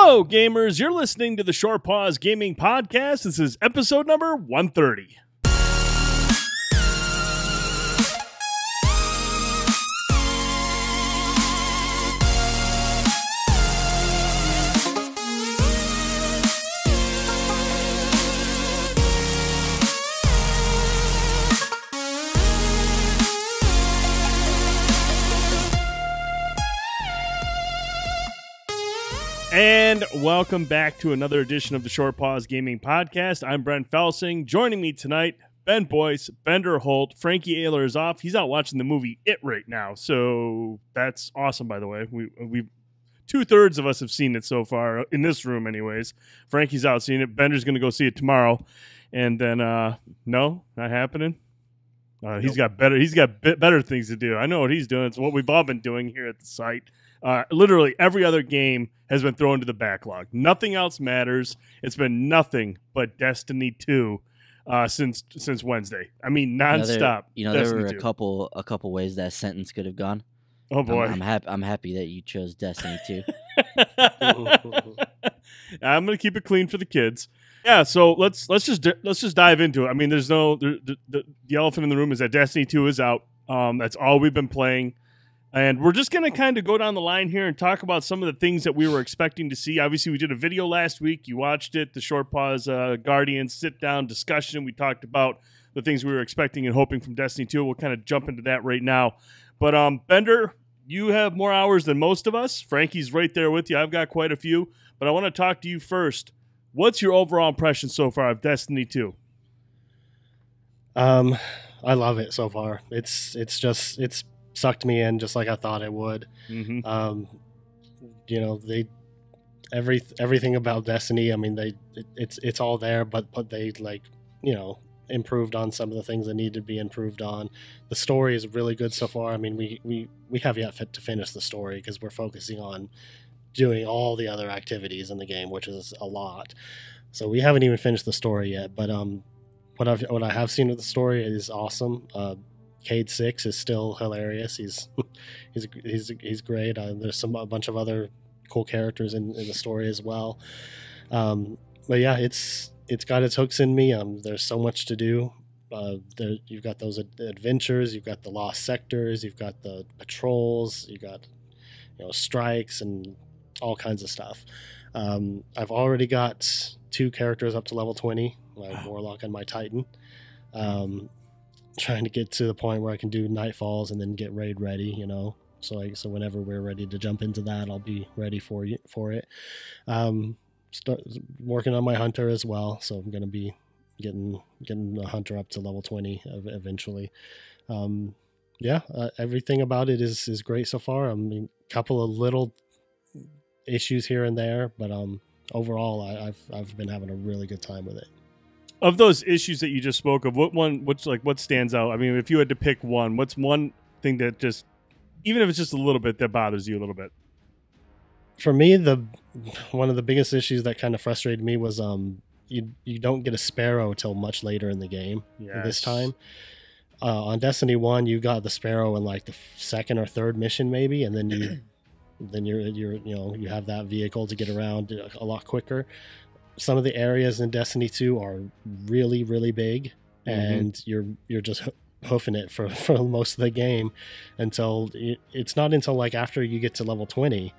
Hello, gamers. You're listening to the Short Pause Gaming Podcast. This is episode number 130. And welcome back to another edition of the Short Pause Gaming Podcast. I'm Brent Felsing. Joining me tonight, Ben Boyce, Bender Holt. Frankie Ayler is off. He's out watching the movie It right now, so that's awesome, by the way. We 2/3 of us have seen it so far, in this room anyways. Frankie's out seeing it. Bender's going to go see it tomorrow. And then, no, not happening. He's got better things to do. I know what he's doing. It's what we've all been doing here at the site. Literally every other game has been thrown to the backlog. Nothing else matters. It's been nothing but Destiny 2 since Wednesday. I mean, nonstop. There were a couple ways that sentence could have gone. Oh boy, I'm happy that you chose Destiny 2. I'm gonna keep it clean for the kids. Yeah, so let's just dive into it. I mean, there's the elephant in the room is that Destiny 2 is out. That's all we've been playing. And we're just going to kind of go down the line here and talk about some of the things that we were expecting to see. Obviously, we did a video last week. You watched it, the Short Pause Guardians sit-down discussion. We talked about the things we were expecting and hoping from Destiny 2. We'll kind of jump into that right now. But, Bender, you have more hours than most of us. Frankie's right there with you. I've got quite a few. But I want to talk to you first. What's your overall impression so far of Destiny 2? I love it so far. It's sucked me in just like I thought it would. Mm-hmm. Everything about Destiny. I mean, it's all there, but they improved on some of the things that need to be improved on. The story is really good so far. I mean, we have yet to finish the story because we're focusing on doing all the other activities in the game, which is a lot. So we haven't even finished the story yet. But what I have seen of the story is awesome. Cade 6 is still hilarious. He's great. There's a bunch of other cool characters in the story as well. But yeah, it's got its hooks in me. There's so much to do. You've got those adventures. You've got the lost sectors. You've got the patrols. You've got strikes and all kinds of stuff. I've already got 2 characters up to level 20. My Warlock and my Titan. Trying to get to the point where I can do Nightfalls and then get raid ready, So whenever we're ready to jump into that, I'll be ready for it. Start working on my Hunter as well, so I'm going to be getting the Hunter up to level 20 eventually. Everything about it is great so far. I mean, a couple of little issues here and there, but overall, I've been having a really good time with it. Of those issues that you just spoke of, what stands out? I mean, if you had to pick one, what's one thing that just, even if it's just a little bit, that bothers you a little bit? For me, one of the biggest issues that kind of frustrated me was you don't get a Sparrow till much later in the game. Yes. This time. On Destiny 1, you got the Sparrow in like the second or third mission maybe, and then you have that vehicle to get around a lot quicker. Some of the areas in Destiny 2 are really, really big, and you're just hoofing it for most of the game until it's not until like after you get to level 20,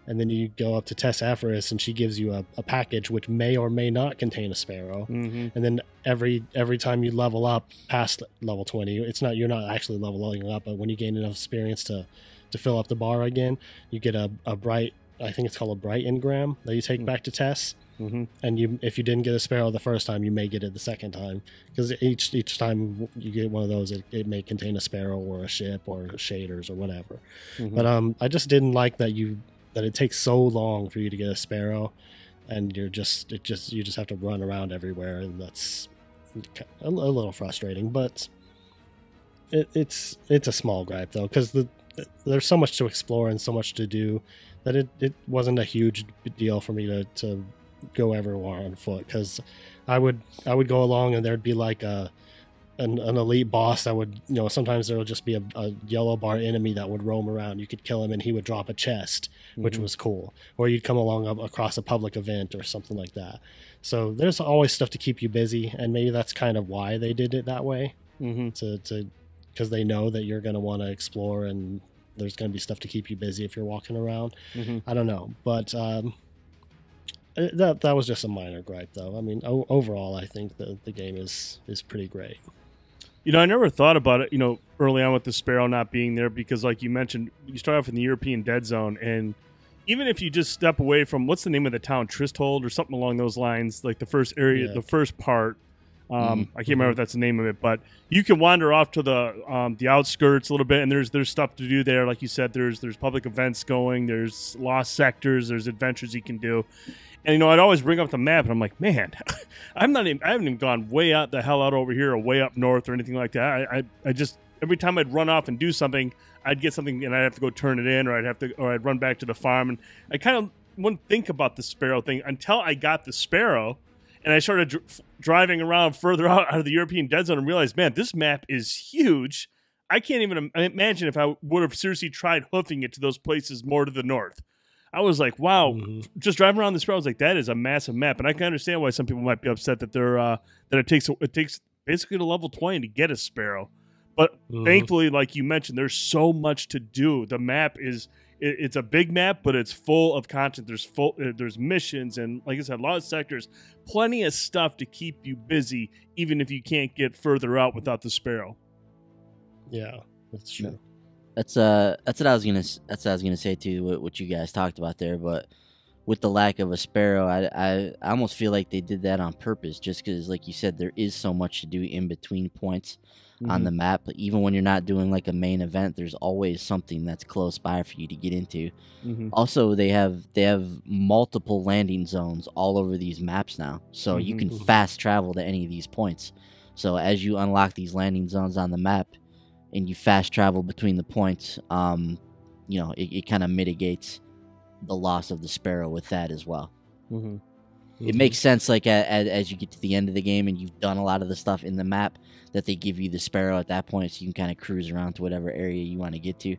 and then you go up to Tess Avarice and she gives you a package which may or may not contain a Sparrow. And then every time you level up past level 20, you're not actually leveling up, but when you gain enough experience to fill up the bar again, you get a bright, I think it's called a bright engram that you take back to Tess. And if you didn't get a Sparrow the first time, you may get it the second time, because each time you get one of those, it may contain a Sparrow or a ship or shaders or whatever. But I just didn't like that it takes so long for you to get a Sparrow, and you just have to run around everywhere, and that's a little frustrating. But it's a small gripe though, because there's so much to explore and so much to do that it wasn't a huge deal for me to go everywhere on foot, because I would go along and there'd be like a an elite boss that would, sometimes there would just be a yellow bar enemy that would roam around. You could kill him and he would drop a chest, which was cool. Or you'd come along across a public event or something like that. So there's always stuff to keep you busy, and maybe that's kind of why they did it that way, because they know that you're going to want to explore and there's going to be stuff to keep you busy if you're walking around. I don't know, but that was just a minor gripe, though. I mean, overall, I think the game is pretty great. I never thought about it, early on with the Sparrow not being there, because like you mentioned, you start off in the European Dead Zone, and even if you just step away from, what's the name of the town, Tristhold or something along those lines, like the first area, the first part, I can't remember if that's the name of it, but you can wander off to the outskirts a little bit, and there's stuff to do there. Like you said, there's public events going, there's lost sectors, there's adventures you can do. And I'd always bring up the map, and I'm like, man, I haven't even gone way out the hell out over here or way up north or anything like that. I just, every time I'd run off and do something, I'd get something and I'd have to go turn it in, or I'd run back to the farm, and I kind of wouldn't think about the Sparrow thing until I got the Sparrow, and I started driving around further out of the European Dead Zone and realized, man, this map is huge. I can't even imagine if I would have seriously tried hoofing it to those places more to the north. I was like, wow, just driving around the Sparrow, I was like, that is a massive map. And I can understand why some people might be upset that it takes basically to level 20 to get a Sparrow. But thankfully, like you mentioned, there's so much to do. The map it's a big map, but it's full of content. There's missions, and like I said, a lot of sectors, plenty of stuff to keep you busy, even if you can't get further out without the Sparrow. Yeah, that's true. That's what I was gonna say too. What you guys talked about there, but with the lack of a Sparrow, I almost feel like they did that on purpose, just because, like you said, there is so much to do in between points on the map. Even when you're not doing like a main event, there's always something that's close by for you to get into. Also, they have multiple landing zones all over these maps now, so you can fast travel to any of these points. So as you unlock these landing zones on the map, and you fast travel between the points, it kind of mitigates the loss of the Sparrow with that as well. It makes sense, like as you get to the end of the game and you've done a lot of the stuff in the map, that they give you the Sparrow at that point, so you can kind of cruise around to whatever area you want to get to.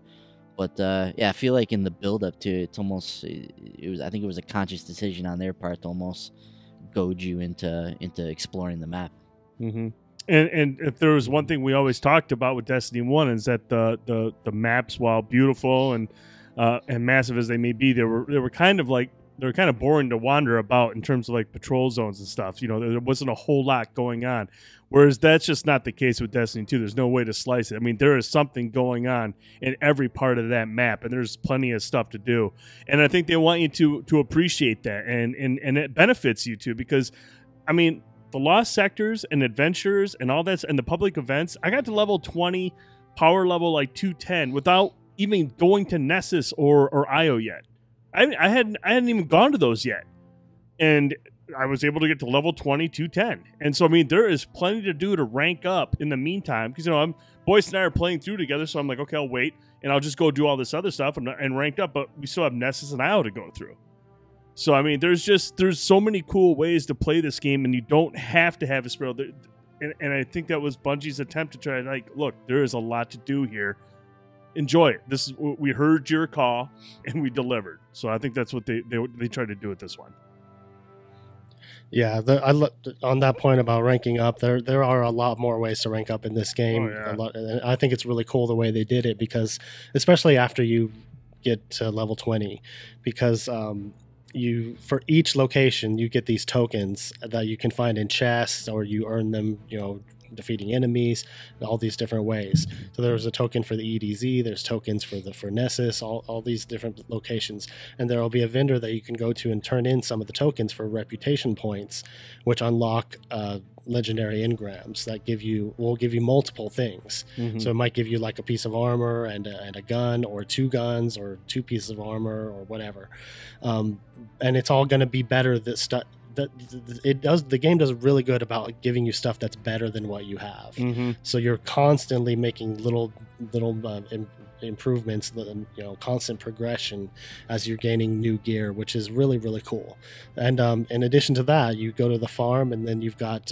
But yeah, I feel like in the build up to it, I think it was a conscious decision on their part to almost goad you into exploring the map. And if there was one thing we always talked about with Destiny 1, is that the maps, while beautiful and massive as they may be, they were kind of boring to wander about in terms of like patrol zones and stuff. There wasn't a whole lot going on. Whereas that's just not the case with Destiny 2. There's no way to slice it. I mean, there is something going on in every part of that map, and there's plenty of stuff to do. And I think they want you to appreciate that, and it benefits you too, because, I mean, the lost sectors and adventures and all that, and the public events, I got to level 20, power level like 210 without even going to Nessus or IO yet. I hadn't even gone to those yet, and I was able to get to level 20, 210. And so, I mean, there is plenty to do to rank up in the meantime, because Boyce and I are playing through together, so I'm like, okay, I'll wait and I'll just go do all this other stuff and ranked up, but we still have Nessus and IO to go through. So, I mean, there's so many cool ways to play this game, and you don't have to have a Sparrow. And I think that was Bungie's attempt to try, like, look, there is a lot to do here. Enjoy it. We heard your call, and we delivered. So I think that's what they tried to do with this one. Yeah, on that point about ranking up, there are a lot more ways to rank up in this game. And I think it's really cool the way they did it, because especially after you get to level 20, because for each location you get these tokens that you can find in chests, or you earn them, defeating enemies, all these different ways. So there's a token for the EDZ, there's tokens for Nessus, all these different locations, and there will be a vendor that you can go to and turn in some of the tokens for reputation points, which unlock legendary engrams that will give you multiple things. So it might give you like a piece of armor and a gun, or 2 guns, or 2 pieces of armor, or whatever, and it's all going to be better. The game does really good about giving you stuff that's better than what you have. So you're constantly making little improvements, constant progression as you're gaining new gear, which is really, really cool. And in addition to that, you go to the farm, and then you've got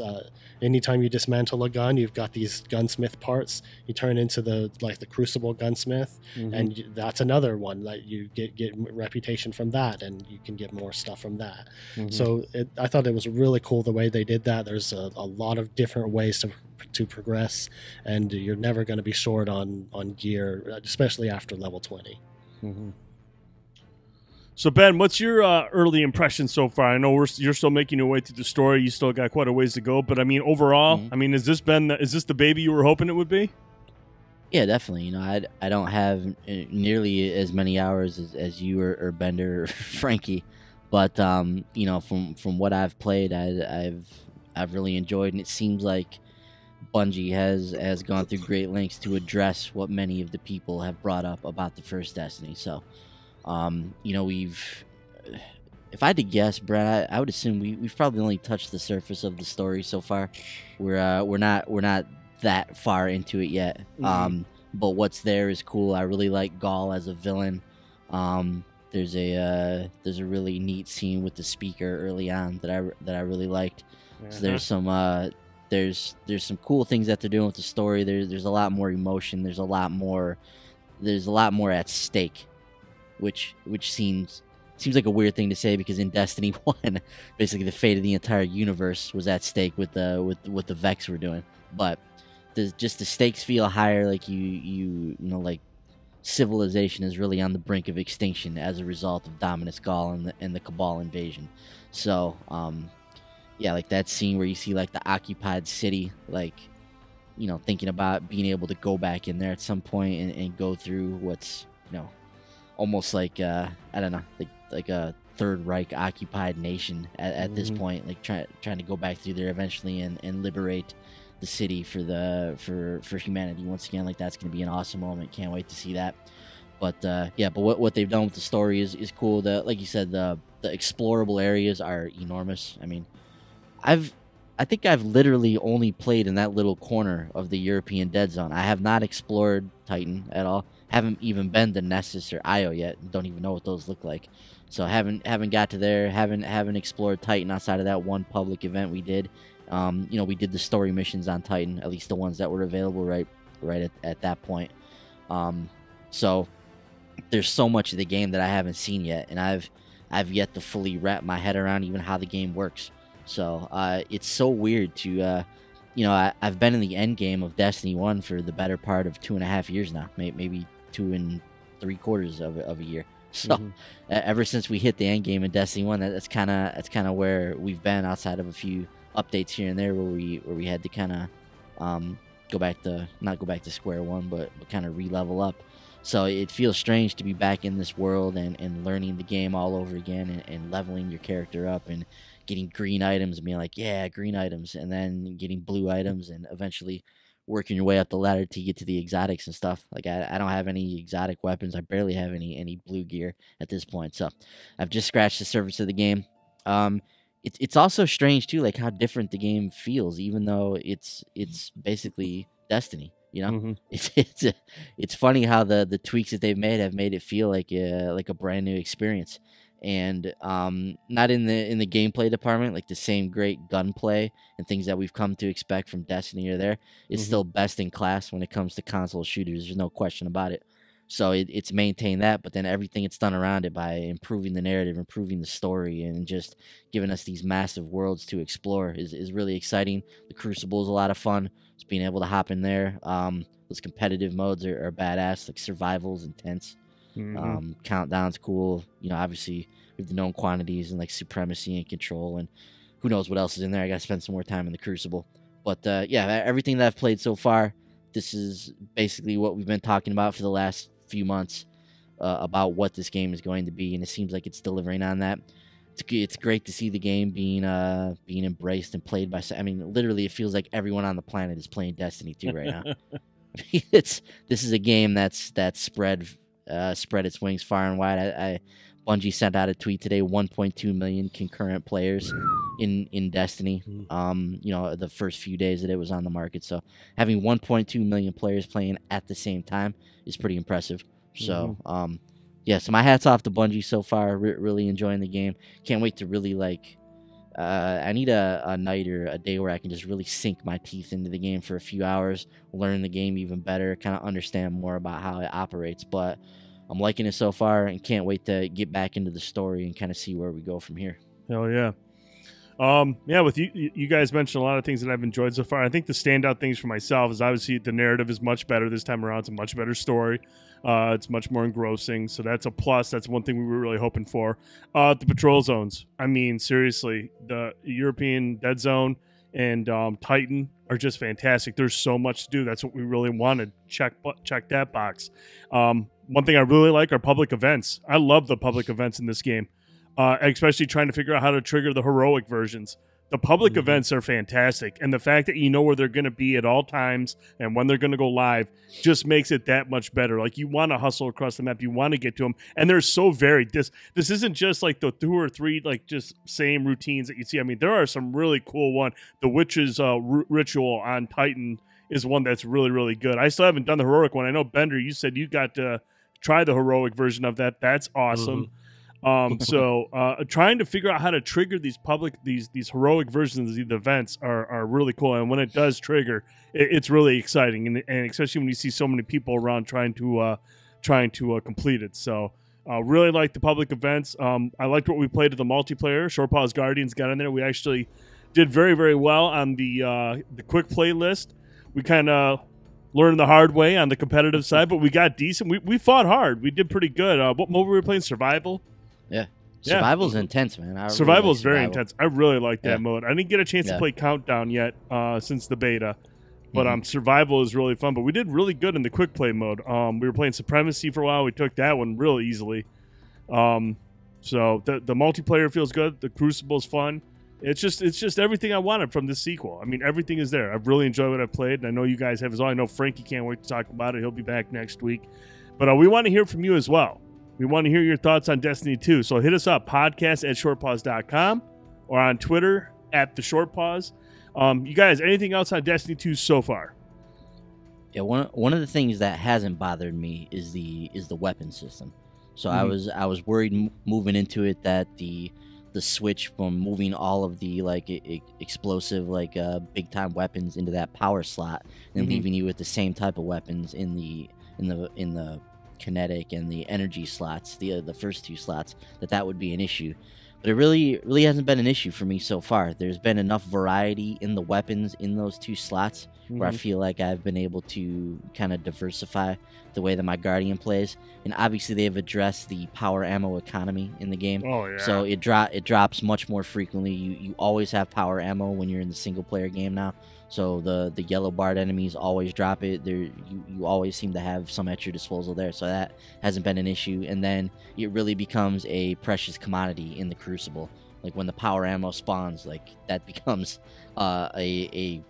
anytime you dismantle a gun, you've got these gunsmith parts. You turn into the crucible gunsmith, and that's another one that you get reputation from that, and you can get more stuff from that. So I thought it was really cool the way they did that. There's a lot of different ways to progress, and you're never going to be short on gear, especially after level 20. So Ben, what's your early impression so far? I know you're still making your way through the story. You still got quite a ways to go, but I mean, overall, I mean, is this the baby you were hoping it would be? Yeah, definitely. I don't have nearly as many hours as you or Bender or Frankie, but from what I've played, I've really enjoyed, and it seems like Bungie has gone through great lengths to address what many of the people have brought up about the first Destiny. So, if I had to guess, Brad, I would assume we've probably only touched the surface of the story so far. We're not that far into it yet. But what's there is cool. I really like Gaul as a villain. There's a really neat scene with the speaker early on that I really liked. So there's some cool things that they're doing with the story. There's a lot more emotion. There's a lot more at stake, which seems like a weird thing to say, because in Destiny 1, basically the fate of the entire universe was at stake with what the Vex were doing. But the stakes feel higher, like like civilization is really on the brink of extinction as a result of Dominus Gaul and the Cabal invasion. So like that scene where you see like the occupied city, like thinking about being able to go back in there at some point and go through what's almost like I don't know, like a Third Reich occupied nation at this point, like trying to go back through there eventually and liberate the city for humanity once again. Like, that's going to be an awesome moment. Can't wait to see that. But but what they've done with the story is cool. Like you said, the explorable areas are enormous. I mean, I think I've literally only played in that little corner of the European Dead Zone. I have not explored Titan at all. Haven't even been to Nessus or Io yet. Don't even know what those look like. So haven't got to there. Haven't explored Titan outside of that one public event we did. We did the story missions on Titan, at least the ones that were available right at that point. So there's so much of the game that I haven't seen yet, and I've yet to fully wrap my head around even how the game works. So it's so weird to I've been in the end game of Destiny 1 for the better part of 2.5 years now, maybe 2 3/4 of a year. So ever since we hit the end game in Destiny 1, that's kind of where we've been, outside of a few updates here and there where we had to kind of not go back to square one, but kind of re-level up. So it feels strange to be back in this world and learning the game all over again and leveling your character up and getting green items and being like, yeah, green items, and then getting blue items and eventually working your way up the ladder to get to the exotics and stuff. Like, I don't have any exotic weapons. I barely have any blue gear at this point. So I've just scratched the surface of the game. It's also strange too, like how different the game feels, even though it's basically Destiny. It's funny how the tweaks that they've made have made it feel like a brand new experience. And not in the gameplay department, like the same great gunplay and things that we've come to expect from Destiny are there. It's still best in class when it comes to console shooters. There's no question about it. So it's maintained that, but then everything it's done around it by improving the narrative, improving the story, and just giving us these massive worlds to explore is really exciting. The Crucible is a lot of fun. Just being able to hop in there. Those competitive modes are badass, like survival's intense. Countdown's cool. Obviously we have the known quantities and like supremacy and control, and who knows what else is in there. I gotta spend some more time in the Crucible. But everything that I've played so far, this is basically what we've been talking about for the last few months, about what this game is going to be, and it seems like it's delivering on that. It's great to see the game being embraced and played by. I mean, literally, it feels like everyone on the planet is playing Destiny 2 right now. This is a game that's spread its wings far and wide. Bungie sent out a tweet today, 1.2 million concurrent players in Destiny. The first few days that it was on the market. So having 1.2 million players playing at the same time is pretty impressive. So, so my hat's off to Bungie so far. Really enjoying the game. Can't wait to really I need a night or a day where I can just really sink my teeth into the game for a few hours, learn the game even better, kind of understand more about how it operates. But I'm liking it so far and can't wait to get back into the story and kind of see where we go from here. Hell yeah. With you guys mentioned a lot of things that I've enjoyed so far. I think the standout things for myself is obviously the narrative is much better this time around. It's a much better story. It's much more engrossing, so that's a plus. That's one thing we were really hoping for. The patrol zones. I mean, seriously, the European Dead Zone and Titan are just fantastic. There's so much to do. That's what we really wanted. Check that box. One thing I really like are public events. I love the public events in this game. Especially trying to figure out how to trigger the heroic versions. The public events are fantastic, and the fact that you know where they're going to be at all times and when they're going to go live just makes it that much better. Like, you want to hustle across the map, you want to get to them, and they're so varied. This isn't just like the 2 or 3 just same routines that you see. I mean, there are some really cool one. The Witch's ritual on Titan is one that's really, really good. I still haven't done the heroic one. I know, Bender, you said you got to try the heroic version of that. That's awesome. Trying to figure out how to trigger these heroic versions of the events are really cool, and when it does trigger, it's really exciting, and especially when you see so many people around trying to complete it. So really like the public events. I liked what we played at the multiplayer. Short Pause Guardians got in there. We actually did very, very well on the quick play list. We kind of learned the hard way on the competitive side, but we got decent. We fought hard. We did pretty good. What mode were we playing? Survival. Yeah. Survival's intense, man. Survival is very intense. I really like that mode. I didn't get a chance to play Countdown yet since the beta, but Survival is really fun. But we did really good in the quick play mode. We were playing Supremacy for a while. We took that one real easily. So the multiplayer feels good. The Crucible is fun. It's just everything I wanted from this sequel. I mean, everything is there. I've really enjoyed what I've played, and I know you guys have as well. I know Frankie can't wait to talk about it. He'll be back next week. But we want to hear from you as well. We want to hear your thoughts on Destiny 2. So hit us up, podcast@shortpause.com, or on Twitter @theshortpause. You guys, anything else on Destiny 2 so far? Yeah, one of the things that hasn't bothered me is the weapon system. So I was worried moving into it that the switch from moving all of the explosive big time weapons into that power slot and leaving you with the same type of weapons in the kinetic and the energy slots, the first 2 slots, that would be an issue. But it really hasn't been an issue for me so far. There's been enough variety in the weapons in those 2 slots where I feel like I've been able to kind of diversify the way that my Guardian plays. And obviously they've addressed the power ammo economy in the game. Oh, yeah. So it drops much more frequently. You always have power ammo when you're in the single player game now. So the yellow barred enemies always drop it. You always seem to have some at your disposal there. So that hasn't been an issue. And then it really becomes a precious commodity in the Crucible. Like when the power ammo spawns, that becomes an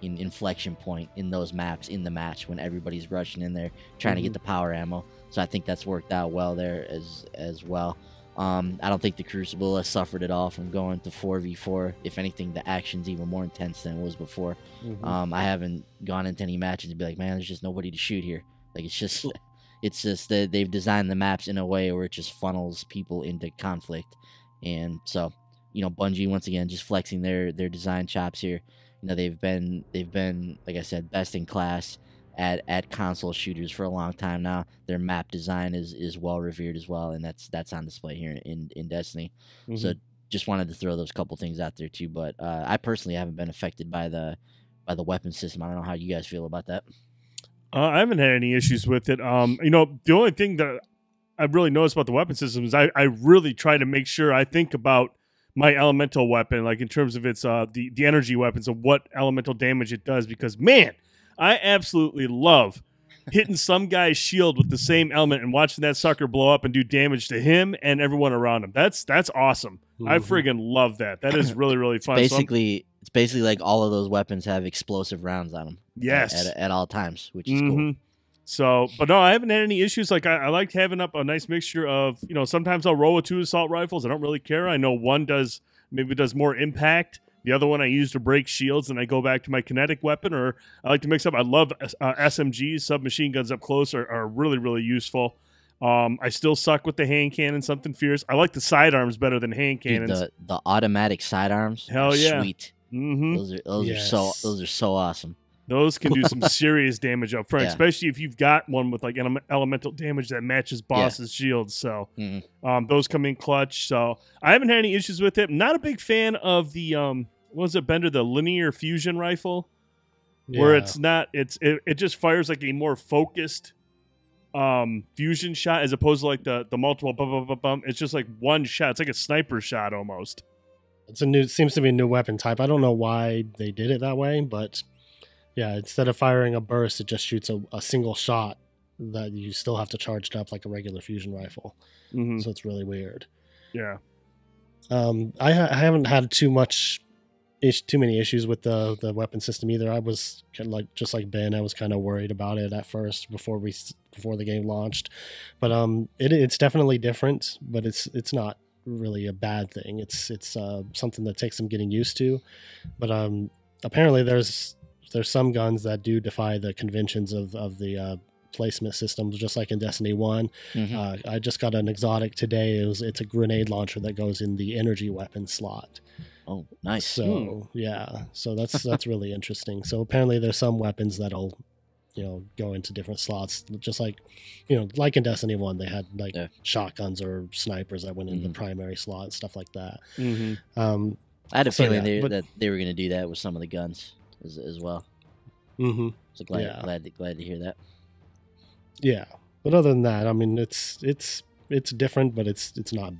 inflection point in those maps in the match when everybody's rushing in there trying to get the power ammo. So I think that's worked out well there as well. I don't think the Crucible has suffered at all from going to 4v4. If anything, the action's even more intense than it was before. I haven't gone into any matches and be like, man, there's just nobody to shoot here. It's just that they've designed the maps in a way where it just funnels people into conflict. And so, Bungie once again just flexing their design chops here. They've been like I said, best in class at console shooters for a long time now. Their map design is well revered as well, and that's on display here in Destiny. So just wanted to throw those couple things out there too. But I personally haven't been affected by the weapon system. I don't know how you guys feel about that. I haven't had any issues with it. The only thing that I've really noticed about the weapon system is I really try to make sure I think about my elemental weapon, like in terms of its the energy weapons of what elemental damage it does, because man, I absolutely love hitting some guy's shield with the same element and watching that sucker blow up and do damage to him and everyone around him. That's awesome. I friggin' love that. That is really, really fun. It's basically like all of those weapons have explosive rounds on them. Yes, at all times, which is cool. So, but no, I haven't had any issues. Like I liked having up a nice mixture of, sometimes I'll roll with 2 assault rifles. I don't really care. I know one does more impact. The other one I use to break shields, and I go back to my kinetic weapon, or I like to mix up. I love SMGs, submachine guns up close are really, really useful. I still suck with the hand cannon, something fierce. I like the sidearms better than hand cannons. Dude, the automatic sidearms. Hell yeah. Sweet. Mm-hmm. Those are so awesome. Those can do some serious damage up front, especially if you've got one with like elemental damage that matches boss's shields. So those come in clutch. So I haven't had any issues with it. I'm not a big fan of the what was it, Bender? The linear fusion rifle, where it's not. It just fires like a more focused fusion shot as opposed to like the multiple bum. It's just like one shot. It's like a sniper shot almost. Seems to be a new weapon type. I don't know why they did it that way, but yeah, instead of firing a burst, it just shoots a single shot that you still have to charge it up like a regular fusion rifle. Mm-hmm. So it's really weird. Yeah. I haven't had too many issues with the weapon system either. I was kind of just like Ben. I was kind of worried about it at first before the game launched, but it's definitely different. But it's not really a bad thing. It's something that takes some getting used to. But apparently there's some guns that do defy the conventions of the placement systems, just like in Destiny 1. Mm-hmm. I just got an exotic today. It's a grenade launcher that goes in the energy weapon slot. Oh, nice. So so that's really interesting. So apparently there's some weapons that'll go into different slots, just like like in Destiny 1 they had like shotguns or snipers that went in the primary slot and stuff like that. Mm-hmm. I had a feeling that they were going to do that with some of the guns as well. Mm-hmm. So glad to hear that. Yeah, but other than that, I mean, it's different, but it's not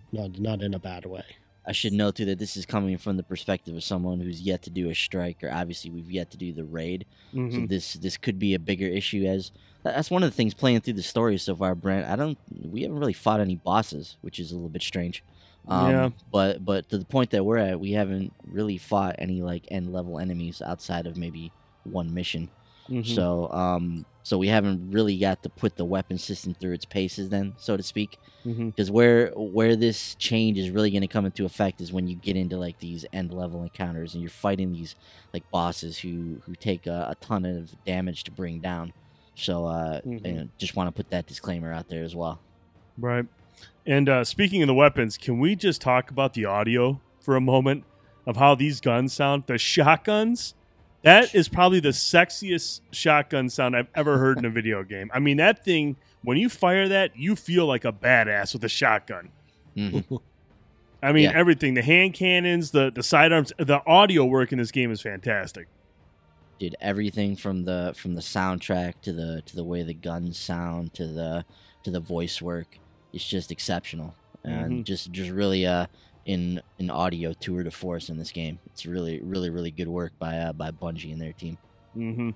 in a bad way. I should note too that this is coming from the perspective of someone who's yet to do a strike, or obviously we've yet to do the raid. Mm-hmm. So this could be a bigger issue, as that's one of the things playing through the story so far, Brent. We haven't really fought any bosses, which is a little bit strange. But to the point that we're at, we haven't really fought any like end level enemies outside of maybe one mission. Mm-hmm. So we haven't really got to put the weapon system through its paces, then, so to speak. Because where this change is really going to come into effect is when you get into like these end level encounters and you're fighting these like bosses who take a ton of damage to bring down. So just want to put that disclaimer out there as well. Right. And speaking of the weapons, can we just talk about the audio for a moment of how these guns sound? The shotguns. That is probably the sexiest shotgun sound I've ever heard in a video game. I mean, that thing, when you fire that, you feel like a badass with a shotgun. Mm-hmm. I mean, everything. The hand cannons, the sidearms, the audio work in this game is fantastic. Dude, everything from the soundtrack to the way the guns sound to the voice work, it's just exceptional. And just really in audio tour de force in this game. It's really, really, really good work by Bungie and their team. Mm-hmm.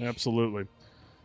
Absolutely.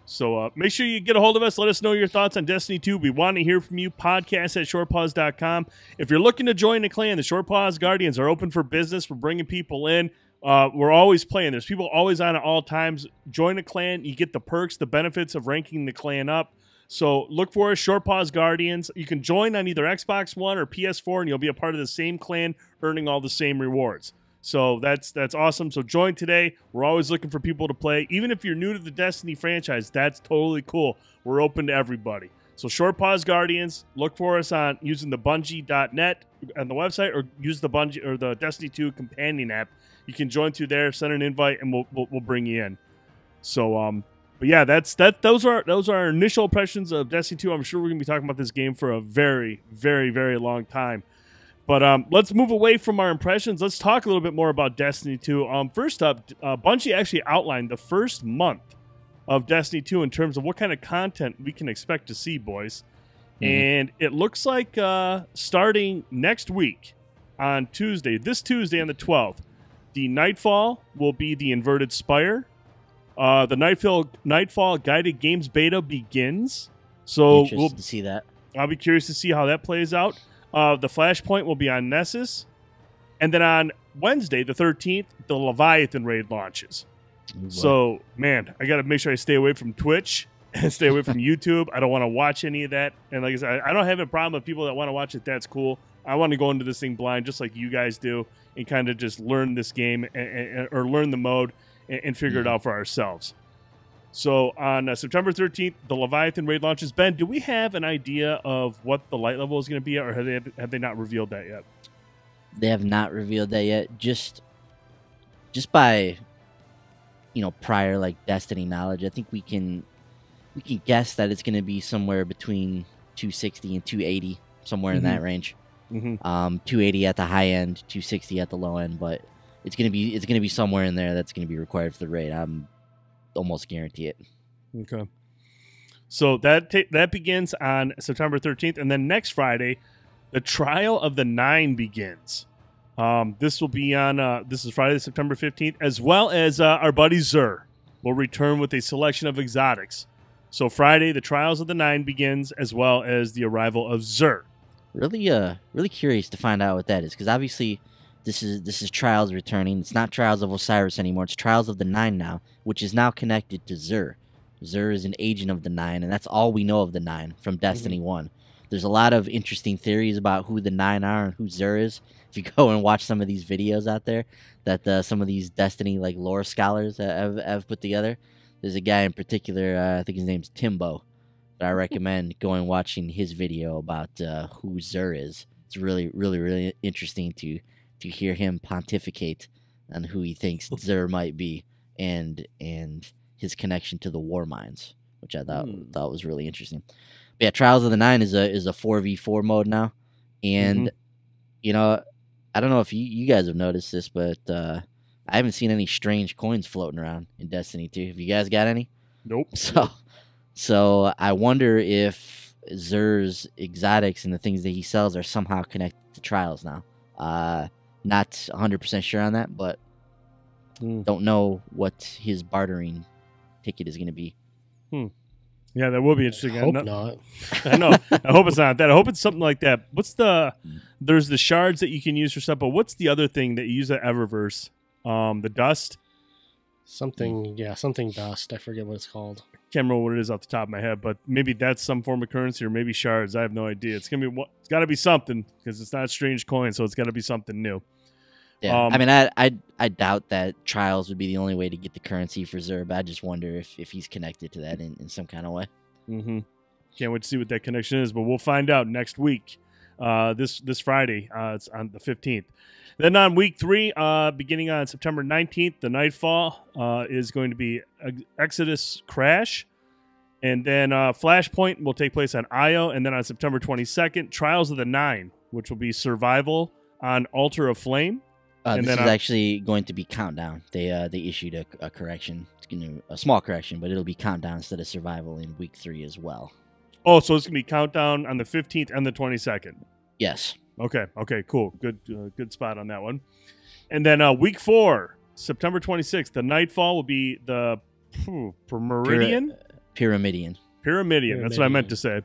So make sure you get a hold of us. Let us know your thoughts on Destiny 2. We want to hear from you. Podcast@shortpause.com. If you're looking to join the clan, the Short Pause Guardians are open for business. We're bringing people in. We're always playing. There's people always on at all times. Join the clan. You get the perks, the benefits of ranking the clan up. So look for us, Short Pause Guardians. You can join on either Xbox One or PS4, and you'll be a part of the same clan, earning all the same rewards. So that's awesome. So join today. We're always looking for people to play. Even if you're new to the Destiny franchise, that's totally cool. We're open to everybody. So Short Pause Guardians, look for us on using the Bungie.net on the website, or use the Bungie or the Destiny 2 companion app. You can join through there, send an invite, and we'll bring you in. So but yeah, those are our initial impressions of Destiny 2. I'm sure we're gonna be talking about this game for a very, very, very long time. But let's move away from our impressions. Let's talk a little bit more about Destiny 2. First up, Bungie actually outlined the first month of Destiny 2 in terms of what kind of content we can expect to see, boys. Mm-hmm. And it looks like starting next week on this Tuesday on the 12th, the Nightfall will be the Inverted Spire. The Nightfall guided games beta begins. So we'll see that. I'll be curious to see how that plays out. The Flashpoint will be on Nessus. And then on Wednesday, the 13th, the Leviathan raid launches. Ooh, so, man, I got to make sure I stay away from Twitch and stay away from YouTube. I don't want to watch any of that. And like I said, I don't have a problem with people that want to watch it. That's cool. I want to go into this thing blind, just like you guys do, and kind of just learn this game or learn the mode and figure it out for ourselves. So on September 13th, the Leviathan raid launches. Ben, do we have an idea of what the light level is going to be, or have they not revealed that yet? They have not revealed that yet. Just by, prior like Destiny knowledge, I think we can guess that it's going to be somewhere between 260 and 280, somewhere in that range. 280 at the high end, 260 at the low end, but it's gonna be somewhere in there that's gonna be required for the raid. I'm almost guarantee it. Okay. So that begins on September 13th, and then next Friday, the Trial of the Nine begins. This will be on this is Friday, September 15th, as well as our buddy Zur will return with a selection of exotics. So Friday, the Trials of the Nine begins, as well as the arrival of Zur. Really curious to find out what that is, because obviously this is Trials returning. It's not Trials of Osiris anymore. It's Trials of the Nine now, which is now connected to Zur. Zur is an agent of the Nine, and that's all we know of the Nine from Destiny 1. There's a lot of interesting theories about who the Nine are and who Zur is. If you go and watch some of these videos out there that some of these Destiny like lore scholars have put together, there's a guy in particular, I think his name's Timbo, that I recommend going watching his video about who Zur is. It's really interesting to hear him pontificate on who he thinks Zur might be and his connection to the war mines, which I thought was really interesting. But yeah, Trials of the Nine is a 4v4 mode now, and I don't know if you guys have noticed this, but I haven't seen any strange coins floating around in Destiny 2. Have you guys got any? Nope. So I wonder if Zur's exotics and the things that he sells are somehow connected to Trials now. Not 100% sure on that, but don't know what his bartering ticket is going to be. Yeah, that will be interesting. I hope not. I know. I hope it's not that. I hope it's something like that. There's the shards that you can use for stuff, but what's the other thing that you use at Eververse? The dust? Something dust. I forget what it's called. Can't remember what it is off the top of my head, but maybe that's some form of currency, or maybe shards. I have no idea. It's got to be something, because it's not a strange coin, so it's got to be something new. Yeah, I mean, I doubt that Trials would be the only way to get the currency for Zur, but I just wonder if he's connected to that in some kind of way. Can't wait to see what that connection is, but we'll find out next week. This Friday, it's on the 15th. Then on week 3, beginning on September 19th, the Nightfall is going to be Exodus Crash. And then Flashpoint will take place on Io. And then on September 22nd, Trials of the Nine, which will be Survival on Altar of Flame. This is actually going to be Countdown. They issued a correction. It's going to a small correction, but it'll be Countdown instead of Survival in week 3 as well. Oh, so it's going to be Countdown on the 15th and the 22nd. Yes. Okay, cool. Good spot on that one. And then week 4, September 26th, the Nightfall will be the Pyramidian? Pyramidian. That's what I meant to say.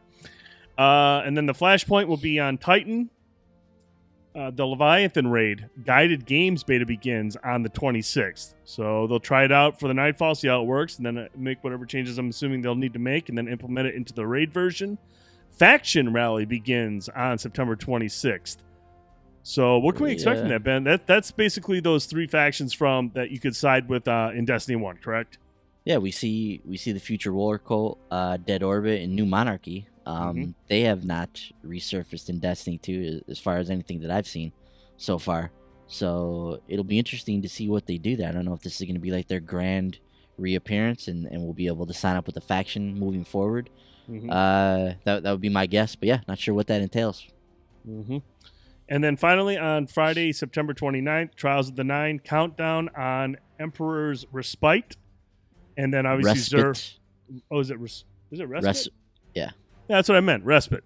And then the Flashpoint will be on Titan. The Leviathan raid guided games beta begins on the 26th. So they'll try it out for the Nightfall, see how it works, and then make whatever changes I'm assuming they'll need to make, and then implement it into the raid version. Faction Rally begins on September 26th. So what can we expect from that, Ben? That's basically those 3 factions from that you could side with in Destiny 1, correct? Yeah, we see the Future Roller Cult, Dead Orbit, and New Monarchy. They have not resurfaced in Destiny 2 as far as anything that I've seen so far. So it'll be interesting to see what they do there. I don't know if this is going to be like their grand reappearance and we'll be able to sign up with a faction moving forward. That would be my guess, but yeah, not sure what that entails. And then finally on Friday, September 29th, Trials of the Nine, Countdown on Emperor's Respite. And then obviously Zur. Oh, is it Respite? Yeah, that's what I meant, Respite.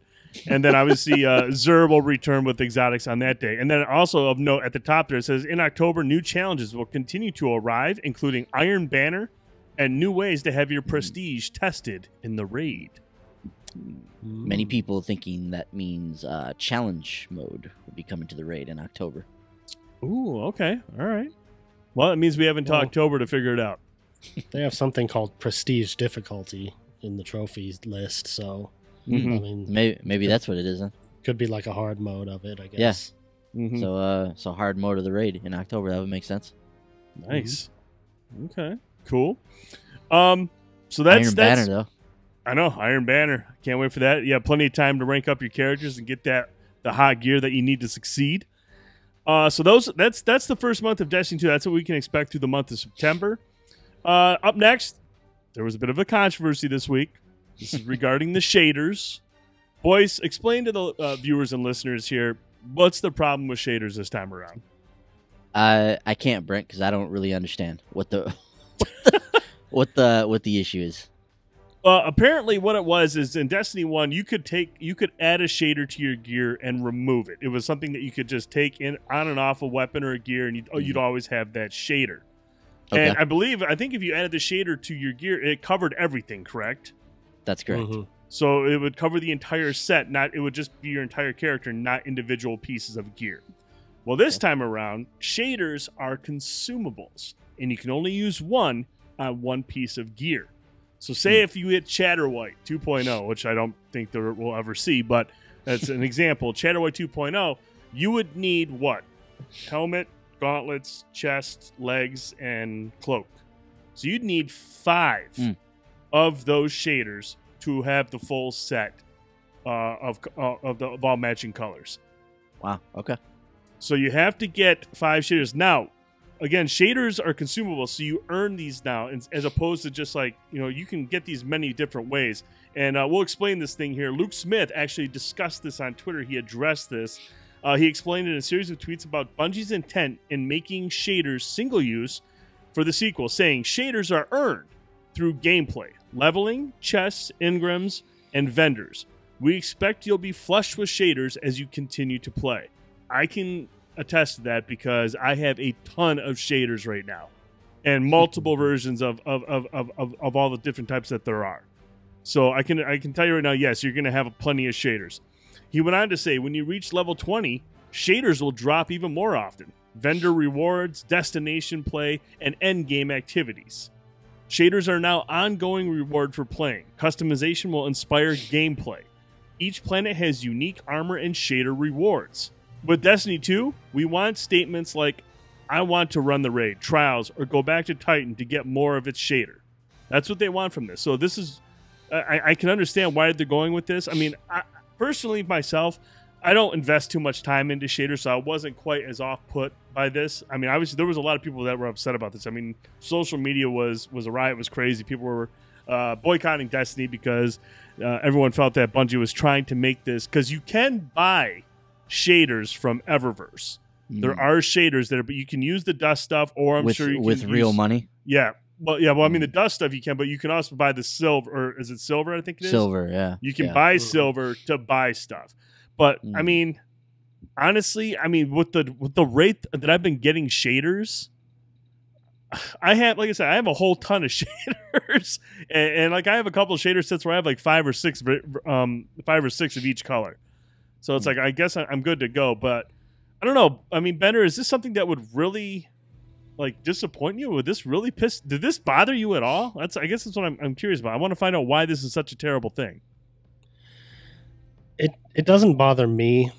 And then obviously Zur will return with exotics on that day. And then also of note at the top there, it says, in October, new challenges will continue to arrive, including Iron Banner and new ways to have your prestige tested in the raid. Many people thinking that means challenge mode will be coming to the raid in October. Ooh, okay. All right. Well, it means we have until October to figure it out. They have something called prestige difficulty in the trophies list. So Mhm. I mean, Maybe that's what it is then. could be like a hard mode of it, I guess. Mhm. So hard mode of the raid in October, that would make sense. Nice. Okay. Cool. So that's Iron Banner though. I know, Iron Banner. Can't wait for that. You have plenty of time to rank up your characters and get the hot gear that you need to succeed. So that's the first month of Destiny 2. That's what we can expect through the month of September. Up next, there was a bit of a controversy this week. This is regarding the shaders. Boys, explain to the viewers and listeners here, what's the problem with shaders this time around? I can't, Brent, because I don't really understand what the what the issue is. Apparently what it was is in Destiny 1, you could add a shader to your gear and remove it. It was something that you could just take in on and off a weapon or a gear, and you'd always have that shader. Okay. And I think if you added the shader to your gear, it covered everything, correct? That's correct. Mm-hmm. So it would cover the entire set, it would just be your entire character, not individual pieces of gear. Well, this time around, shaders are consumables, and you can only use one on one piece of gear. So say if you hit Chatterwhite 2.0, which I don't think that we'll ever see, but that's an example. Chatterwhite 2.0, you would need what? Helmet, gauntlets, chest, legs, and cloak. So you'd need 5 of those shaders to have the full set of all matching colors. Wow. Okay. So you have to get 5 shaders. Now, again, shaders are consumable, so you earn these now, as opposed to just like, you can get these many different ways. And we'll explain this thing here. Luke Smith actually discussed this on Twitter. He addressed this. He explained in a series of tweets about Bungie's intent in making shaders single-use for the sequel, saying shaders are earned through gameplay, leveling, chests, engrams, and vendors. We expect you'll be flushed with shaders as you continue to play. I can attest to that because I have a ton of shaders right now and multiple versions of all the different types that there are. So I can tell you right now, yes, you're going to have plenty of shaders. He went on to say, when you reach level 20, shaders will drop even more often. Vendor rewards, destination play, and end game activities. Shaders are now ongoing reward for playing. Customization will inspire gameplay. Each planet has unique armor and shader rewards. With Destiny 2, we want statements like, I want to run the raid, trials, or go back to Titan to get more of its shader. That's what they want from this. So this is, I can understand why they're going with this. I mean, personally, myself, I don't invest too much time into shaders, so I wasn't quite as off-put by this. I mean, obviously, there was a lot of people that were upset about this. I mean, social media was a riot, was crazy. People were boycotting Destiny because everyone felt that Bungie was trying to make this, because you can buy shaders from Eververse. There are shaders there, but you can use the dust stuff, or I'm sure you can with real money. Yeah. Well, I mean, the dust stuff you can, but you can also buy the silver, or is it silver? I think it is. Silver, yeah. You can buy silver to buy stuff. But I mean, honestly, with the rate that I've been getting shaders, I have, like I said, I have a whole ton of shaders, and like I have a couple of shader sets where I have like 5 or 6 of each color. So it's like, I guess I'm good to go. But I don't know. I mean, Bender, is this something that would really like disappoint you? Would this really did this bother you at all? I guess that's what I'm curious about. I want to find out why this is such a terrible thing. It doesn't bother me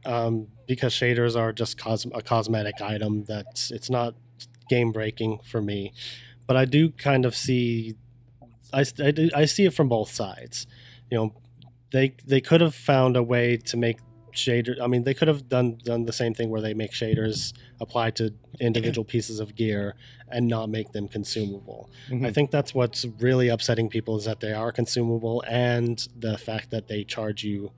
because shaders are just a cosmetic item. It's not game breaking for me, but I do kind of see I see it from both sides. They could have found a way to make shaders. I mean, they could have done the same thing where they make shaders apply to individual pieces of gear and not make them consumable. Mm-hmm. I think that's what's really upsetting people, is that they are consumable, and the fact that they charge you.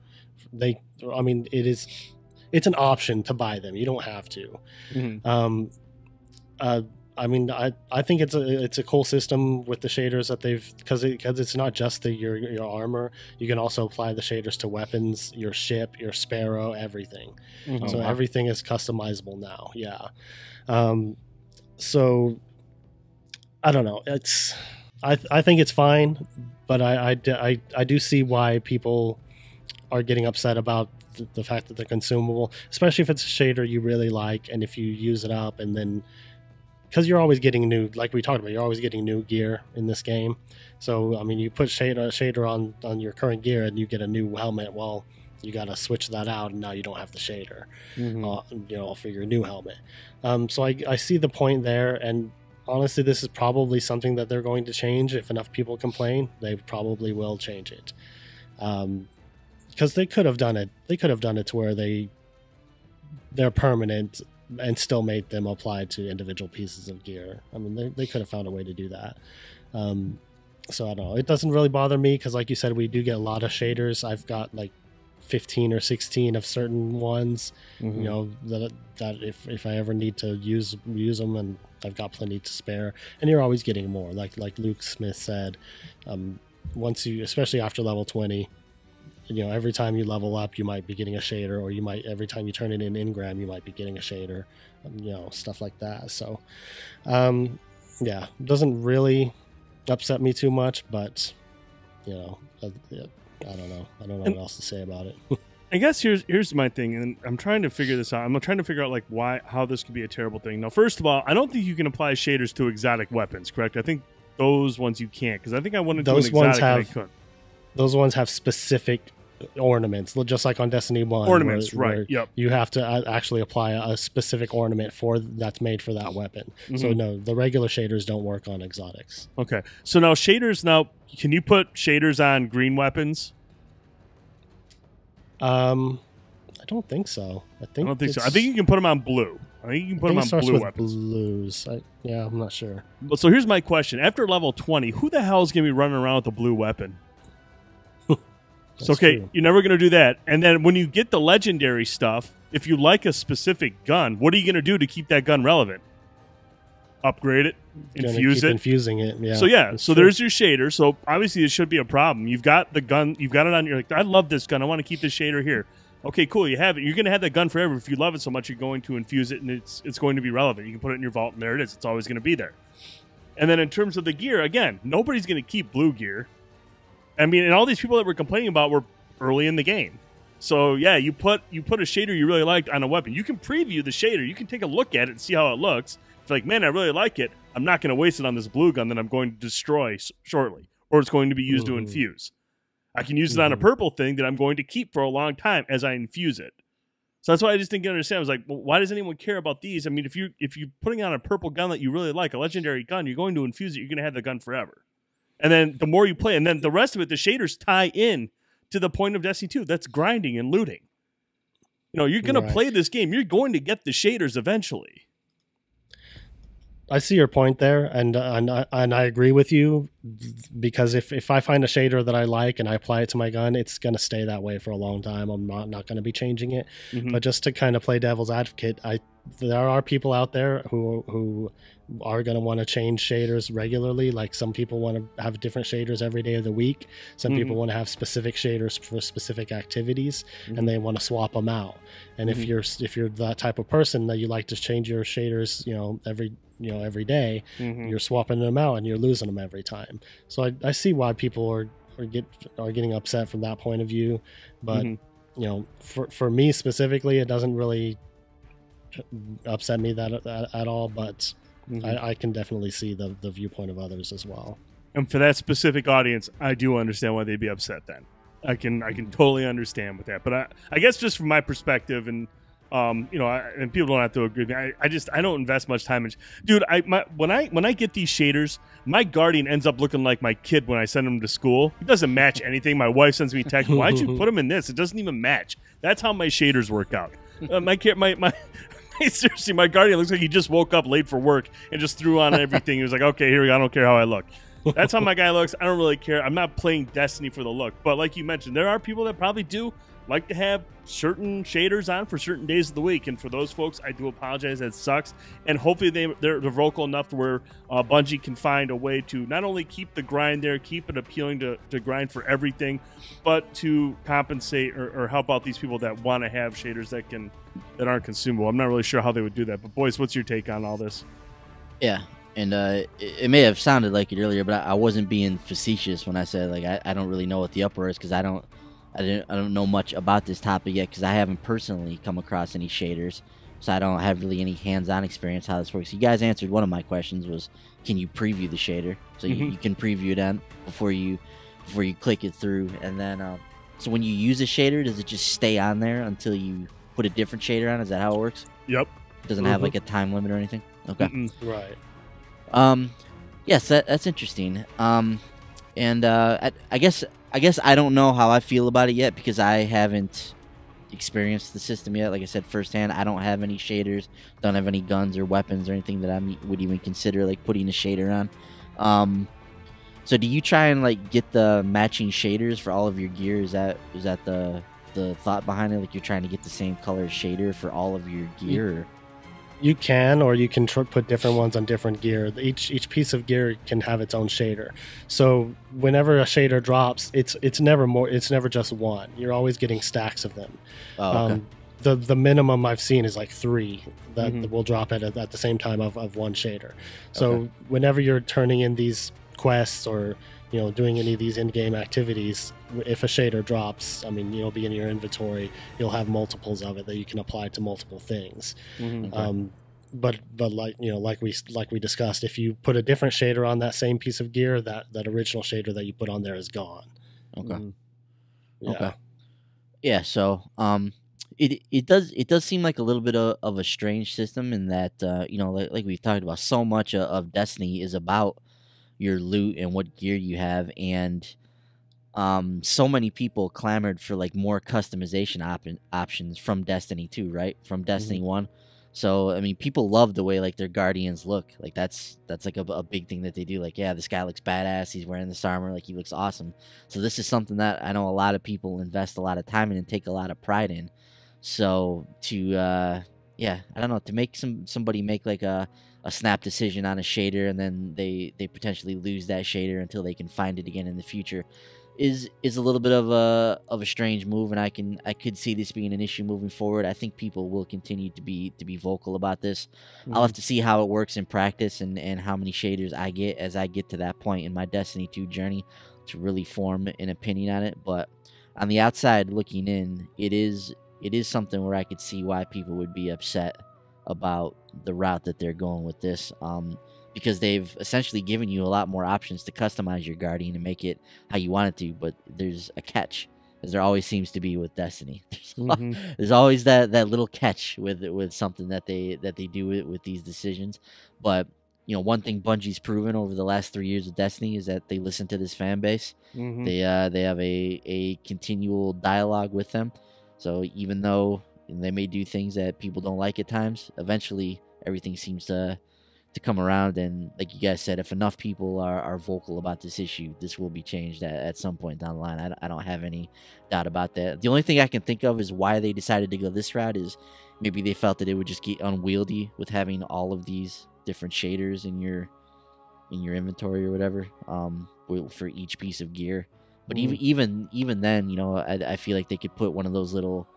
It's an option to buy them. You don't have to. Mm-hmm. I think it's a cool system with the shaders that because it's not just your armor. You can also apply the shaders to weapons, your ship, your sparrow, everything. Mm-hmm. So everything is customizable now. Yeah. So I don't know. I think it's fine, but I do see why people are getting upset about the fact that they're consumable, especially if it's a shader you really like, and if you use it up and then because you're always getting new, like we talked about, you're always getting new gear in this game. So I mean, you put shader on your current gear and you get a new helmet. Well, you got to switch that out, and now you don't have the shader, for your new helmet. So I see the point there, and honestly, this is probably something that they're going to change. If enough people complain, they probably will change it. Because they could have done it. They could have done it to where they're permanent and still made them apply to individual pieces of gear. I mean, they could have found a way to do that. So I don't know. It doesn't really bother me because, like you said, we do get a lot of shaders. I've got like 15 or 16 of certain ones, that if I ever need to use them, and I've got plenty to spare. And you're always getting more, like Luke Smith said. Once you, especially after level 20, every time you level up, you might be getting a shader, or you might, every time you turn it in Ingram, you might be getting a shader, stuff like that. So, it doesn't really upset me too much, but I don't know. I don't know what else to say about it. I guess here's my thing, and I'm trying to figure this out. I'm trying to figure out how this could be a terrible thing. Now, first of all, I don't think you can apply shaders to exotic weapons, correct? I think those ones you can't, because I think I wanted to do an exotic and I couldn't. Those ones have specific ornaments, just like on Destiny 1. Ornaments, right? Yep. You have to actually apply a specific ornament that's made for that weapon. Mm-hmm. So no, the regular shaders don't work on exotics. Okay. So now shaders. Can you put shaders on green weapons? I don't think so. I don't think so. I think you can put them on blue. I think you can put them on blue weapons. Blues. I'm not sure. So here's my question: after level 20, who the hell is going to be running around with a blue weapon? So, okay, true. You're never going to do that. And then when you get the legendary stuff, if you like a specific gun, what are you going to do to keep that gun relevant? Upgrade it, infuse it. Infusing it, yeah. So there's your shader. So obviously, this should be a problem. You've got the gun, you've got it on. You're like, I love this gun. I want to keep this shader here. Okay, cool. You have it. You're going to have that gun forever. If you love it so much, you're going to infuse it, and it's going to be relevant. You can put it in your vault, and there it is. It's always going to be there. And then in terms of the gear, again, nobody's going to keep blue gear. I mean, and all these people that were complaining about were early in the game. So, yeah, you put a shader you really liked on a weapon. You can preview the shader. You can take a look at it and see how it looks. If you're like, man, I really like it, I'm not going to waste it on this blue gun that I'm going to destroy shortly, or it's going to be used to infuse. I can use it on a purple thing that I'm going to keep for a long time as I infuse it. So that's why I just didn't understand. I was like, well, why does anyone care about these? I mean, if you're putting on a purple gun that you really like, a legendary gun, you're going to infuse it. You're going to have the gun forever. And then the more you play, and then the rest of it, the shaders tie in to the point of Destiny 2. That's grinding and looting. You're going to play this game. You're going to get the shaders eventually. I see your point there, and I agree with you, because if I find a shader that I like and I apply it to my gun, it's going to stay that way for a long time. I'm not going to be changing it. Mm-hmm. But just to kind of play devil's advocate, there are people out there who are going to want to change shaders regularly. Like, some people want to have different shaders every day of the week. Some people want to have specific shaders for specific activities, and they want to swap them out. And if you're that type of person that you like to change your shaders, every day, you're swapping them out and you're losing them every time. So I see why people are getting upset from that point of view. But for me specifically, it doesn't really upset me that at all. But I can definitely see the viewpoint of others as well. And for that specific audience, I do understand why they'd be upset. Then I can totally understand with that. But I guess just from my perspective, and and people don't have to agree with me. I don't invest much time in. Dude, when I get these shaders, my guardian ends up looking like my kid when I send him to school. It doesn't match anything. My wife sends me a text. Why'd you put him in this? It doesn't even match. That's how my shaders work out. Seriously, my guardian looks like he just woke up late for work and just threw on everything. He was like, okay, here we go. I don't care how I look. That's how my guy looks. I don't really care. I'm not playing Destiny for the look. But like you mentioned, there are people that probably do like to have certain shaders on for certain days of the week. And for those folks, I do apologize. That sucks. And hopefully they're vocal enough to where Bungie can find a way to not only keep the grind there, keep it appealing to grind for everything, but to compensate or help out these people that want to have shaders that aren't consumable. I'm not really sure how they would do that. But boys, what's your take on all this? Yeah. And it may have sounded like it earlier, but I wasn't being facetious when I said, like, I don't really know what the uproar is, because I don't know much about this topic yet, because I haven't personally come across any shaders. so I don't have really any hands-on experience how this works. You guys answered one of my questions was, can you preview the shader? So you can preview it on before you click it through, and then so when you use a shader, does it just stay on there until you put a different shader on? Is that how it works? Yep. Doesn't have like a time limit or anything? Okay. Right. Yes, that's interesting. And I guess I don't know how I feel about it yet because I haven't experienced the system yet. Like I said, firsthand, I don't have any shaders, don't have any guns or weapons or anything that I would even consider like putting a shader on. So do you try and like get the matching shaders for all of your gear? Is that the thought behind it? Like you're trying to get the same color shader for all of your gear? Or? You can, or you can put different ones on different gear. Each piece of gear can have its own shader. So whenever a shader drops, it's never just one. You're always getting stacks of them. Oh, okay. The minimum I've seen is like 3 that will drop at the same time of one shader. So whenever you're turning in these quests or doing any of these in-game activities, if a shader drops, I mean, you'll be in your inventory, you'll have multiples of it that you can apply to multiple things. But like we discussed, if you put a different shader on that same piece of gear, that original shader that you put on there is gone. Okay. Yeah. So it does seem like a little bit of a strange system in that like we've talked about, so much of Destiny is about your loot and what gear you have, and so many people clamored for like more customization options from Destiny 2, right? From Destiny 1. So I mean, people love the way like their guardians look. Like that's like a big thing that they do. Like, yeah, this guy looks badass, he's wearing this armor, like he looks awesome. So this is something that I know a lot of people invest a lot of time in and take a lot of pride in. So to I don't know, to make somebody make like a snap decision on a shader and then they potentially lose that shader until they can find it again in the future is a little bit of a strange move, and I could see this being an issue moving forward. I think people will continue to be vocal about this. I'll have to see how it works in practice and how many shaders I get as I get to that point in my Destiny 2 journey to really form an opinion on it. But on the outside looking in, it is something where I could see why people would be upset about the route that they're going with this, because they've essentially given you a lot more options to customize your guardian and make it how you want it to. But there's a catch, as there always seems to be with Destiny. There's always that little catch with something that they do with these decisions. But one thing Bungie's proven over the last 3 years of Destiny is that they listen to this fan base. They have a continual dialogue with them. So even though they may do things that people don't like at times, eventually everything seems to come around. And like you guys said, if enough people are vocal about this issue, this will be changed at some point down the line. I don't have any doubt about that. The only thing I can think of is why they decided to go this route is maybe they felt that it would just get unwieldy with having all of these different shaders in your inventory or whatever, for each piece of gear. But even then, I feel like they could put one of those little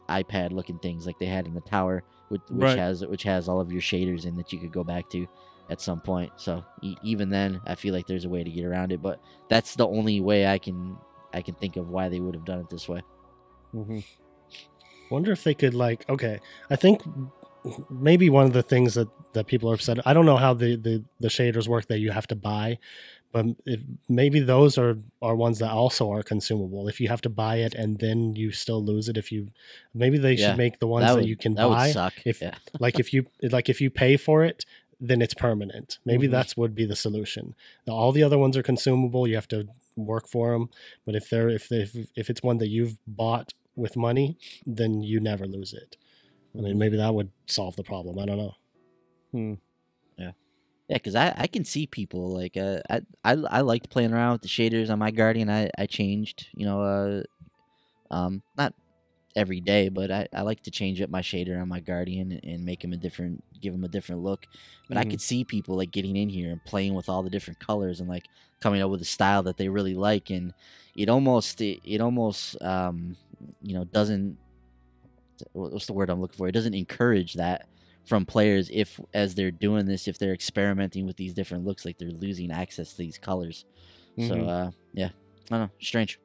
iPad looking things like they had in the tower, which has all of your shaders in that you could go back to at some point. So even then, I feel like there's a way to get around it. But that's the only way I can think of why they would have done it this way. Wonder if they could I think maybe one of the things that people are upset. I don't know how the shaders work that you have to buy. But maybe those are ones that also are consumable. If you have to buy it and then you still lose it, maybe they should make the ones that you can buy. Would suck. If you pay for it, then it's permanent. Maybe that's would be the solution. Now, all the other ones are consumable. You have to work for them. But if it's one that you've bought with money, then you never lose it. I mean, maybe that would solve the problem. I don't know. Yeah, because I can see people like I liked playing around with the shaders on my Guardian. I changed, not every day, but I like to change up my shader on my Guardian and make him give him a different look. But I could see people like getting in here and playing with all the different colors and like coming up with a style that they really like, and it almost doesn't, what's the word I'm looking for? It doesn't encourage that from players if, as they're doing this, if they're experimenting with these different looks, like they're losing access to these colors. So I don't know, strange.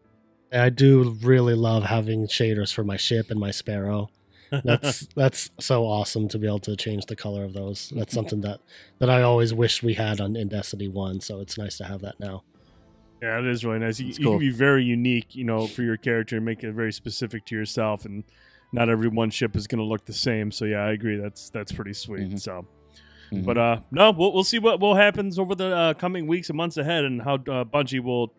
I do really love having shaders for my ship and my Sparrow. That's so awesome to be able to change the color of those. That's something that I always wished we had in Destiny 1, so it's nice to have that now. Yeah, it is really nice. You cool. can be very unique, for your character and make it very specific to yourself, and not every one ship is going to look the same. So yeah, I agree. That's pretty sweet. Mm-hmm. So, Mm-hmm. but no, we'll see what happens over the coming weeks and months ahead, and how Bungie will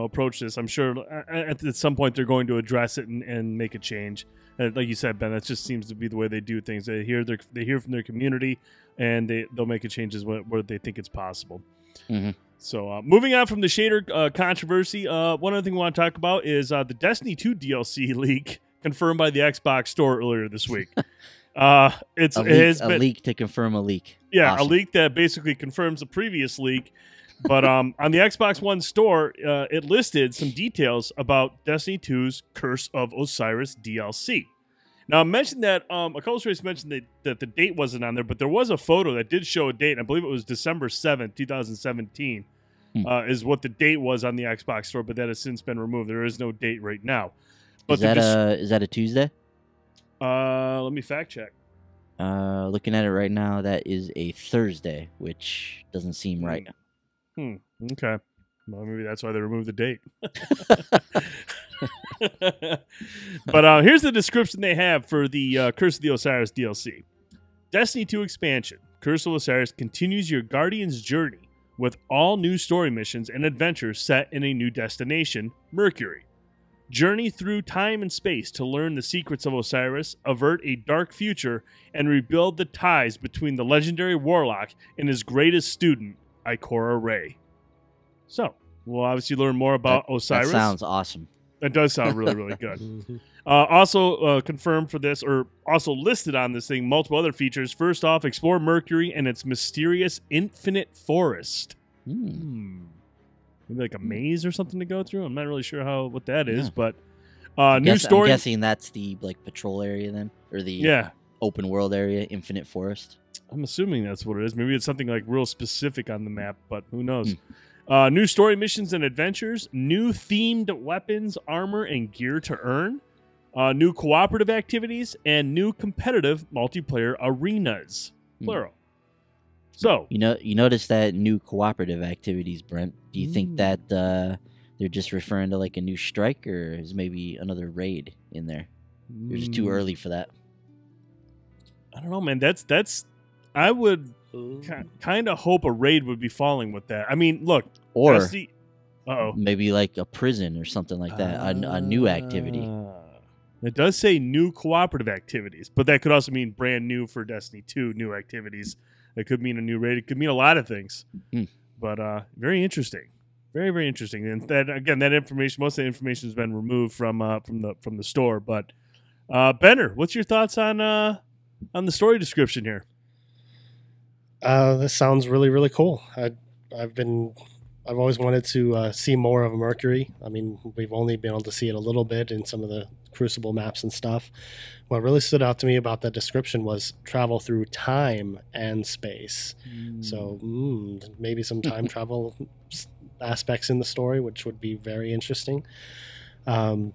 approach this. I'm sure at some point they're going to address it and make a change. Like you said, Ben, that just seems to be the way they do things. They hear from their community, and they'll make a changes where they think it's possible. Mm-hmm. So moving on from the shader controversy, one other thing we want to talk about is the Destiny 2 DLC leak confirmed by the Xbox Store earlier this week. It's a leak to confirm a leak. Yeah, awesome. A leak that basically confirms the previous leak. But on the Xbox One store, it listed some details about Destiny 2's Curse of Osiris DLC. Now, I mentioned that a couple of stories mentioned that the date wasn't on there, but there was a photo that did show a date, and I believe it was December 7th, 2017, is what the date was on the Xbox store, but that has since been removed. There is no date right now. But is that a Tuesday? Let me fact check. Looking at it right now, that is a Thursday, which doesn't seem right. Okay. Well, maybe that's why they removed the date. But here's the description they have for the Curse of the Osiris DLC. Destiny 2 expansion, Curse of Osiris, continues your Guardian's journey with all new story missions and adventures set in a new destination, Mercury. Journey through time and space to learn the secrets of Osiris, avert a dark future, and rebuild the ties between the legendary warlock and his greatest student, Ikora Rey. So, we'll obviously learn more about Osiris. That sounds awesome. That does sound really, really good. Also confirmed for this, or also listed on this thing, multiple other features. First off, explore Mercury and its mysterious infinite forest. Maybe like a maze or something to go through. I'm not really sure what that is, but new story. I'm guessing that's the patrol area then, or the open world area, infinite forest. I'm assuming that's what it is. Maybe it's something like real specific on the map, but who knows? New story missions and adventures, new themed weapons, armor, and gear to earn, new cooperative activities, and new competitive multiplayer arenas. Plural. So you notice that new cooperative activities, Brent. Do you think that they're just referring to like a new strike, or is maybe another raid in there? You're just too early for that. I don't know, man. That's I would kind of hope a raid would be falling with that. I mean, look, or maybe like a prison or something like that. A new activity. It does say new cooperative activities, but that could also mean brand new for Destiny 2 new activities. It could mean a new raid. It could mean a lot of things. But very interesting. Very, very interesting. And that, again, that information, most of the information has been removed from the store. But Benner, what's your thoughts on the story description here? This sounds really, really cool. I've always wanted to see more of Mercury. I mean, we've only been able to see it a little bit in some of the Crucible maps and stuff. What really stood out to me about that description was travel through time and space. So maybe some time travel aspects in the story, which would be very interesting. I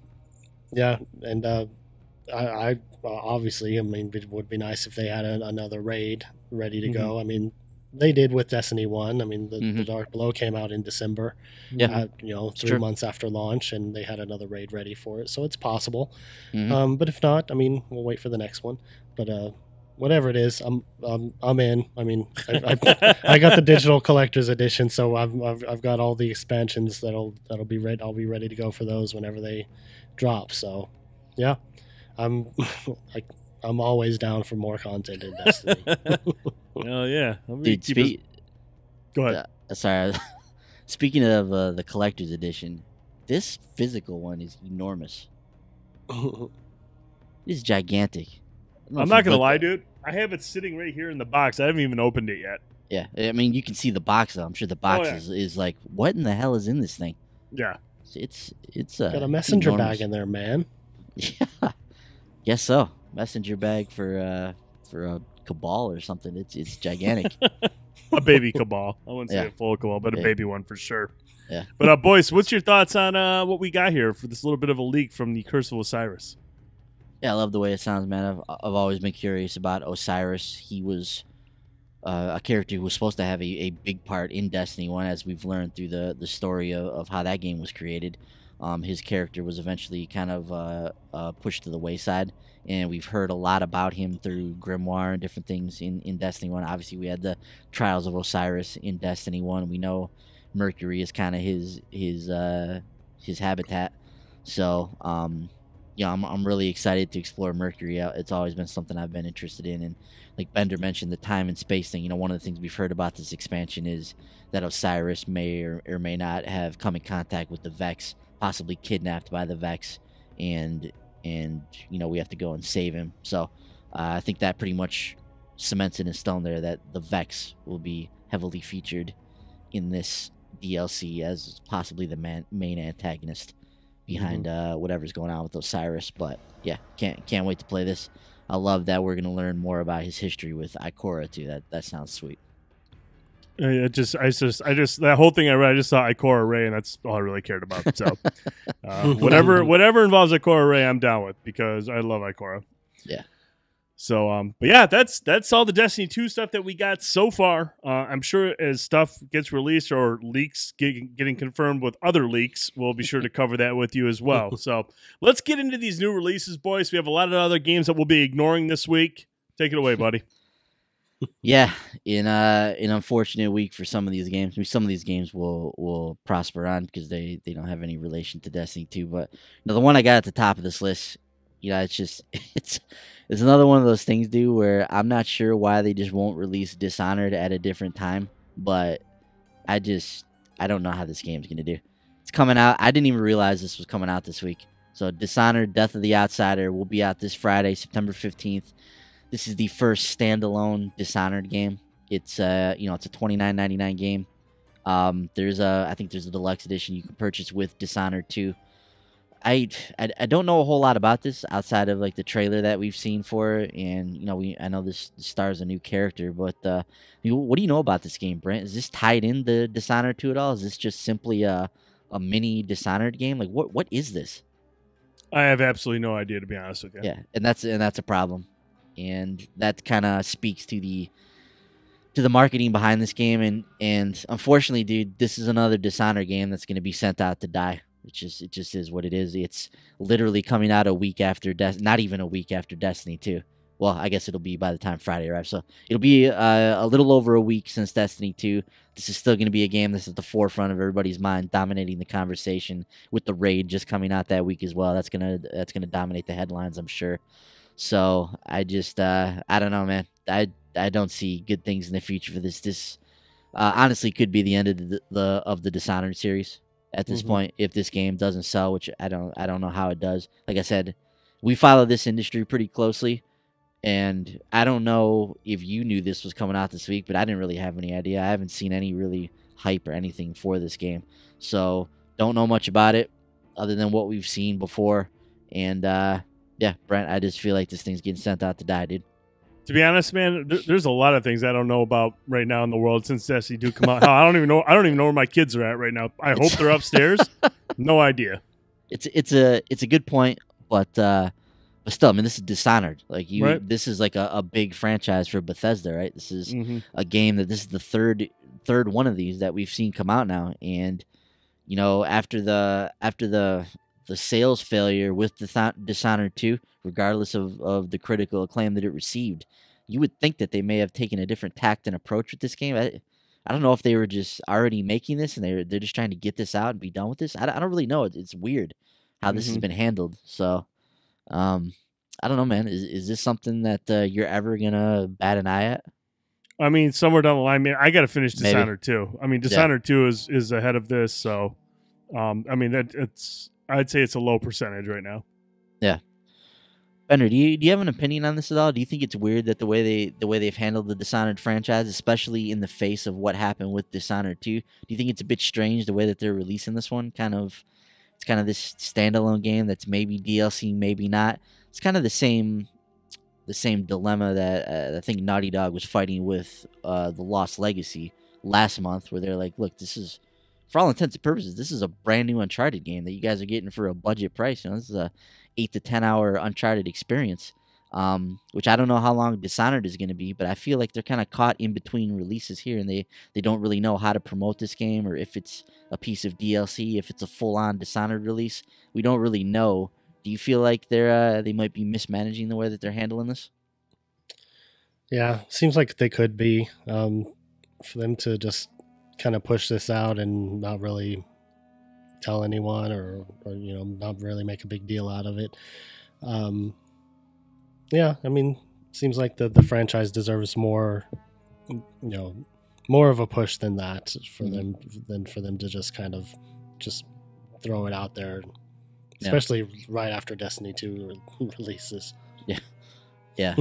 obviously, I mean, it would be nice if they had another raid ready to go. I mean, they did with Destiny 1. I mean, the Dark Below came out in December, 3 months after launch, and they had another raid ready for it. So it's possible. But if not, I mean, we'll wait for the next one. But whatever it is, I'm in. I mean, I got the digital collector's edition, so I've got all the expansions that'll be ready. I'll be ready to go for those whenever they drop. So, yeah, I'm always down for more content in Destiny. Oh yeah, dude. Go ahead. Sorry. Speaking of the collector's edition, this physical one is enormous. It's gigantic. I'm not gonna lie, dude. I have it sitting right here in the box. I haven't even opened it yet. Yeah, I mean, you can see the box, though. I'm sure the box is like, what in the hell is in this thing? Yeah, it's got a messenger bag in there, man. Yeah, guess so. Messenger bag for a Cabal or something. It's gigantic. A baby Cabal. I wouldn't say a full Cabal, but a baby one for sure. Yeah. But boys, what's your thoughts on what we got here for this little bit of a leak from the Curse of Osiris? Yeah, I love the way it sounds, man. I've always been curious about Osiris. He was a character who was supposed to have a big part in Destiny 1, as we've learned through the story of how that game was created. His character was eventually kind of pushed to the wayside, and we've heard a lot about him through Grimoire and different things in Destiny 1. Obviously, we had the Trials of Osiris in Destiny 1. We know Mercury is kind of his habitat. So, yeah, I'm really excited to explore Mercury. It's always been something I've been interested in, and like Bender mentioned, the time and space thing. One of the things we've heard about this expansion is that Osiris may or may not have come in contact with the Vex, possibly kidnapped by the Vex, and we have to go and save him. So I think that pretty much cements it in stone there that the Vex will be heavily featured in this DLC as possibly the main antagonist behind whatever's going on with Osiris. But yeah, can't wait to play this. I love that we're gonna learn more about his history with Ikora too. That sounds sweet. I just that whole thing I read, I just saw Ikora Ray, and that's all I really cared about. So whatever involves Ikora Ray, I'm down with, because I love Ikora. Yeah. So, but yeah, that's all the Destiny 2 stuff that we got so far. I'm sure as stuff gets released or leaks getting confirmed with other leaks, we'll be sure to cover that with you as well. So let's get into these new releases, boys. We have a lot of other games that we'll be ignoring this week. Take it away, buddy. Yeah, in an unfortunate week for some of these games. I mean, some of these games will prosper on because they don't have any relation to Destiny 2. But the one I got at the top of this list, it's another one of those things, dude, where I'm not sure why they just won't release Dishonored at a different time. But I don't know how this game's gonna do. It's coming out. I didn't even realize this was coming out this week. So Dishonored: Death of the Outsider will be out this Friday, September 15th. This is the first standalone Dishonored game. It's it's a $29.99 game. I think there's a deluxe edition you can purchase with Dishonored 2. I don't know a whole lot about this outside of like the trailer that we've seen for it, and I know this stars a new character, but what do you know about this game, Brent? Is this tied in the Dishonored 2 at all? Is this just simply a mini Dishonored game? Like what is this? I have absolutely no idea, to be honest with you. Yeah, and that's a problem. And that kind of speaks to the marketing behind this game, and unfortunately, dude, this is another Dishonored game that's going to be sent out to die. It just is what it is. It's literally coming out a week after not even a week after Destiny 2. Well, I guess it'll be by the time Friday arrives. So it'll be a little over a week since Destiny 2. This is still going to be a game that's at the forefront of everybody's mind, dominating the conversation, with the raid just coming out that week as well. That's gonna dominate the headlines, I'm sure. So I just I don't know, man. I don't see good things in the future for this. This honestly could be the end of the Dishonored series at this point if this game doesn't sell, which I don't know how it does. Like I said, we follow this industry pretty closely, and I don't know if you knew this was coming out this week, but I didn't really have any idea. I haven't seen any really hype or anything for this game, so don't know much about it other than what we've seen before. And yeah, Brent, I just feel like this thing's getting sent out to die, dude. To be honest, man, there's a lot of things I don't know about right now in the world since Destiny 2 come out. Hell, I don't even know where my kids are at right now. I hope they're upstairs. No idea. It's a good point, but still, I mean, this is Dishonored. Like right? This is like a big franchise for Bethesda, right? This is a game this is the third one of these that we've seen come out now, and after the sales failure with Dishonored 2, regardless of the critical acclaim that it received, you would think that they may have taken a different tact and approach with this game. I don't know if they were just already making this and they're just trying to get this out and be done with this. I don't really know. It's weird how this has been handled. So, I don't know, man. Is this something that you're ever gonna bat an eye at? I mean, somewhere down the line, man, I got to finish Dishonored 2. I mean, Dishonored 2 is ahead of this, so I mean I'd say it's a low percentage right now. Yeah. Bender, do you have an opinion on this at all? Do you think it's weird that the way they've handled the Dishonored franchise, especially in the face of what happened with Dishonored 2? Do you think it's a bit strange the way that they're releasing this one? It's kind of this standalone game that's maybe DLC, maybe not. It's kind of the same dilemma that I think Naughty Dog was fighting with the Lost Legacy last month, where they're like, look, this is, for all intents and purposes, this is a brand new Uncharted game that you guys are getting for a budget price. This is a 8 to 10 hour Uncharted experience. Which I don't know how long Dishonored is going to be, but I feel like they're kind of caught in between releases here, and they don't really know how to promote this game, or if it's a piece of DLC, if it's a full-on Dishonored release. We don't really know. Do you feel like they might be mismanaging the way that they're handling this? Yeah, seems like they could be. For them to just kind of push this out and not really tell anyone, or not really make a big deal out of it. Yeah, I mean, seems like the franchise deserves more, more of a push than that for them, than for them to just kind of just throw it out there, especially right after Destiny 2 releases. Yeah.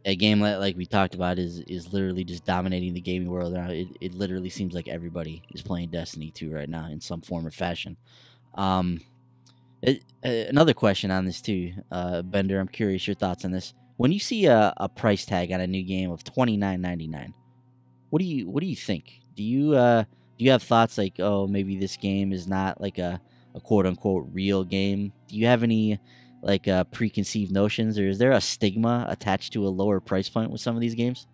A game like we talked about is literally just dominating the gaming world now. It literally seems like everybody is playing Destiny 2 right now in some form or fashion. Another question on this too, Bender. I'm curious your thoughts on this. When you see a price tag on a new game of $29.99, what do you think? Do you have thoughts like, oh, maybe this game is not like a quote unquote real game? Do you have any like preconceived notions, or is there a stigma attached to a lower price point with some of these games?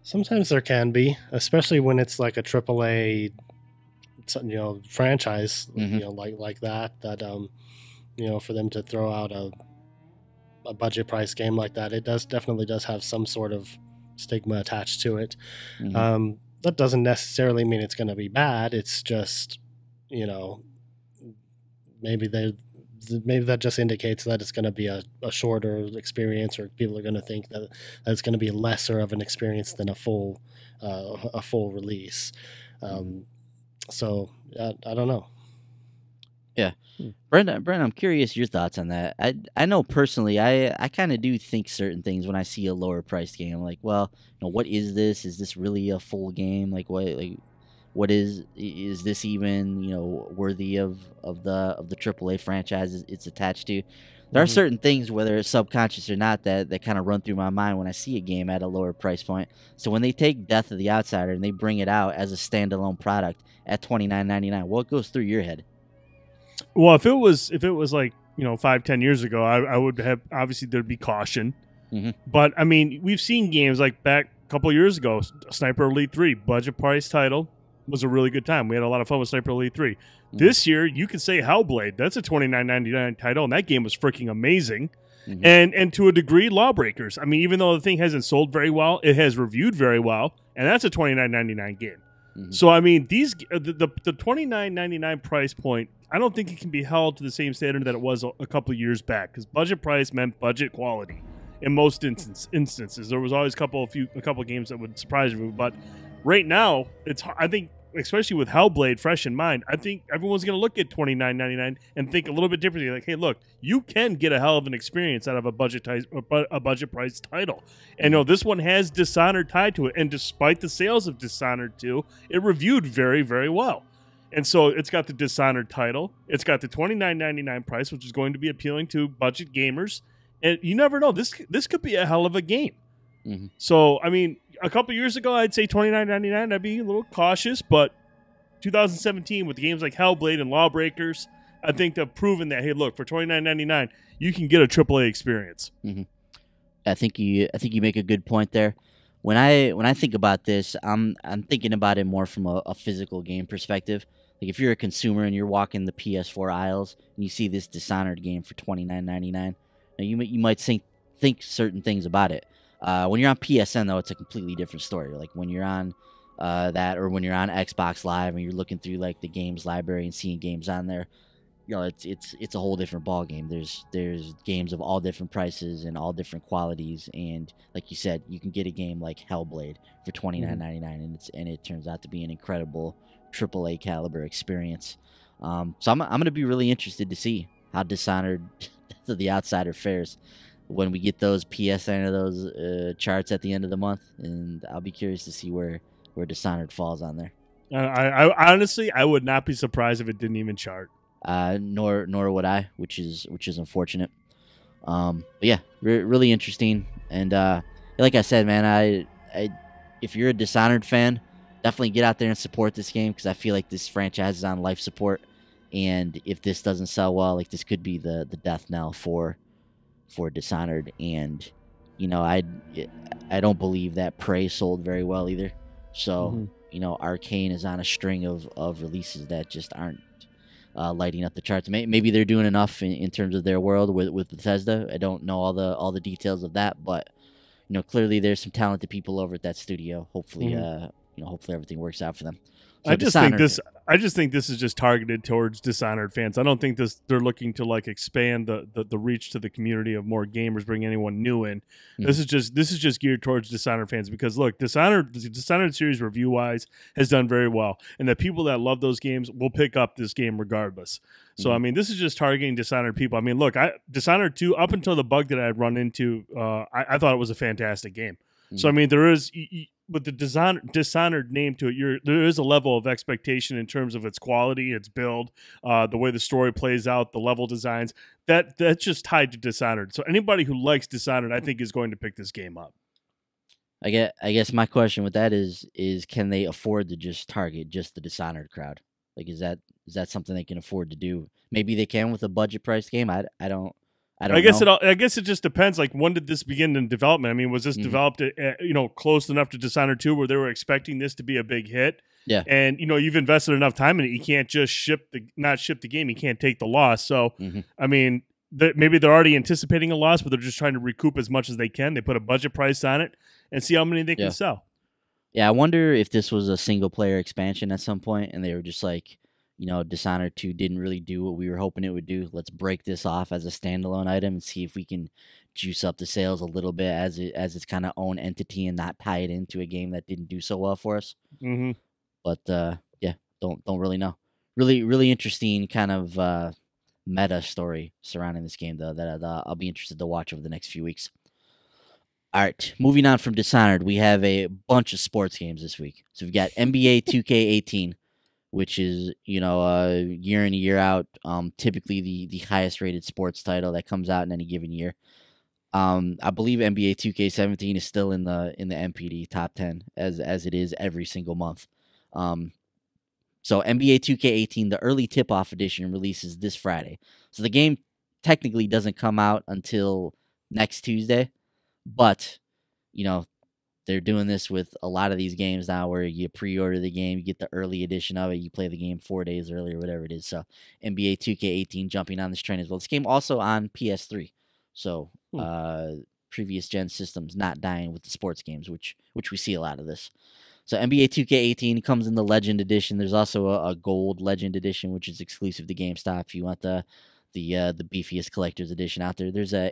Sometimes there can be, especially when it's like a AAA franchise, like that for them to throw out a budget price game like that, it definitely does have some sort of stigma attached to it. That doesn't necessarily mean it's going to be bad. It's just maybe that just indicates that it's going to be a shorter experience, or people are going to think that it's going to be lesser of an experience than a full release. So I don't know. Yeah, Brent, I'm curious your thoughts on that. I know personally, I kind of do think certain things when I see a lower priced game. Like, well, what is this? Is this really a full game? Like, what is this even worthy of the AAA franchise it's attached to? There are certain things, whether it's subconscious or not, that kind of run through my mind when I see a game at a lower price point. So when they take Death of the Outsider and they bring it out as a standalone product at $29.99, what goes through your head? Well, if it was like 5-10 years ago, I would have, obviously there'd be caution. But I mean, we've seen games like back a couple years ago, Sniper Elite 3, budget price title, was a really good time. We had a lot of fun with Sniper Elite 3. This year, you could say Hellblade. That's a $29.99 title, and that game was freaking amazing. And to a degree, Lawbreakers. I mean, even though the thing hasn't sold very well, it has reviewed very well, and that's a $29.99 game. So I mean, the $29.99 price point, I don't think it can be held to the same standard that it was a couple of years back, because budget price meant budget quality. In most instances, there was always a couple of games that would surprise you, but right now, I think, especially with Hellblade fresh in mind, I think everyone's going to look at $29.99 and think a little bit differently. Like, hey, look, you can get a hell of an experience out of a budget price title. And this one has Dishonored tied to it. And despite the sales of Dishonored 2, it reviewed very, very well. And so it's got the Dishonored title. It's got the $29.99 price, which is going to be appealing to budget gamers. And you never know. This could be a hell of a game. So, I mean, a couple years ago, I'd say $29.99. I'd be a little cautious, but 2017 with games like Hellblade and Lawbreakers, I think they've proven that, hey, look, for $29.99, you can get a AAA experience. I think you make a good point there. When I think about this, I'm thinking about it more from a physical game perspective. Like, if you're a consumer and you're walking the PS4 aisles and you see this Dishonored game for $29.99, you might think certain things about it. When you're on PSN, though, it's a completely different story. Like, when you're on that, or when you're on Xbox Live and you're looking through like the games library and seeing games on there, it's a whole different ball game. There's games of all different prices and all different qualities, and like you said, you can get a game like Hellblade for $29.99, and it turns out to be an incredible AAA caliber experience. So I'm gonna be really interested to see how Dishonored Death of the Outsider fares when we get those PSN or those charts at the end of the month, and I'll be curious to see where Dishonored falls on there. I honestly, I would not be surprised if it didn't even chart. Nor would I, which is unfortunate. But yeah, really interesting, and like I said, man, I if you're a Dishonored fan, definitely get out there and support this game, because I feel like this franchise is on life support, And if this doesn't sell well, like this could be the death knell for Dishonored. And I don't believe that Prey sold very well either. So Arcane is on a string of releases that just aren't lighting up the charts. Maybe they're doing enough in terms of their world with Bethesda. I don't know all the details of that, but clearly there's some talented people over at that studio. Hopefully, hopefully everything works out for them. So I just think this is just targeted towards Dishonored fans. I don't think they're looking to like expand the reach to the community of more gamers, bring anyone new in. This is just geared towards Dishonored fans because look, the Dishonored series review wise has done very well, and the people that love those games will pick up this game regardless. So I mean, this is just targeting Dishonored people. I mean, look, Dishonored 2, up until the bug that I had run into, I thought it was a fantastic game. So I mean, there is. With the Dishonored name to it, there is a level of expectation in terms of its quality, its build, the way the story plays out, the level designs. That's just tied to Dishonored. So anybody who likes Dishonored, I think, is going to pick this game up. I guess my question with that is can they afford to just target just the Dishonored crowd? Like, is that something they can afford to do? Maybe they can with a budget priced game. I don't. I guess it just depends. Like, when did this begin in development? I mean, was this developed, close enough to Dishonored 2 where they were expecting this to be a big hit? Yeah. And you've invested enough time in it. You can't just not ship the game. You can't take the loss. So, I mean, maybe they're already anticipating a loss, but they're just trying to recoup as much as they can. They put a budget price on it and see how many they can sell. Yeah, I wonder if this was a single player expansion at some point, and they were just like, Dishonored 2 didn't really do what we were hoping it would do. Let's break this off as a standalone item and see if we can juice up the sales a little bit as its kind of own entity and not tie it into a game that didn't do so well for us. But don't really know. Really interesting kind of meta story surrounding this game though that I'll be interested to watch over the next few weeks. All right, moving on from Dishonored, we have a bunch of sports games this week. So we've got NBA 2K18. Which is, year in and year out, typically the highest rated sports title that comes out in any given year. I believe NBA 2K17 is still in the NPD top 10 as it is every single month. So NBA 2K18, the early tip-off edition, releases this Friday. So the game technically doesn't come out until next Tuesday, but they're doing this with a lot of these games now where you pre-order the game, you get the early edition of it, you play the game 4 days early or whatever it is. So NBA 2K18 jumping on this trend as well. This game also on PS3. So previous gen systems not dying with the sports games, which we see a lot of this. So NBA 2K18 comes in the Legend Edition. There's also a Gold Legend Edition, which is exclusive to GameStop. If you want the beefiest collector's edition out there, there's a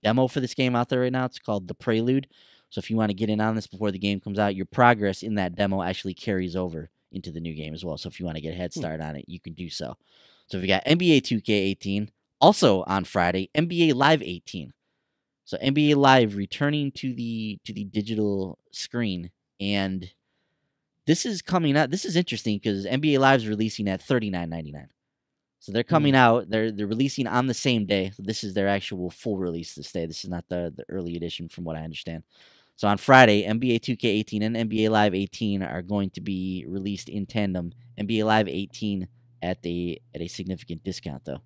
demo for this game out there right now. It's called The Prelude. So if you want to get in on this before the game comes out, your progress in that demo actually carries over into the new game as well. So if you want to get a head start on it, you can do so. So we got NBA 2K18. Also on Friday, NBA Live 18. So NBA Live returning to the digital screen. And this is coming out. This is interesting because NBA Live is releasing at $39.99. So they're coming out. They're releasing on the same day. So this is their actual full release this day. This is not the early edition from what I understand. So on Friday, NBA 2K18 and NBA Live 18 are going to be released in tandem. NBA Live 18 at a significant discount though,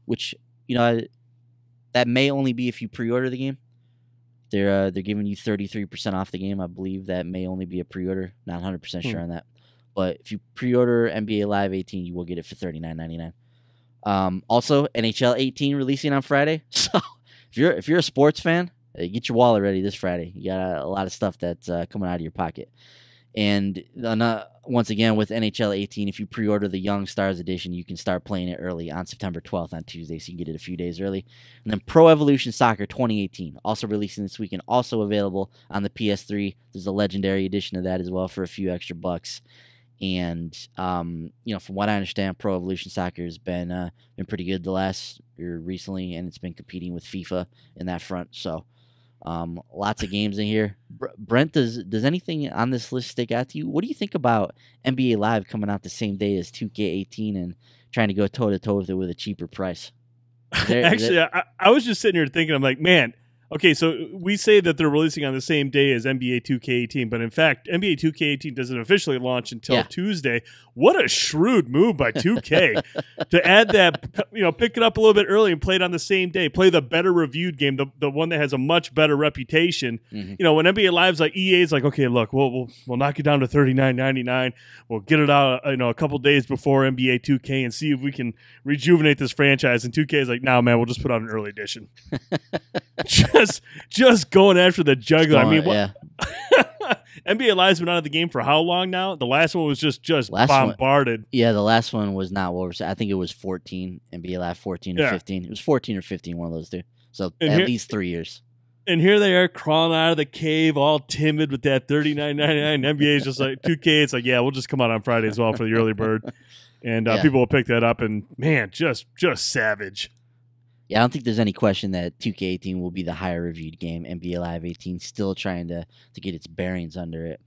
which that may only be if you pre-order the game. They're giving you 33% off the game. I believe that may only be a pre-order. Not 100% sure on that. But if you pre-order NBA Live 18, you will get it for $39.99. Also, NHL 18 releasing on Friday. So if you're a sports fan, get your wallet ready this Friday. You got a lot of stuff that's coming out of your pocket. And once again, with NHL 18, if you pre-order the Young Stars edition, you can start playing it early on September 12th on Tuesday, so you can get it a few days early. And then Pro Evolution Soccer 2018, also releasing this weekend, also available on the PS3. There's a legendary edition of that as well for a few extra bucks. And from what I understand, Pro Evolution Soccer has been pretty good the last year recently, and it's been competing with FIFA in that front. So lots of games in here. Brent, does anything on this list stick out to you? What do you think about NBA Live coming out the same day as 2K18 and trying to go toe to toe with it with a cheaper price? I was just sitting here thinking, I'm like, man, Okay, so we say that they're releasing on the same day as NBA 2K18, but in fact, NBA 2K18 doesn't officially launch until Tuesday. What a shrewd move by 2K to add that, pick it up a little bit early and play it on the same day. Play the better reviewed game, the one that has a much better reputation. Mm-hmm. When NBA Live's like, EA's like, okay, look, we'll knock it down to $39.99. We'll get it out, a couple days before NBA 2K and see if we can rejuvenate this franchise. And 2K is like, no, man, we'll just put out an early edition. Just going after the juggler. NBA Live's been out of the game for how long now? The last one was just bombarded. The last one was not what we're saying. I think it was 14. NBA Live 14 or 15. It was 14 or 15, one of those two. So at least 3 years. And here they are crawling out of the cave, all timid with that $39.99. NBA is just like 2K. It's like, we'll just come out on Friday as well for the early bird, and people will pick that up. And man, just savage. Yeah, I don't think there's any question that 2K18 will be the higher reviewed game. NBA Live 18 still trying to get its bearings under it.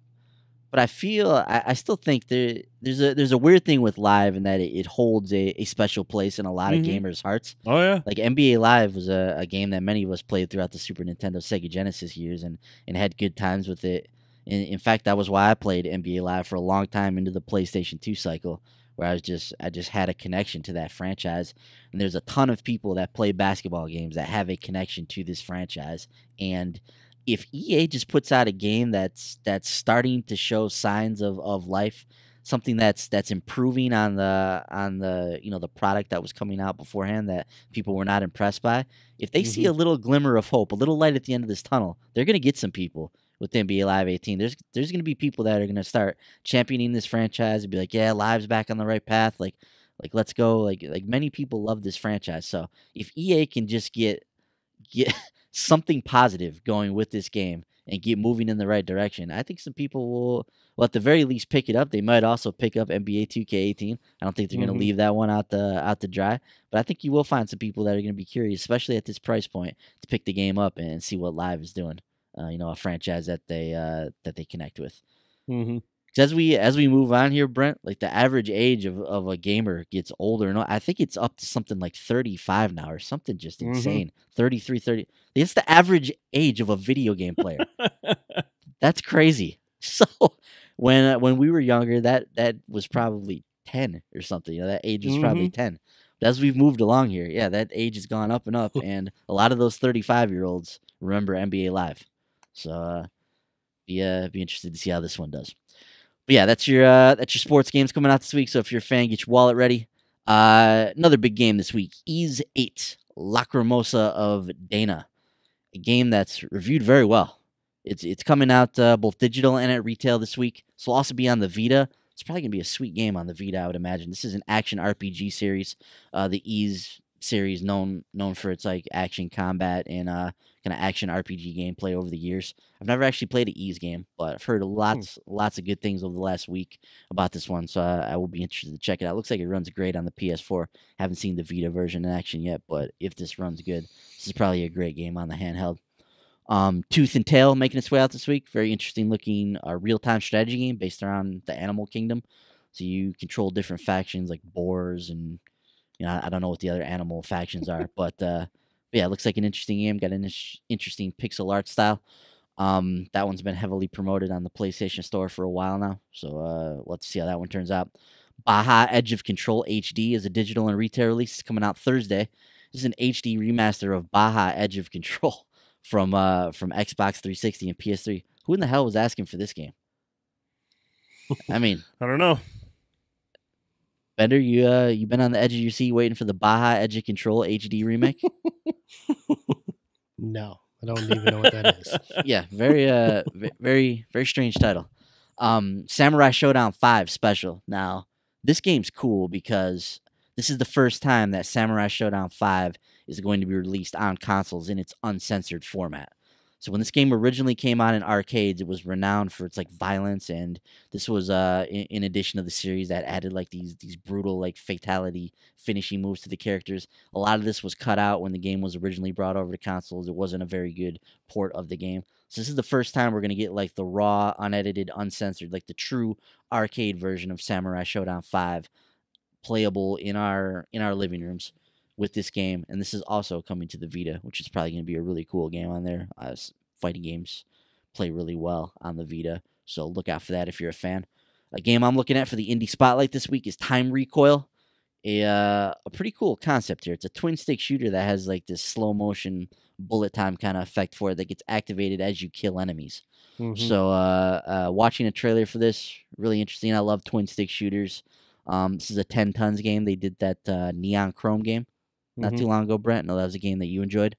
But I still think there's a weird thing with Live in that it holds a special place in a lot of gamers' hearts. Oh, yeah. Like NBA Live was a game that many of us played throughout the Super Nintendo, Sega Genesis years and had good times with it. And in fact, that was why I played NBA Live for a long time into the PlayStation 2 cycle, where I just had a connection to that franchise. And there's a ton of people that play basketball games that have a connection to this franchise. And if EA just puts out a game that's starting to show signs of life, something that's improving on the product that was coming out beforehand that people were not impressed by, if they see a little glimmer of hope, a little light at the end of this tunnel, they're going to get some people. With NBA Live 18, there's going to be people that are going to start championing this franchise and be like, yeah, Live's back on the right path. Like let's go. Like many people love this franchise. So if EA can just get something positive going with this game and get moving in the right direction, I think some people will at the very least pick it up. They might also pick up NBA 2K18. I don't think they're going to leave that one out the dry, but I think you will find some people that are going to be curious, especially at this price point, to pick the game up and see what Live is doing. A franchise that they connect with. Mm-hmm. As we move on here, Brent, like the average age of a gamer gets older. And I think it's up to something like 35 now or something just insane. 33, 30. It's the average age of a video game player. That's crazy. So when we were younger, that was probably 10 or something. That age was probably 10. But as we've moved along here, that age has gone up and up. And a lot of those 35-year-olds remember NBA Live. So be interested to see how this one does. But yeah, that's your sports games coming out this week. So if you're a fan, get your wallet ready. Another big game this week, Ys 8, Lacrimosa of Dana, a game that's reviewed very well. It's coming out both digital and at retail this week. So it'll also be on the Vita. It's probably gonna be a sweet game on the Vita, I would imagine. This is an action RPG series. The Ys series known for its like action combat and kind of action RPG gameplay over the years. I've never actually played an Ys game, but I've heard lots of good things over the last week about this one, so I will be interested to check it out. It looks like it runs great on the PS4. Haven't seen the Vita version in action yet, but if this runs good, this is probably a great game on the handheld. Tooth and Tail making its way out this week. Very interesting looking real-time strategy game based around the animal kingdom. So you control different factions like boars and I don't know what the other animal factions are, but yeah, it looks like an interesting game. Got an interesting pixel art style. That one's been heavily promoted on the PlayStation Store for a while now, so let's see how that one turns out. Baja Edge of Control HD is a digital and retail release. It's coming out Thursday. This is an HD remaster of Baja Edge of Control from Xbox 360 and PS3. Who in the hell was asking for this game? I mean, I don't know. Bender, you been on the edge of your seat waiting for the Baja Edge of Control HD remake? No, I don't even know what that is. Yeah, very strange title. Samurai Showdown 5 Special. Now, this game's cool because this is the first time that Samurai Showdown 5 is going to be released on consoles in its uncensored format. So when this game originally came out in arcades, it was renowned for its like violence, and this was in addition to the series that added like these brutal like fatality finishing moves to the characters. A lot of this was cut out when the game was originally brought over to consoles. It wasn't a very good port of the game. So this is the first time we're gonna get like the raw, unedited, uncensored, like the true arcade version of Samurai Showdown 5 playable in our living rooms, with this game, and this is also coming to the Vita, which is probably going to be a really cool game on there. Fighting games play really well on the Vita, so look out for that if you're a fan. A game I'm looking at for the Indie Spotlight this week is Time Recoil. A pretty cool concept here. It's a twin stick shooter that has like this slow motion bullet time kind of effect for it that gets activated as you kill enemies. So watching a trailer for this, really interesting. I love twin stick shooters. This is a 10 tons game. They did that Neon Chrome game not too long ago, Brent. I know that was a game that you enjoyed.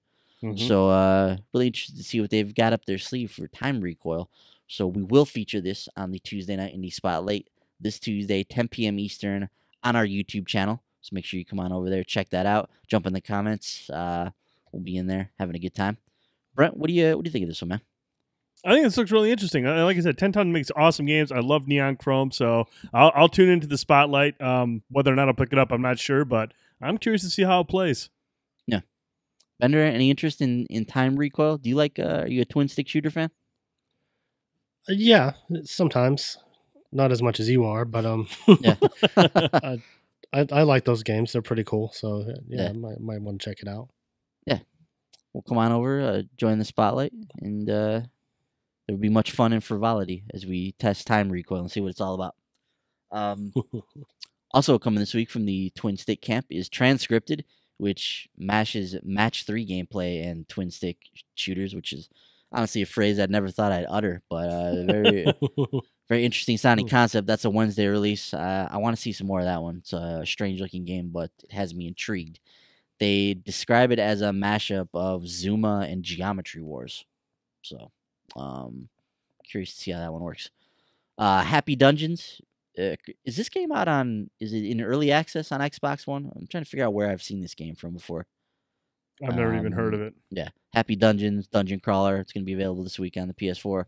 So really interested to see what they've got up their sleeve for Time Recoil. So we will feature this on the Tuesday Night Indie Spotlight this Tuesday, 10 p.m. Eastern, on our YouTube channel. So make sure you come on over there, check that out. Jump in the comments. We'll be in there having a good time. Brent, what do you think of this one, man? I think this looks really interesting. Like I said, 10 Ton makes awesome games. I love Neon Chrome, so I'll tune into the Spotlight. Whether or not I'll pick it up, I'm not sure, but I'm curious to see how it plays. Yeah. Bender, any interest in Time Recoil? Do you like? Are you a twin stick shooter fan? Yeah, sometimes. Not as much as you are, but Yeah. I like those games. They're pretty cool. So yeah. Might want to check it out. Yeah. Well, come on over, join the Spotlight, and there will be much fun and frivolity as we test Time Recoil and see what it's all about. Also coming this week from the Twin Stick camp is Transcripted, which mashes match 3 gameplay and twin stick shooters, which is honestly a phrase I'd never thought I'd utter, but very very interesting sounding concept. That's a Wednesday release. I want to see some more of that one. It's a strange looking game, but it has me intrigued. They describe it as a mashup of Zuma and Geometry Wars. So, curious to see how that one works. Happy Dungeons. Is this game out on? Is it in early access on Xbox One? I'm trying to figure out where I've seen this game from before. I've never even heard of it. Yeah, Happy Dungeons, Dungeon Crawler. It's going to be available this week on the PS4.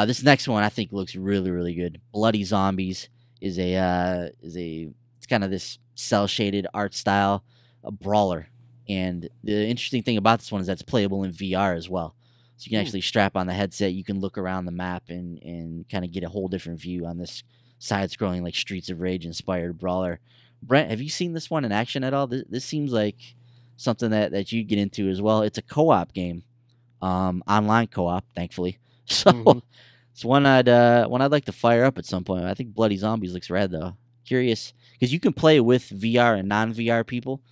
This next one I think looks really, really good. Bloody Zombies is it's kind of this cell shaded art style, a brawler, and the interesting thing about this one is that's playable in VR as well. So you can actually strap on the headset. You can look around the map and kind of get a whole different view on this side-scrolling like Streets of Rage inspired brawler. Brent, have you seen this one in action at all? This seems like something that you get into as well. It's a co-op game, online co-op, thankfully. So it's one I'd like to fire up at some point. I think Bloody Zombies looks rad though. Curious because you can play with VR and non-VR people.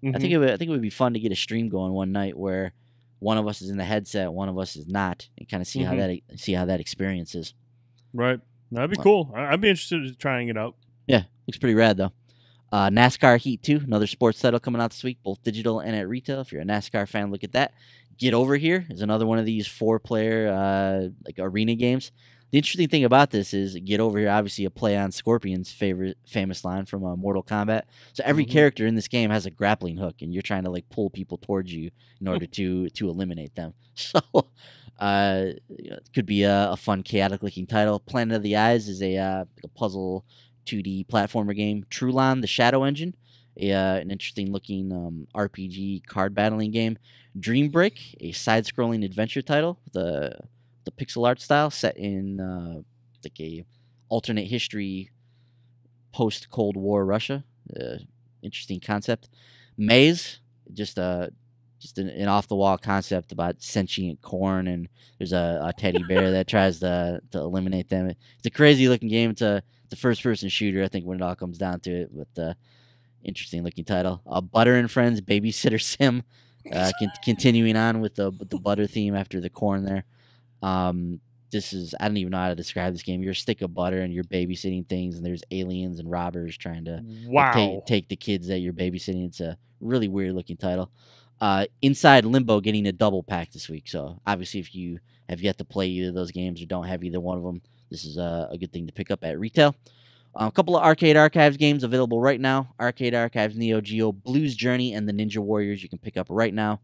I think it would be fun to get a stream going one night where one of us is in the headset, one of us is not, and kind of see how that experience is. Right. That'd be cool. I'd be interested in trying it out. Yeah, looks pretty rad though. NASCAR Heat 2, another sports title coming out this week, both digital and at retail. If you're a NASCAR fan, look at that. Get Over Here is another one of these 4-player like arena games. The interesting thing about this is Get Over Here, obviously a play on Scorpion's famous line from Mortal Kombat. So every character in this game has a grappling hook, and you're trying to like pull people towards you in order to eliminate them. So it could be a fun, chaotic-looking title. Planet of the Eyes is a puzzle 2D platformer game. Trulon, the Shadow Engine, an interesting-looking RPG card battling game. Dream Break, a side-scrolling adventure title. The pixel art style set in like a alternate history post-Cold War Russia. Interesting concept. Maze, just an off-the-wall concept about sentient corn, and there's a teddy bear that tries to eliminate them. It's a crazy-looking game. It's a first-person shooter, I think, when it all comes down to it, but interesting-looking title. Butter and Friends Babysitter Sim, continuing on with the butter theme after the corn there. This is, I don't even know how to describe this game. You're a stick of butter and you're babysitting things, and there's aliens and robbers trying to take the kids that you're babysitting. It's a really weird looking title. Inside Limbo getting a double pack this week. So obviously if you have yet to play either of those games or don't have either one of them, this is a good thing to pick up at retail. A couple of Arcade Archives games available right now. Arcade Archives Neo Geo, Blues Journey, and the Ninja Warriors you can pick up right now.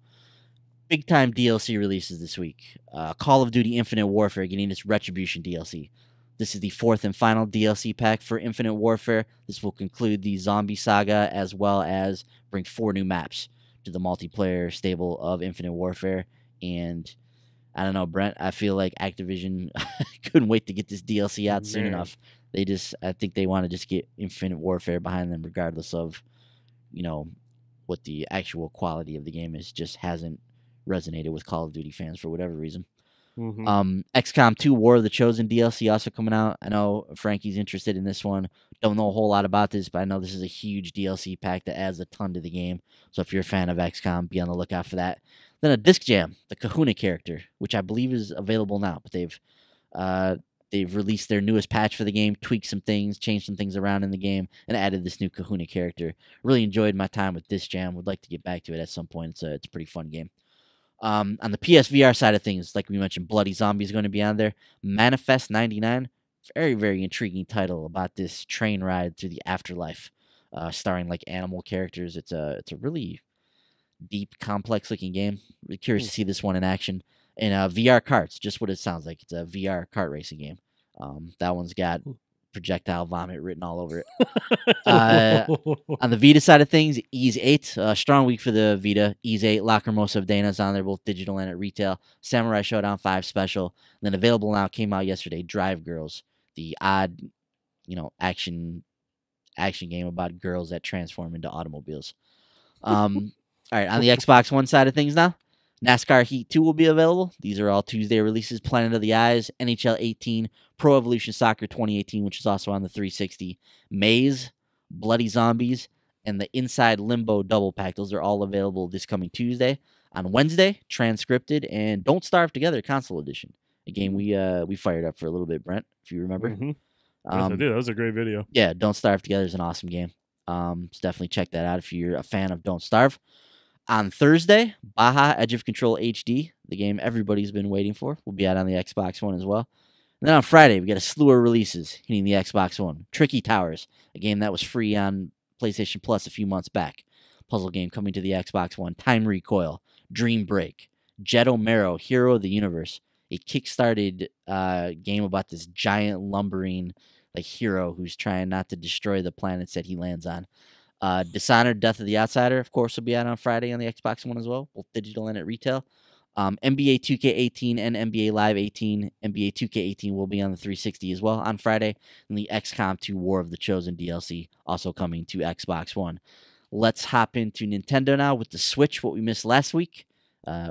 Big time DLC releases this week. Call of Duty Infinite Warfare getting its Retribution DLC. This is the 4th and final DLC pack for Infinite Warfare. This will conclude the zombie saga as well as bring 4 new maps to the multiplayer stable of Infinite Warfare. And I don't know, Brent, I feel like Activision couldn't wait to get this DLC out soon enough. I think they want to just get Infinite Warfare behind them regardless of, what the actual quality of the game is. Just hasn't resonated with Call of Duty fans for whatever reason. XCOM 2 War of the Chosen DLC also coming out. I know Frankie's interested in this one. Don't know a whole lot about this, but I know this is a huge DLC pack that adds a ton to the game. So if you're a fan of XCOM, be on the lookout for that. Then a Disc Jam, the Kahuna character, which I believe is available now, but they've released their newest patch for the game, tweaked some things, changed some things around in the game, and added this new Kahuna character. Really enjoyed my time with Disc Jam. Would like to get back to it at some point. It's a pretty fun game. On the PSVR side of things, like we mentioned, Bloody Zombie is going to be on there. Manifest 99, very, very intriguing title about this train ride through the afterlife, starring like animal characters. It's a really deep, complex-looking game. Really curious to see this one in action. And VR karts, just what it sounds like. It's a VR kart racing game. That one's got projectile vomit written all over it. On the Vita side of things, Ease 8, strong week for the Vita. Ease 8, Lacrimosa of Dana's on there, both digital and at retail. Samurai Showdown 5 special. And then available now, came out yesterday, Drive Girls, the odd, action game about girls that transform into automobiles. All right, on the Xbox One side of things now, NASCAR Heat 2 will be available. These are all Tuesday releases. Planet of the Eyes, NHL 18, Pro Evolution Soccer 2018, which is also on the 360, Maze, Bloody Zombies, and the Inside Limbo double pack. Those are all available this coming Tuesday. On Wednesday, Transcripted and Don't Starve Together console edition. A game we fired up for a little bit, Brent, if you remember. Yes, I do. That was a great video. Yeah, Don't Starve Together is an awesome game. So definitely check that out if you're a fan of Don't Starve. On Thursday, Baja Edge of Control HD, the game everybody's been waiting for, will be out on the Xbox One as well. And then on Friday, we got a slew of releases hitting the Xbox One. Tricky Towers, a game that was free on PlayStation Plus a few months back. Puzzle game coming to the Xbox One. Time Recoil, Dream Break, Jet O'Maro, Hero of the Universe, a kickstarted game about this giant lumbering hero who's trying not to destroy the planets that he lands on. Dishonored, Death of the Outsider, of course, will be out on Friday on the Xbox One as well, both digital and at retail. NBA 2K18 and NBA Live 18. NBA 2K18 will be on the 360 as well on Friday. And the XCOM 2 War of the Chosen DLC also coming to Xbox One. Let's hop into Nintendo now with the Switch, what we missed last week,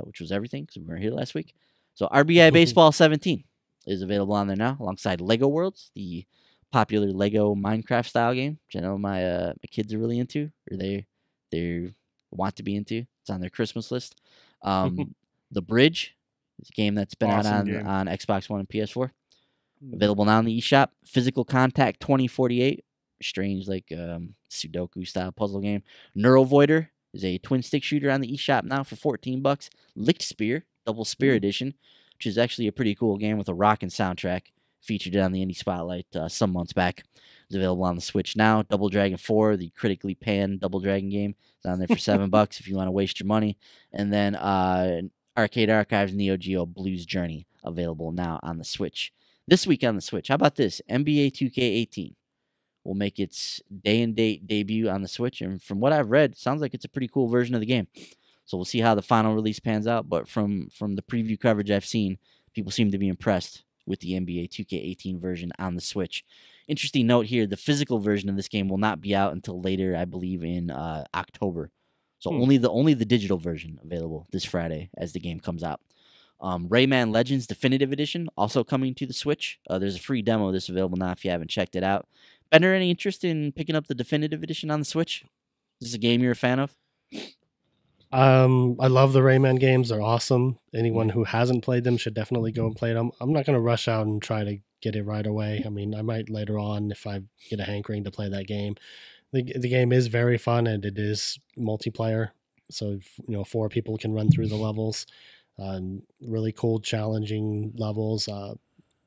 which was everything because we weren't here last week. So RBI Baseball 17 is available on there now alongside Lego Worlds, the popular Lego Minecraft style game, which I know my kids are really into, or they want to be into. It's on their Christmas list. The Bridge is a game that's been Awesome out on Xbox One and PS4. Available now in the eShop. Physical Contact 2048, strange Sudoku style puzzle game. Neurovoider is a twin stick shooter on the eShop now for $14. Licked Spear, Double Spear Edition, which is actually a pretty cool game with a rockin' soundtrack. Featured it on the Indie Spotlight some months back. It's available on the Switch now. Double Dragon 4, the critically panned Double Dragon game, is on there for $7 if you want to waste your money. And then Arcade Archives Neo Geo Blues Journey, available now on the Switch. This week on the Switch, how about this? NBA 2K18 will make its day and date debut on the Switch. And from what I've read, it sounds like it's a pretty cool version of the game. So we'll see how the final release pans out. But from the preview coverage I've seen, people seem to be impressed with the NBA 2K18 version on the Switch. Interesting note here, the physical version of this game will not be out until later, I believe, in October. So only the digital version available this Friday as the game comes out. Rayman Legends Definitive Edition also coming to the Switch. There's a free demo of this available now if you haven't checked it out. Bender, any interest in picking up the Definitive Edition on the Switch? Is this a game you're a fan of? I love the Rayman games. They're awesome. Anyone who hasn't played them should definitely go and play them. I'm not going to rush out and try to get it right away. I mean, I might later on if I get a hankering to play that game. The game is very fun and it is multiplayer. So, 4 people can run through the levels. Really cool, challenging levels.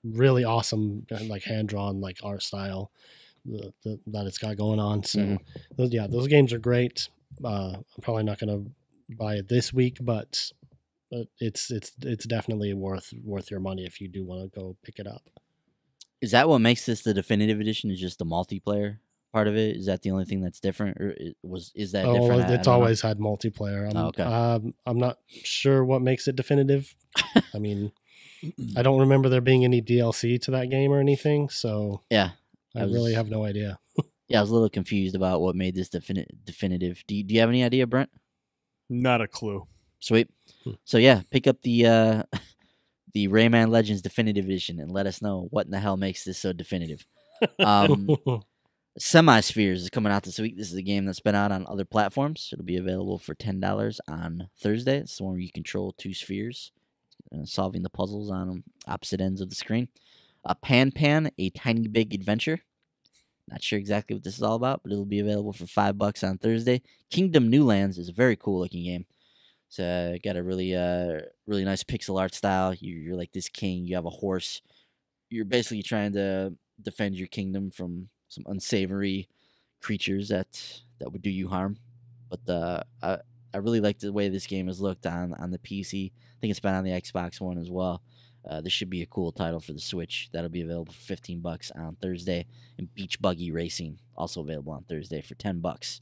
Really awesome, hand-drawn, art style that it's got going on. So, those games are great. I'm probably not going to buy it this week, but it's definitely worth your money if you do want to go pick it up. Is that what makes this the definitive edition? Is just the multiplayer part of it? Is that the only thing that's different, or is that different? It's always had multiplayer. Okay. I'm not sure what makes it definitive. I mean, I don't remember there being any DLC to that game or anything, so yeah, I really have no idea. Yeah, I was a little confused about what made this definitive. Do you have any idea, Brent? Not a clue. Sweet. So yeah, pick up the the Rayman Legends Definitive Edition and let us know what in the hell makes this so definitive. Semi-Spheres is coming out this week. This is a game that's been out on other platforms. It'll be available for $10 on Thursday. It's the one where you control two spheres, solving the puzzles on opposite ends of the screen. Pan, A Tiny Big Adventure. Not sure exactly what this is all about, but it'll be available for $5 on Thursday. Kingdom Newlands is a very cool looking game. It's got a really nice pixel art style. You're like this king. You have a horse. You're basically trying to defend your kingdom from some unsavory creatures that would do you harm. But I really like the way this game has looked on the PC. I think it's been on the Xbox One as well. This should be a cool title for the Switch. That'll be available for $15 on Thursday. And Beach Buggy Racing, also available on Thursday for $10.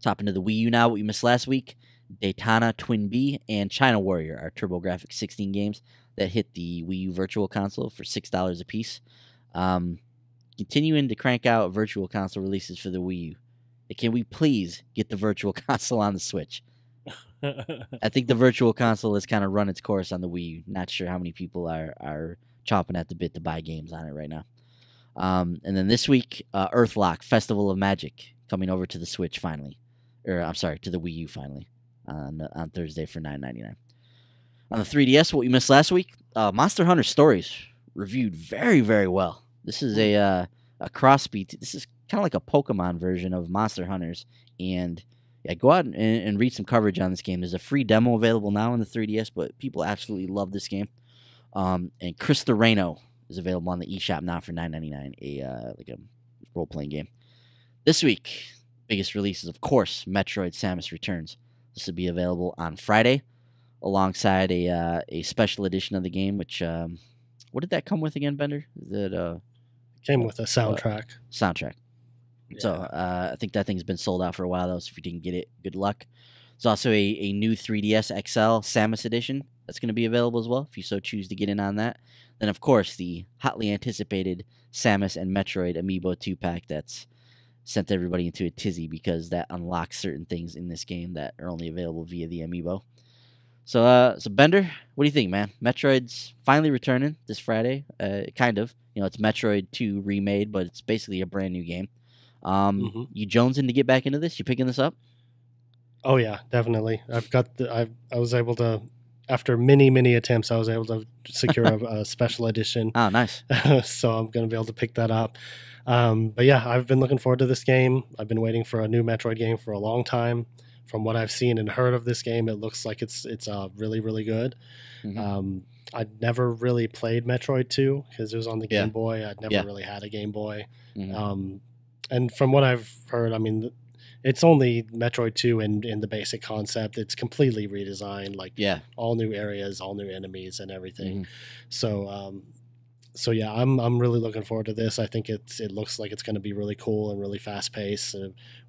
Top into the Wii U now, what we missed last week. Daytona Twin B and China Warrior are TurboGrafx 16 games that hit the Wii U Virtual Console for $6 a piece. Continuing to crank out Virtual Console releases for the Wii U. Can we please get the Virtual Console on the Switch? I think the Virtual Console has kind of run its course on the Wii U. Not sure how many people are chomping at the bit to buy games on it right now. And then this week, Earthlock Festival of Magic coming over to the Switch finally. Or, I'm sorry, to the Wii U finally on Thursday for $9.99. On the 3DS, what we missed last week, Monster Hunter Stories reviewed very, very well. This is a crossbeat. This is kind of like a Pokemon version of Monster Hunters. And yeah, go out and read some coverage on this game. There's a free demo available now on the 3DS, but people absolutely love this game. And Chris the Reno is available on the eShop now for $9.99, like a role-playing game. This week, biggest release is, of course, Metroid Samus Returns. This will be available on Friday, alongside a special edition of the game, which, what did that come with again, Bender? Is it came with a soundtrack. Soundtrack. Yeah. So I think that thing's been sold out for a while, though, so if you didn't get it, good luck. There's also a new 3DS XL Samus edition that's going to be available as well, if you so choose to get in on that. Then, of course, the hotly anticipated Samus and Metroid Amiibo 2-pack that's sent everybody into a tizzy because that unlocks certain things in this game that are only available via the Amiibo. So Bender, what do you think, man? Metroid's finally returning this Friday, kind of. You know, it's Metroid 2 remade, but it's basically a brand new game. You jonesing to get back into this? You picking this up? Oh yeah, definitely. I was able to, after many attempts, I was able to secure a special edition. Oh, nice. So I'm going to be able to pick that up. But yeah, I've been looking forward to this game. I've been waiting for a new Metroid game for a long time. From what I've seen and heard of this game, it looks like it's really, really good. Mm-hmm. I'd never really played Metroid 2 because it was on the Game Boy. I'd never really had a Game Boy. Mm-hmm. And from what I've heard, I mean, it's only Metroid 2 in the basic concept. It's completely redesigned, like all new areas, all new enemies, and everything. Mm-hmm. So yeah, I'm really looking forward to this. I think it looks like it's going to be really cool and really fast paced.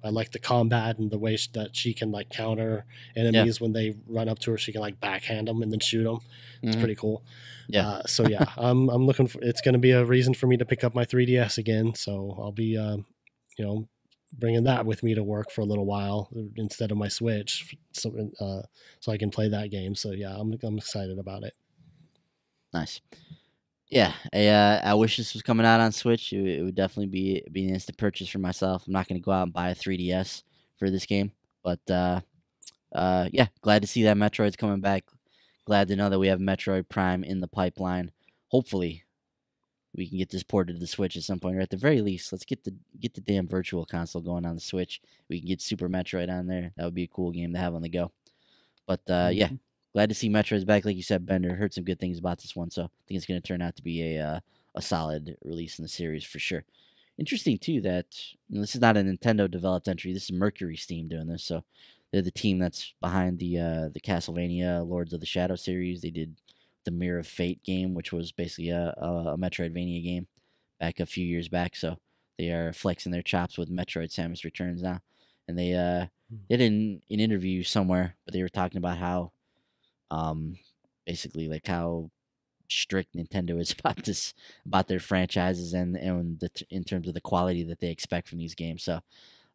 I like the combat and the way that she can like counter enemies when they run up to her. She can like backhand them and then shoot them. It's pretty cool. Yeah. So yeah, I'm looking for. It's going to be a reason for me to pick up my 3DS again. So I'll be bringing that with me to work for a little while instead of my Switch, so I can play that game. So yeah, I'm excited about it. Nice. Yeah, I wish this was coming out on Switch. It would definitely be an instant purchase for myself. I'm not going to go out and buy a 3DS for this game, but yeah, glad to see that Metroid's coming back. Glad to know that we have Metroid Prime in the pipeline. Hopefully, we can get this ported to the Switch at some point, or at the very least, let's get the damn Virtual Console going on the Switch. We can get Super Metroid on there. That would be a cool game to have on the go. But yeah. Glad to see Metroid's back, like you said, Bender. Heard some good things about this one, so I think it's going to turn out to be a solid release in the series for sure. Interesting, too, that this is not a Nintendo-developed entry. This is Mercury Steam doing this, so they're the team that's behind the Castlevania Lords of the Shadow series. They did the Mirror of Fate game, which was basically a Metroidvania game back a few years back, so they are flexing their chops with Metroid Samus Returns now. And they did an interview somewhere, but they were talking about how basically like how strict Nintendo is about their franchises and in terms of the quality that they expect from these games. So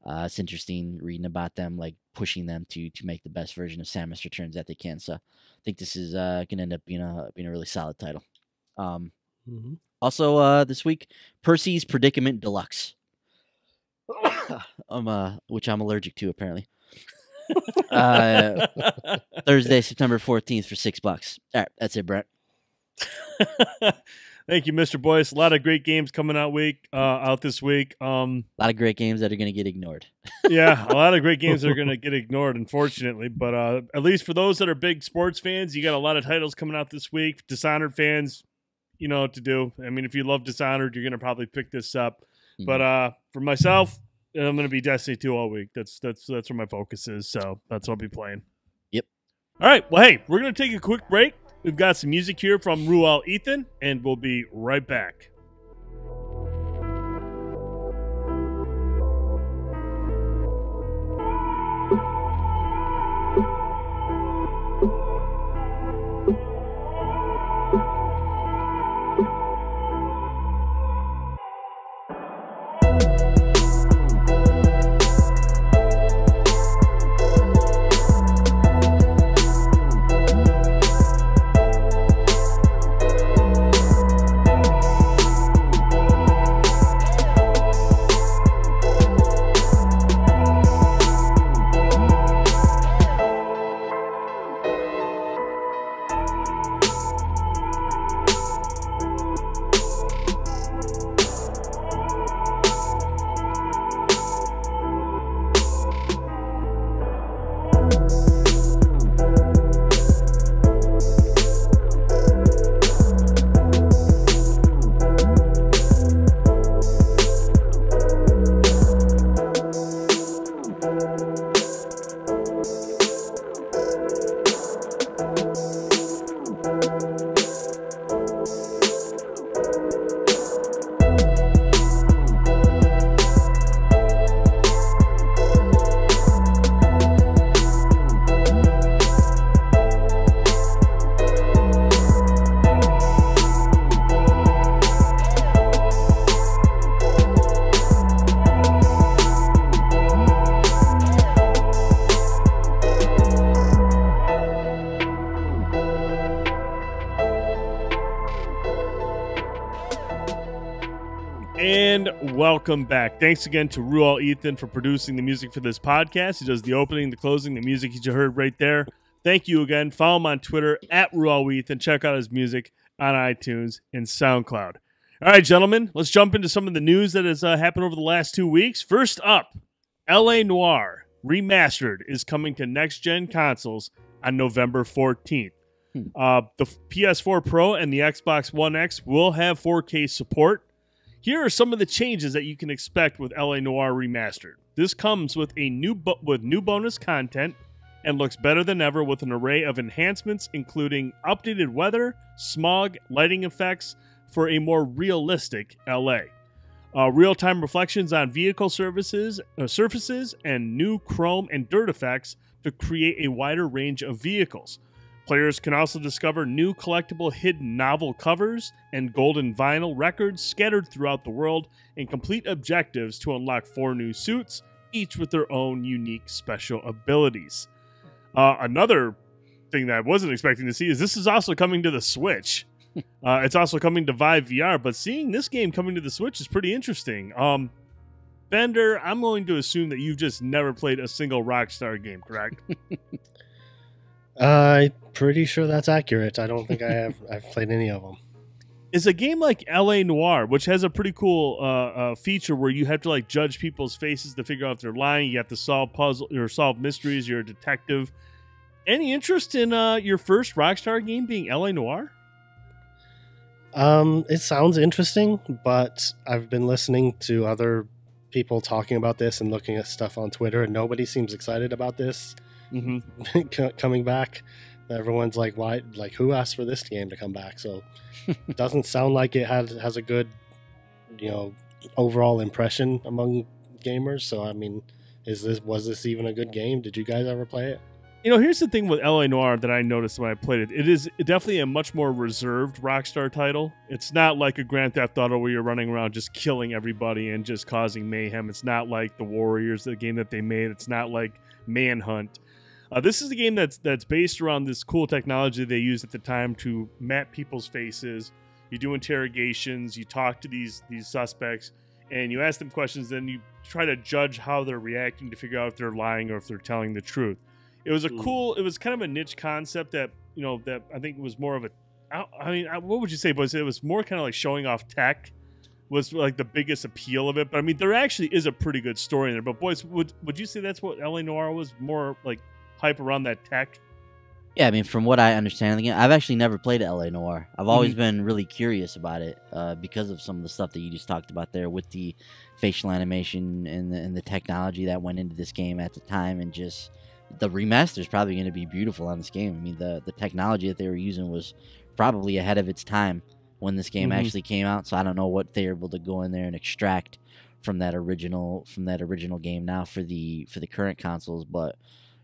it's interesting reading about them, like pushing them to make the best version of Samus Returns that they can. So I think this is gonna end up being a really solid title. Also this week, Percy's Predicament Deluxe, which I'm allergic to apparently. Thursday, September 14th for $6. All right, that's it, Brent. Thank you, Mr. Boyce. A lot of great games coming out this week. A lot of great games that are going to get ignored. Yeah, a lot of great games that are going to get ignored, unfortunately. But at least for those that are big sports fans, you got a lot of titles coming out this week. Dishonored fans, you know what to do. I mean, if you love Dishonored, you're going to probably pick this up. Mm-hmm. But for myself, I'm going to be Destiny 2 all week. That's where my focus is. So that's what I'll be playing. Yep. All right. Well, hey, we're going to take a quick break. We've got some music here from Ruel Ethan, and we'll be right back. And welcome back. Thanks again to Ruel Ethan for producing the music for this podcast. He does the opening, the closing, the music you just heard right there. Thank you again. Follow him on Twitter at Ruel Ethan. Check out his music on iTunes and SoundCloud. All right, gentlemen, let's jump into some of the news that has happened over the last 2 weeks. First up, LA Noire Remastered is coming to next-gen consoles on November 14th. The PS4 Pro and the Xbox One X will have 4K support. Here are some of the changes that you can expect with LA Noire Remastered. This comes with new bonus content and looks better than ever with an array of enhancements, including updated weather, smog, lighting effects for a more realistic LA. Real-time reflections on vehicle surfaces, and new chrome and dirt effects to create a wider range of vehicles. Players can also discover new collectible hidden novel covers and golden vinyl records scattered throughout the world and complete objectives to unlock 4 new suits, each with their own unique special abilities. Another thing that I wasn't expecting to see is this is also coming to the Switch. It's also coming to Vive VR, but seeing this game coming to the Switch is pretty interesting. Bender, I'm going to assume that you've just never played a single Rockstar game, correct? I'm pretty sure that's accurate. I don't think I have. I've played any of them. Is a game like LA Noire, which has a pretty cool feature where you have to like judge people's faces to figure out if they're lying. You have to solve puzzles or solve mysteries. You're a detective. Any interest in your first Rockstar game being LA Noire? It sounds interesting, but I've been listening to other people talking about this and looking at stuff on Twitter, and nobody seems excited about this. Coming back. Everyone's like, why? Like, who asked for this game to come back? So it doesn't sound like it has a good, overall impression among gamers. So I mean, was this even a good game? Did you guys ever play it? Here's the thing with LA Noire that I noticed when I played it. It is definitely a much more reserved Rockstar title. It's not like a Grand Theft Auto where you're running around just killing everybody and just causing mayhem. It's not like The Warriors, the game that they made. It's not like Manhunt. This is a game that's based around this cool technology they used at the time to map people's faces. You do interrogations, you talk to these suspects, and you ask them questions, then you try to judge how they're reacting to figure out if they're lying or if they're telling the truth. It was it was kind of a niche concept that I think was more of what would you say, boys? It was more kind of like showing off tech was like the biggest appeal of it. But I mean, there actually is a pretty good story in there. But boys, would you say that's what LA Noire was, more like hype around that tech? Yeah, I mean, from what I understand, again, I've actually never played LA Noire. I've always been really curious about it because of some of the stuff that you just talked about there with the facial animation and the technology that went into this game at the time, and just the remaster is probably going to be beautiful on this game. I mean, the technology that they were using was probably ahead of its time when this game actually came out. So I don't know what they were able to go in there and extract from that original game now for the current consoles. But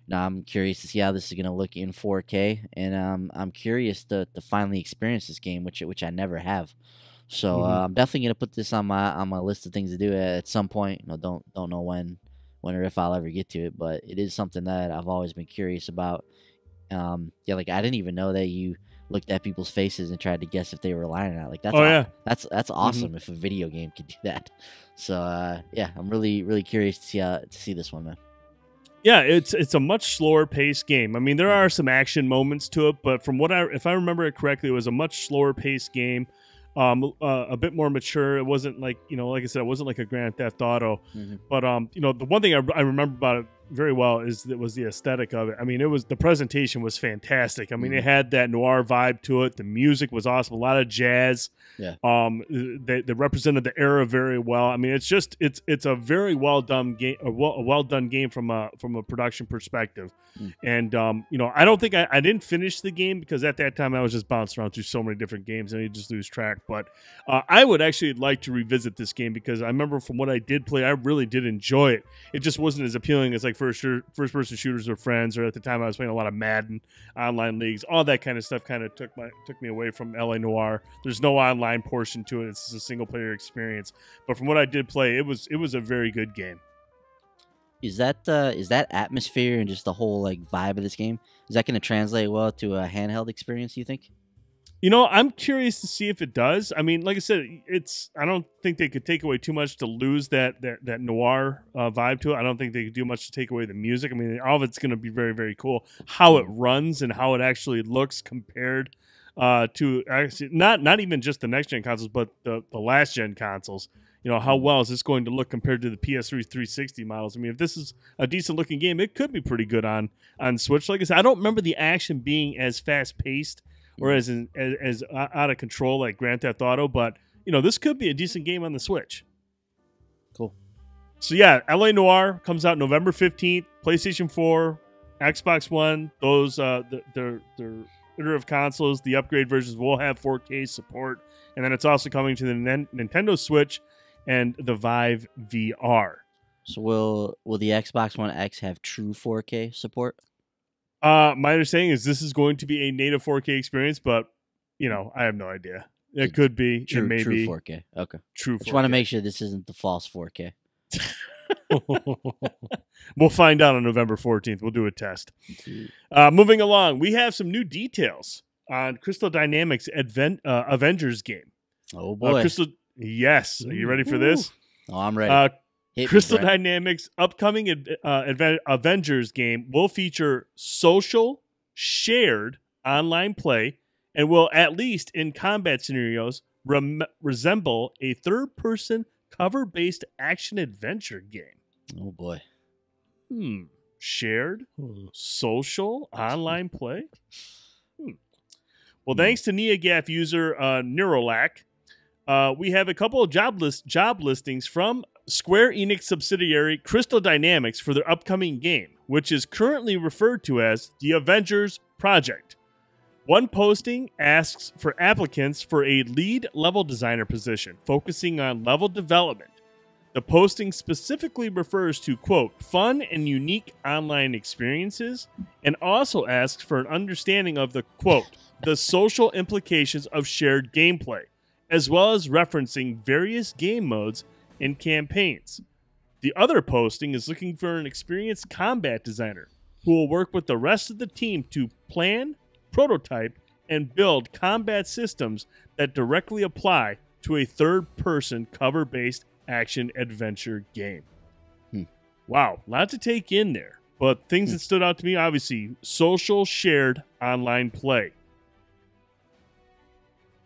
now I'm curious to see how this is going to look in 4K, and I'm curious to finally experience this game, which I never have. So I'm definitely going to put this on my list of things to do at some point. Don't know when or if I'll ever get to it, but it is something that I've always been curious about. Like I didn't even know that you looked at people's faces and tried to guess if they were lying or not. Like that's awesome if a video game could do that. So I'm really curious to see this one, man. Yeah, it's a much slower paced game. I mean, there are some action moments to it, but from if I remember it correctly, it was a much slower paced game. A bit more mature. It wasn't like, like I said, it wasn't like a Grand Theft Auto. But the one thing I remember about it very well was the aesthetic of it. I mean, the presentation was fantastic. I mean, it had that noir vibe to it. The music was awesome. A lot of jazz. Yeah. They represented the era very well. I mean, it's a very well done game, a well done game from a production perspective. And I don't think I didn't finish the game because at that time I was just bouncing around through so many different games and you just lose track. But I would actually like to revisit this game because I remember from what I did play, I really did enjoy it. It just wasn't as appealing as like first person shooters with friends, or at the time I was playing a lot of Madden, online leagues, all that kind of stuff. Kind of took me away from LA Noire. There's no online portion to it. It's just a single player experience. But from what I did play, it was a very good game. Is that atmosphere and just the whole like vibe of this game, is that going to translate well to a handheld experience, you think? I'm curious to see if it does. I mean, like I said, I don't think they could take away too much to lose that noir vibe to it. I don't think they could do much to take away the music. I mean, all of it's going to be very, very cool. How it runs and how it actually looks compared to actually not even just the next gen consoles, but the last gen consoles. How well is this going to look compared to the PS3 360 models? I mean, if this is a decent looking game, it could be pretty good on Switch. Like I said, I don't remember the action being as fast paced or as out of control like Grand Theft Auto, but this could be a decent game on the Switch. Cool. So yeah, LA Noire comes out November 15th, PlayStation 4, Xbox One. Those their iterative consoles, the upgrade versions will have 4K support, and then it's also coming to the Nintendo Switch and the Vive VR. So will the Xbox One X have true 4K support? My understanding is this is going to be a native 4K experience, but I have no idea. It could be. True, it may true be 4K. Okay. True 4K. Just want to make sure this isn't the false 4K. We'll find out on November 14th. We'll do a test. Moving along, we have some new details on Crystal Dynamics Avengers game. Oh boy. Yes. Are you ready for this? Oh, I'm ready. Crystal Dynamics' upcoming Avengers game will feature social, shared online play and will, at least in combat scenarios, resemble a third-person cover-based action-adventure game. Oh, boy. Shared, social, online play? Well, thanks to NeoGAF user Neurolac, we have a couple of job listings from Square Enix subsidiary Crystal Dynamics for their upcoming game, which is currently referred to as the Avengers Project. One posting asks for applicants for a lead level designer position, focusing on level development. The posting specifically refers to, quote, fun and unique online experiences, and also asks for an understanding of the, quote, the social implications of shared gameplay, as well as referencing various game modes and campaigns. The other posting is looking for an experienced combat designer who will work with the rest of the team to plan, prototype, and build combat systems that directly apply to a third-person cover-based action-adventure game. Wow, a lot to take in there. But things that stood out to me, obviously, social shared online play.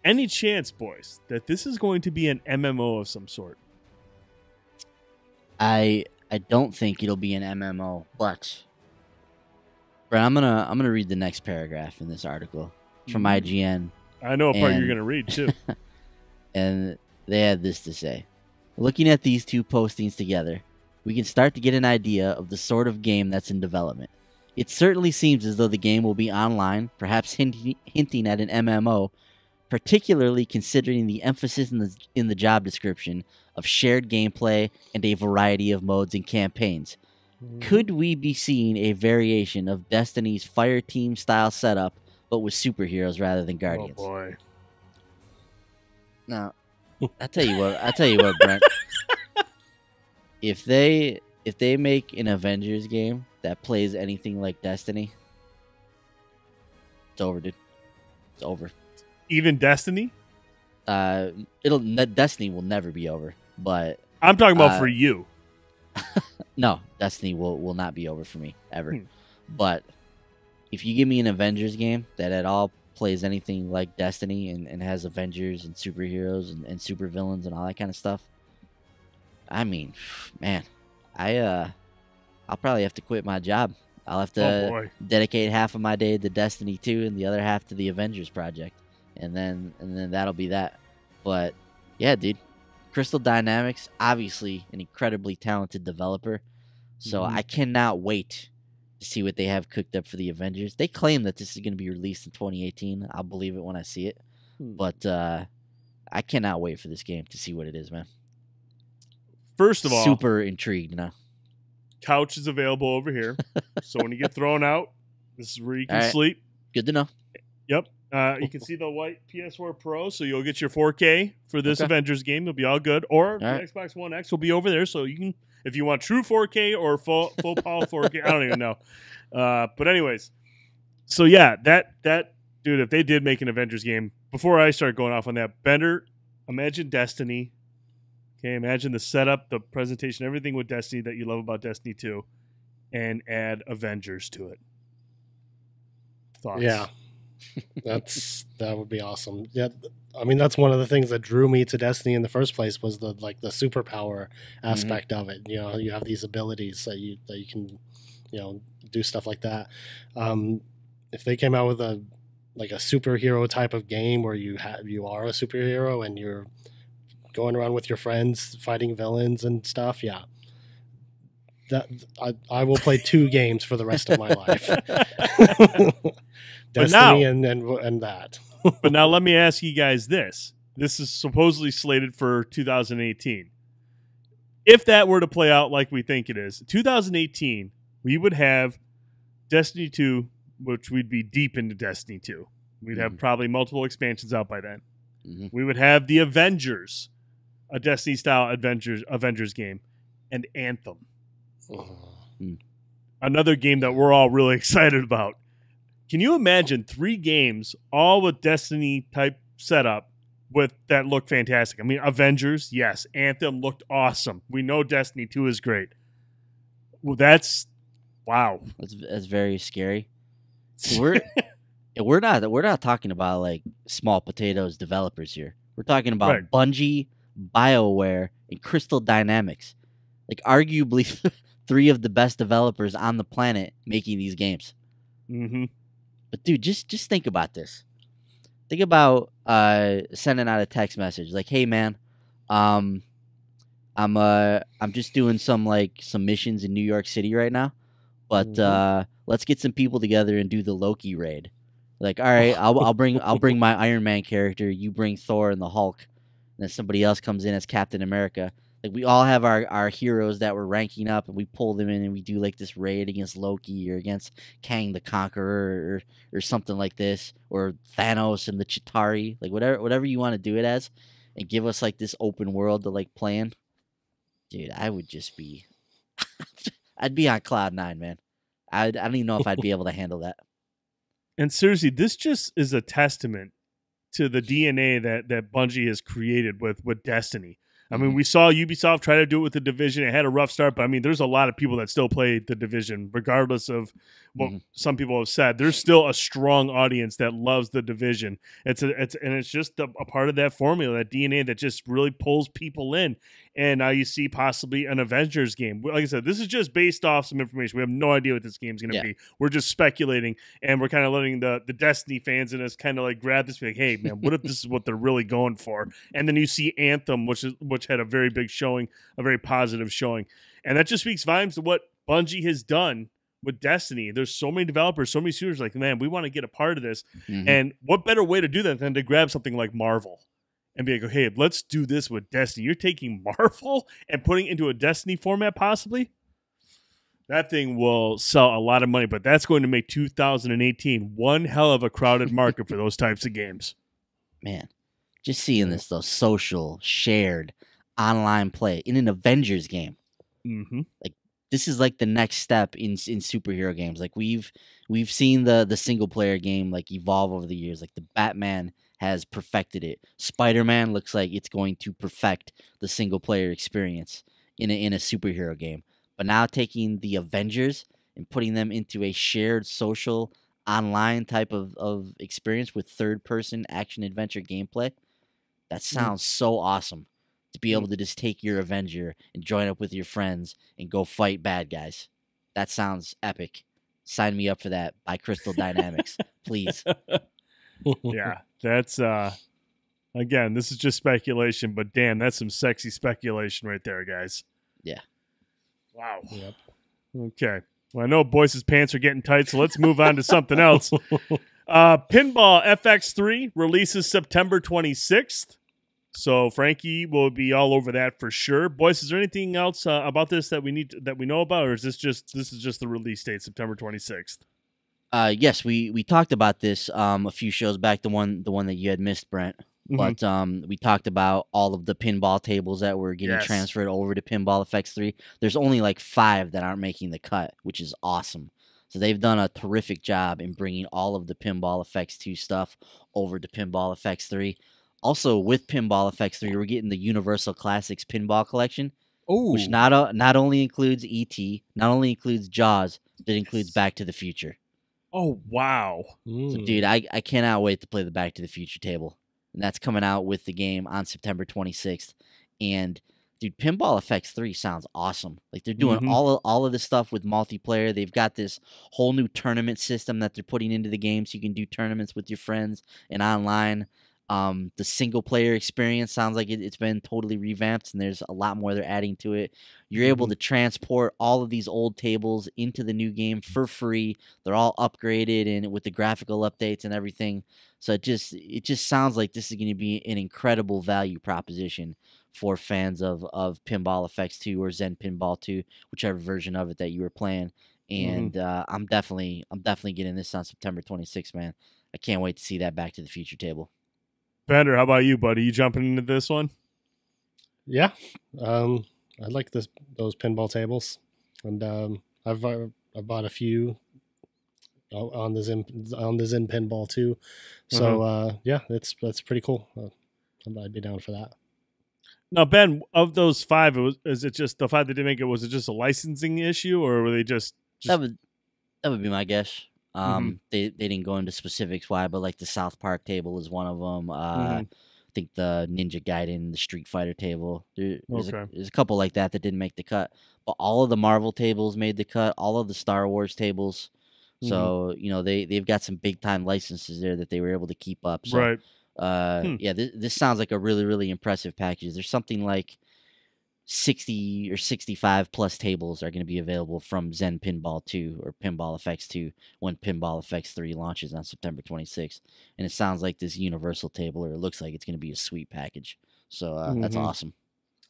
Any chance, boys, that this is going to be an MMO of some sort? I don't think it'll be an MMO, but I'm gonna read the next paragraph in this article from IGN. I know a part you're gonna read too. And they had this to say: looking at these two postings together, we can start to get an idea of the sort of game that's in development. It certainly seems as though the game will be online, perhaps hinting at an MMO, particularly considering the emphasis in the job description of shared gameplay and a variety of modes and campaigns. Could we be seeing a variation of Destiny's Fireteam style setup, but with superheroes rather than Guardians? Oh boy! Now, I tell you what, Brent. If they make an Avengers game that plays anything like Destiny, it's over, dude. It's over. Even Destiny? Destiny will never be over. But I'm talking about for you. No, Destiny will not be over for me ever. But if you give me an Avengers game that at all plays anything like Destiny and has Avengers and superheroes and supervillains and all that kind of stuff, I mean, man, I'll probably have to quit my job. I'll have to dedicate half of my day to Destiny 2 and the other half to the Avengers project, and then that'll be that. But yeah, dude, Crystal Dynamics, obviously an incredibly talented developer, so I cannot wait to see what they have cooked up for the Avengers. They claim that this is going to be released in 2018. I'll believe it when I see it, but I cannot wait for this game to see what it is, man. First of all, super intrigued now. Couch is available over here, so when you get thrown out, this is where you can sleep. Good to know. Yep. You can see the white PS4 Pro, so you'll get your 4K for this Avengers game. It'll be all good. Or the Xbox One X will be over there, so you can, if you want true 4K or full power 4K, I don't even know. But anyways, so yeah, that dude, if they did make an Avengers game, before I start going off on that, Bender, imagine Destiny. Okay, imagine the setup, the presentation, everything with Destiny that you love about Destiny 2, and add Avengers to it. Thoughts? Yeah. That would be awesome. Yeah, I mean that's one of the things that drew me to Destiny in the first place was the superpower aspect of it. You know, you have these abilities that you can, do stuff like that. If they came out with a superhero type of game where you are a superhero and you're going around with your friends fighting villains and stuff, yeah. That I will play 2 games for the rest of my life. Destiny and that. But now let me ask you guys this. This is supposedly slated for 2018. If that were to play out like we think it is, 2018, we would have Destiny 2, which we'd be deep into Destiny 2. We'd have probably multiple expansions out by then. We would have the Avengers, a Destiny-style Avengers game, and Anthem. Another game that we're all really excited about. Can you imagine 3 games, all with Destiny-type setup, that look fantastic? I mean, Avengers, yes. Anthem looked awesome. We know Destiny 2 is great. Well, wow. That's very scary. We're not talking about like small potatoes developers here. We're talking about Bungie, BioWare, and Crystal Dynamics. Like arguably 3 of the best developers on the planet making these games. But dude, just think about this. Think about sending out a text message like, "Hey man, I'm just doing some missions in New York City right now, but let's get some people together and do the Loki raid." Like, all right, I'll bring my Iron Man character. You bring Thor and the Hulk, and then somebody else comes in as Captain America. Like we all have our heroes that we're ranking up, and we pull them in, and we do like this raid against Loki or against Kang the Conqueror or something like this, or Thanos and the Chitauri, like whatever you want to do it as, and give us like this open world to like play in. Dude, I would just be, I'd be on cloud nine, man. I don't even know if I'd be able to handle that. And seriously, this just is a testament to the DNA that Bungie has created with Destiny. I mean, we saw Ubisoft try to do it with the Division. It had a rough start, but I mean, there's a lot of people that still play the Division, regardless of what some people have said. There's still a strong audience that loves the Division. It's just a part of that formula, that DNA that just really pulls people in. And now you see possibly an Avengers game. Like I said, this is just based off some information. We have no idea what this game's going to be. We're just speculating, and we're kind of letting the Destiny fans in us kind of like grab this, like, hey, man, what if this is what they're really going for? And then you see Anthem, which had a very big showing, a very positive showing. And that just speaks volumes to what Bungie has done with Destiny. There's so many developers, so many studios like, man, we want to get a part of this. And what better way to do that than to grab something like Marvel and be like, hey, let's do this with Destiny. You're taking Marvel and putting it into a Destiny format possibly? That thing will sell a lot of money, but that's going to make 2018 one hell of a crowded market for those types of games. Man, just seeing this, though, social, shared, online play in an Avengers game. Like, this is like the next step in superhero games. Like, we've seen the single player game like evolve over the years. Like, the Batman has perfected it. Spider-Man looks like it's going to perfect the single player experience in a superhero game. But now taking the Avengers and putting them into a shared social online type of experience with third person action adventure gameplay, that sounds so awesome. To be able to just take your Avenger and join up with your friends and go fight bad guys. That sounds epic. Sign me up for that by Crystal Dynamics, please. Yeah, that's again, this is just speculation, but damn, that's some sexy speculation right there, guys. Yeah. Wow. Yep. Okay. Well, I know Boyce's pants are getting tight, so let's move on to something else. Pinball FX 3 releases September 26th. So Frankie will be all over that for sure. Boyce, is there anything else about this that we know about, or is this is just the release date, September 26th? Yes, we talked about this a few shows back, the one that you had missed, Brent. But we talked about all of the pinball tables that were getting transferred over to Pinball FX 3. There's only like 5 that aren't making the cut, which is awesome. So they've done a terrific job in bringing all of the Pinball FX 2 stuff over to Pinball FX 3. Also, with Pinball FX 3, we're getting the Universal Classics Pinball Collection, which not only includes E.T., not only includes Jaws, but it includes Back to the Future. Oh, wow. So, dude, I cannot wait to play the Back to the Future table. And that's coming out with the game on September 26th. And, dude, Pinball FX 3 sounds awesome. Like, they're doing all of this stuff with multiplayer. They've got this whole new tournament system that they're putting into the game so you can do tournaments with your friends and online. The single player experience sounds like it's been totally revamped, and there's a lot more they're adding to it. You're able to transport all of these old tables into the new game for free. They're all upgraded and with the graphical updates and everything. So it just sounds like this is going to be an incredible value proposition for fans of Pinball FX 2 or Zen Pinball 2, whichever version of it that you were playing. And I'm definitely getting this on September 26th, man. I can't wait to see that Back to the Future table. Bender, how about you, buddy? You jumping into this one? Yeah, I like those pinball tables, and I've bought a few on the Zen Pinball too. So yeah, that's pretty cool. I'd be down for that. Now, Ben, of those 5, is it just the 5 that didn't make it? Was it just a licensing issue, or were they just... That would be my guess. They didn't go into specifics why, but like the South Park table is one of them. I think the Ninja Gaiden, the Street Fighter table. There's a couple like that didn't make the cut. But all of the Marvel tables made the cut. All of the Star Wars tables. So they've got some big time licenses there that they were able to keep up. So, right. Yeah, this sounds like a really, really impressive package. There's something like 60 or 65 plus tables are going to be available from Zen Pinball 2 or Pinball FX 2 when Pinball FX 3 launches on September 26th. And it sounds like this universal table, or it looks like it's going to be a sweet package. So that's awesome.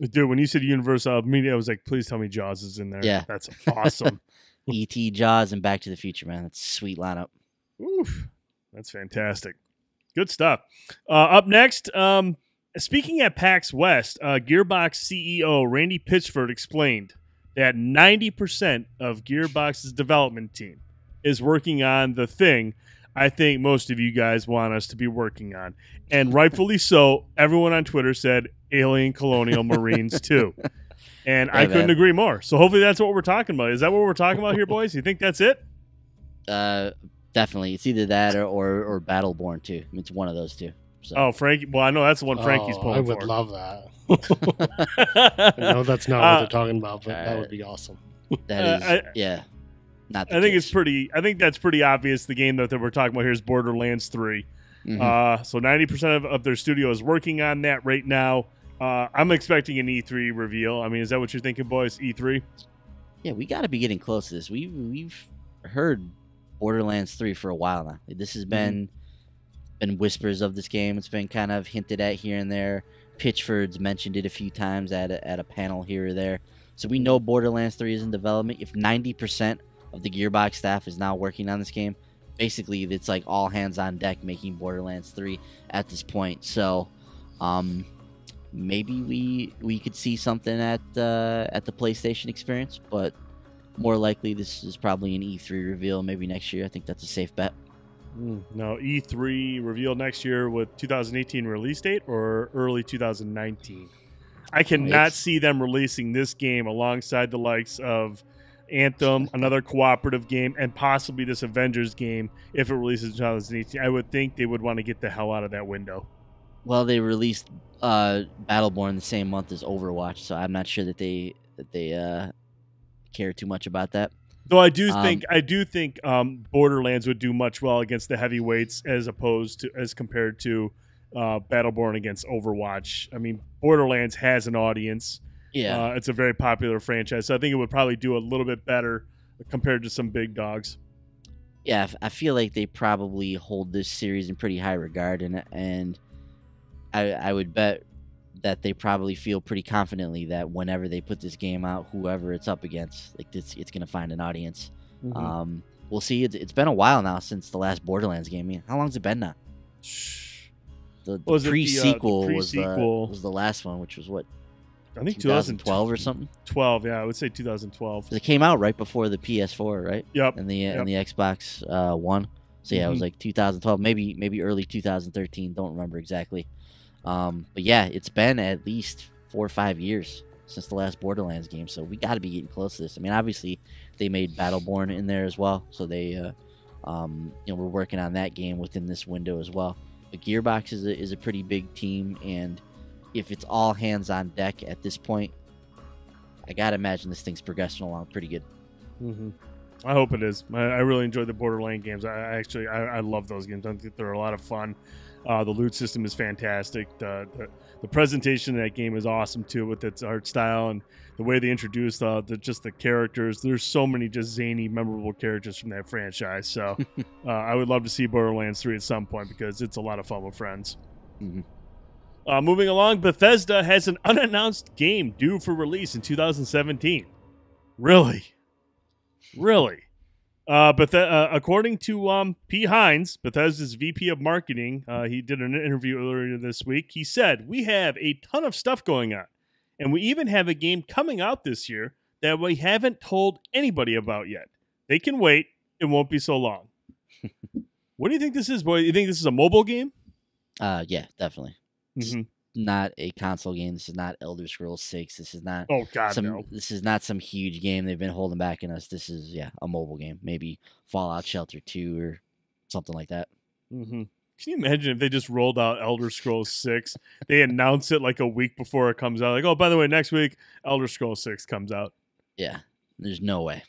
Dude, when you said Universal Media, I was like, please tell me Jaws is in there. Yeah. That's awesome. E.T., Jaws, and Back to the Future, man. That's a sweet lineup. Oof, that's fantastic. Good stuff. Up next, speaking at PAX West, Gearbox CEO Randy Pitchford explained that 90% of Gearbox's development team is working on the thing I think most of you guys want us to be working on. And rightfully so, everyone on Twitter said Alien Colonial Marines 2. And I couldn't agree more. So hopefully that's what we're talking about. Is that what we're talking about here, boys? You think that's it? Definitely. It's either that or Battleborn 2. I mean, it's one of those two. So. Oh, Frankie. Well, I know that's the one Frankie's pulling for. I would love that. I know that's not what they're talking about, but that would be awesome. That is, not the I think case. it's pretty. I think that's pretty obvious. The game that we're talking about here is Borderlands 3. Mm-hmm. So 90% of their studio is working on that right now. I'm expecting an E3 reveal. I mean, is that what you're thinking, boys? E3? Yeah, we got to be getting close to this. We've heard Borderlands 3 for a while now. This has been whispers of this game. It's been kind of hinted at here and there. Pitchford's mentioned it a few times at a panel here or there. So we know Borderlands 3 is in development. If 90% of the Gearbox staff is now working on this game, basically it's like all hands on deck making Borderlands 3 at this point. So maybe we could see something at the PlayStation experience, but more likely this is probably an E3 reveal maybe next year. I think that's a safe bet. No, E3 reveal next year with 2018 release date or early 2019. I cannot see them releasing this game alongside the likes of Anthem, another cooperative game, and possibly this Avengers game if it releases in 2018. I would think they would want to get the hell out of that window. Well, they released Battleborn the same month as Overwatch, so I'm not sure that they care too much about that. Though I do think Borderlands would do much well against the heavyweights as compared to Battleborn against Overwatch. I mean, Borderlands has an audience. Yeah, it's a very popular franchise, so I think it would probably do a little bit better compared to some big dogs. Yeah, I feel like they probably hold this series in pretty high regard, and I would bet that they probably feel pretty confidently that whenever they put this game out, whoever it's up against, like it's going to find an audience. Mm-hmm. We'll see. It's been a while now since the last Borderlands game. I mean, how long's it been now? The pre-sequel was the last one, which was what? I think 2012 or something. 12, yeah, I would say 2012. It came out right before the PS4, right? Yep. And the Xbox One. So yeah, it was like 2012, maybe early 2013. Don't remember exactly. But yeah, it's been at least 4 or 5 years since the last Borderlands game, so we got to be getting close to this. I mean, obviously they made Battleborn in there as well, so they we're working on that game within this window as well. But Gearbox is a pretty big team, and if it's all hands on deck at this point, I gotta imagine this thing's progressing along pretty good. Mm-hmm. I hope it is. I really enjoy the Borderlands games. I love those games. I think they're a lot of fun. The loot system is fantastic. The presentation of that game is awesome too, with its art style and the way they introduce the characters. There's so many just zany, memorable characters from that franchise. So I would love to see Borderlands 3 at some point because it's a lot of fun with friends. Mm-hmm. Moving along, Bethesda has an unannounced game due for release in 2017. Really? According to P. Hines, Bethesda's VP of Marketing, he did an interview earlier this week. He said, "We have a ton of stuff going on, and we even have a game coming out this year that we haven't told anybody about yet. They can wait. It won't be so long." What do you think this is, boy? You think this is a mobile game? Yeah, definitely. Mm-hmm. Not a console game. This is not Elder Scrolls 6. This is not. Oh God, no. This is not some huge game they've been holding back in us. This is a mobile game. Maybe Fallout Shelter 2 or something like that. Mm-hmm. Can you imagine if they just rolled out Elder Scrolls 6? They announce it like a week before it comes out. Like, oh, by the way, next week Elder Scrolls 6 comes out. Yeah, there's no way.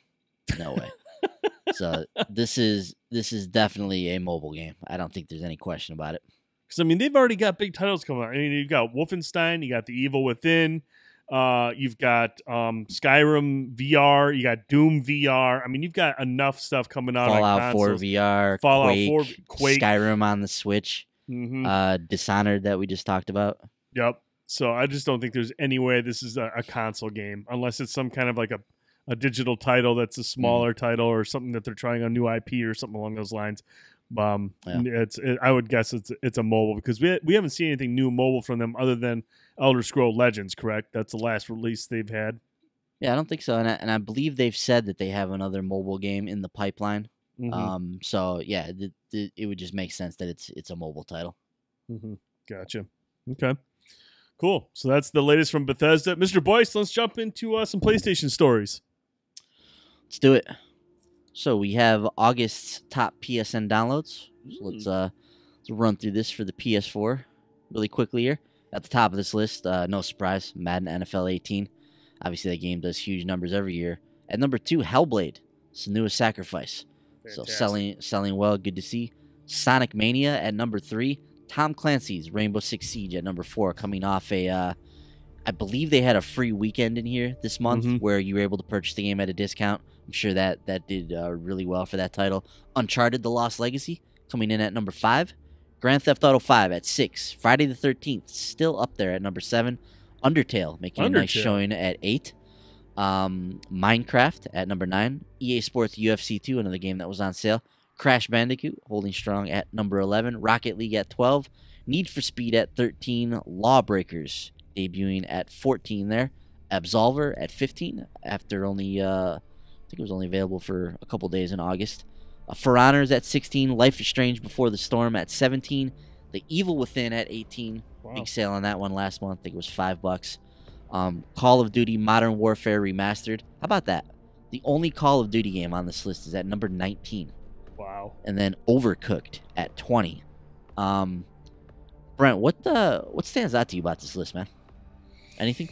So this is definitely a mobile game. I don't think there's any question about it. Because, I mean, they've already got big titles coming out. I mean, you've got Wolfenstein, you got The Evil Within, you've got Skyrim VR, you got Doom VR. I mean, you've got enough stuff coming out. Fallout 4 VR, Fallout 4, Quake. Skyrim on the Switch, Dishonored that we just talked about. Yep. So I just don't think there's any way this is a console game unless it's some kind of like a digital title that's a smaller title or something that they're trying on new IP or something along those lines. I would guess it's a mobile because we haven't seen anything new mobile from them other than Elder Scroll Legends, correct? That's the last release they've had. Yeah, I don't think so, and I believe they've said that they have another mobile game in the pipeline. So yeah, it would just make sense that it's a mobile title. Gotcha. Okay. Cool. So that's the latest from Bethesda. Mr. Boyce, let's jump into some PlayStation stories. Let's do it. So we have August's top PSN downloads. So let's run through this for the PS4 really quickly here. At the top of this list, no surprise, Madden NFL 18. Obviously, that game does huge numbers every year. At number 2, Hellblade. It's the newest Sacrifice. Fantastic. So selling well, good to see. Sonic Mania at number 3. Tom Clancy's Rainbow Six Siege at number 4, coming off I believe they had a free weekend in here this month where you were able to purchase the game at a discount. I'm sure that did really well for that title. Uncharted: The Lost Legacy coming in at number 5. Grand Theft Auto 5 at 6. Friday the 13th still up there at number 7. Undertale making a nice showing at 8. Minecraft at number 9. EA Sports UFC 2, another game that was on sale. Crash Bandicoot holding strong at number 11. Rocket League at 12. Need for Speed at 13. Lawbreakers debuting at 14 there. Absolver at 15 after only, I think it was only available for a couple days in August. For Honors at 16. Life is Strange Before the Storm at 17. The Evil Within at 18. Wow. Big sale on that one last month. I think it was $5. Call of Duty Modern Warfare Remastered. How about that? The only Call of Duty game on this list is at number 19. Wow. And then Overcooked at 20. Brent, what stands out to you about this list, man? Anything?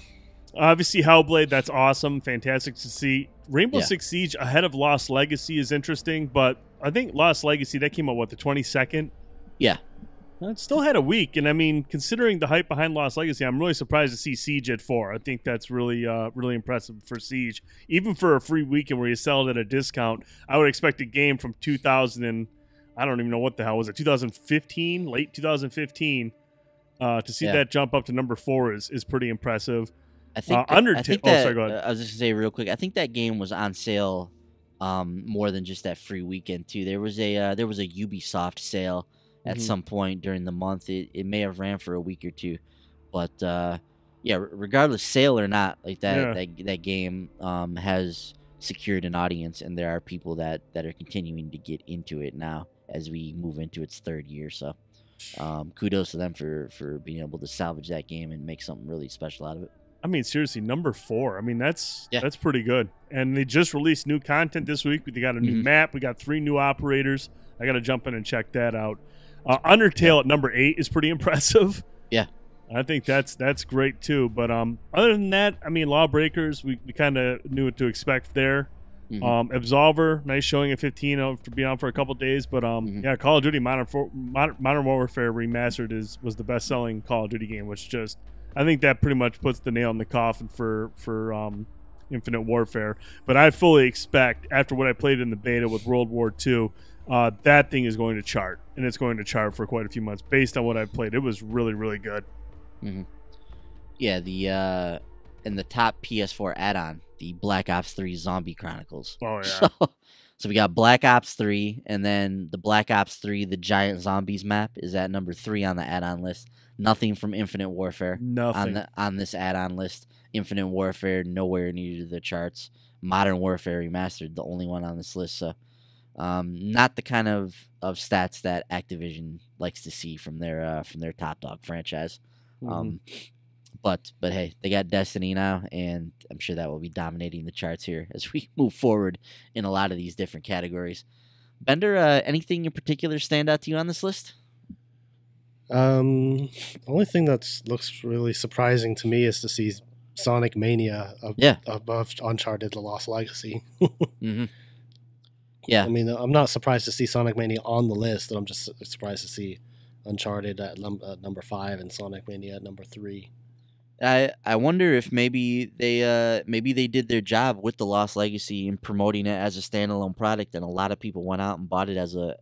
Obviously, Hellblade, that's awesome. Fantastic to see. Rainbow Six Siege ahead of Lost Legacy is interesting, but I think Lost Legacy, that came out, the 22nd? Yeah. It still had a week, and I mean, considering the hype behind Lost Legacy, I'm really surprised to see Siege at 4. I think that's really really impressive for Siege. Even for a free weekend where you sell it at a discount, I would expect a game from 2000 and I don't even know what the hell was it, 2015, late 2015, to see that jump up to number 4 is pretty impressive. I think sorry, go ahead. I was just gonna say real quick. I think that game was on sale more than just that free weekend too. There was a Ubisoft sale at some point during the month. It may have ran for a week or two, but regardless, sale or not, like that game has secured an audience, and there are people that are continuing to get into it now as we move into its 3rd year. So kudos to them for being able to salvage that game and make something really special out of it. I mean, seriously, number 4. I mean, that's pretty good. And they just released new content this week. They got a new map. We got 3 new operators. I got to jump in and check that out. Undertale at number 8 is pretty impressive. Yeah. I think that's great too. But other than that, I mean, Lawbreakers, we kind of knew what to expect there. Absolver, nice showing at 15 after being on for a couple days. But Call of Duty Modern Warfare Remastered was the best-selling Call of Duty game, which just, I think that pretty much puts the nail in the coffin for Infinite Warfare. But I fully expect, after what I played in the beta with World War II, that thing is going to chart, and it's going to chart for quite a few months based on what I've played. It was really, really good. Yeah, in the top PS4 add-on, the Black Ops 3 Zombie Chronicles. Oh, yeah. So we got Black Ops 3, and then the Black Ops 3, the Giant Zombies map, is at number 3 on the add-on list. Nothing from Infinite Warfare on this add-on list. Infinite Warfare, nowhere near the charts. Modern Warfare Remastered, the only one on this list. So not the kind of stats that Activision likes to see from their top dog franchise. But hey, they got Destiny now, and I'm sure that will be dominating the charts here as we move forward in a lot of these different categories. Bender, anything in particular stand out to you on this list? The only thing that looks really surprising to me is to see Sonic Mania above Uncharted: The Lost Legacy. Yeah, I mean, I'm not surprised to see Sonic Mania on the list, and I'm just surprised to see Uncharted at number 5 and Sonic Mania at number 3. I wonder if maybe they did their job with the Lost Legacy in promoting it as a standalone product, and a lot of people went out and bought it as a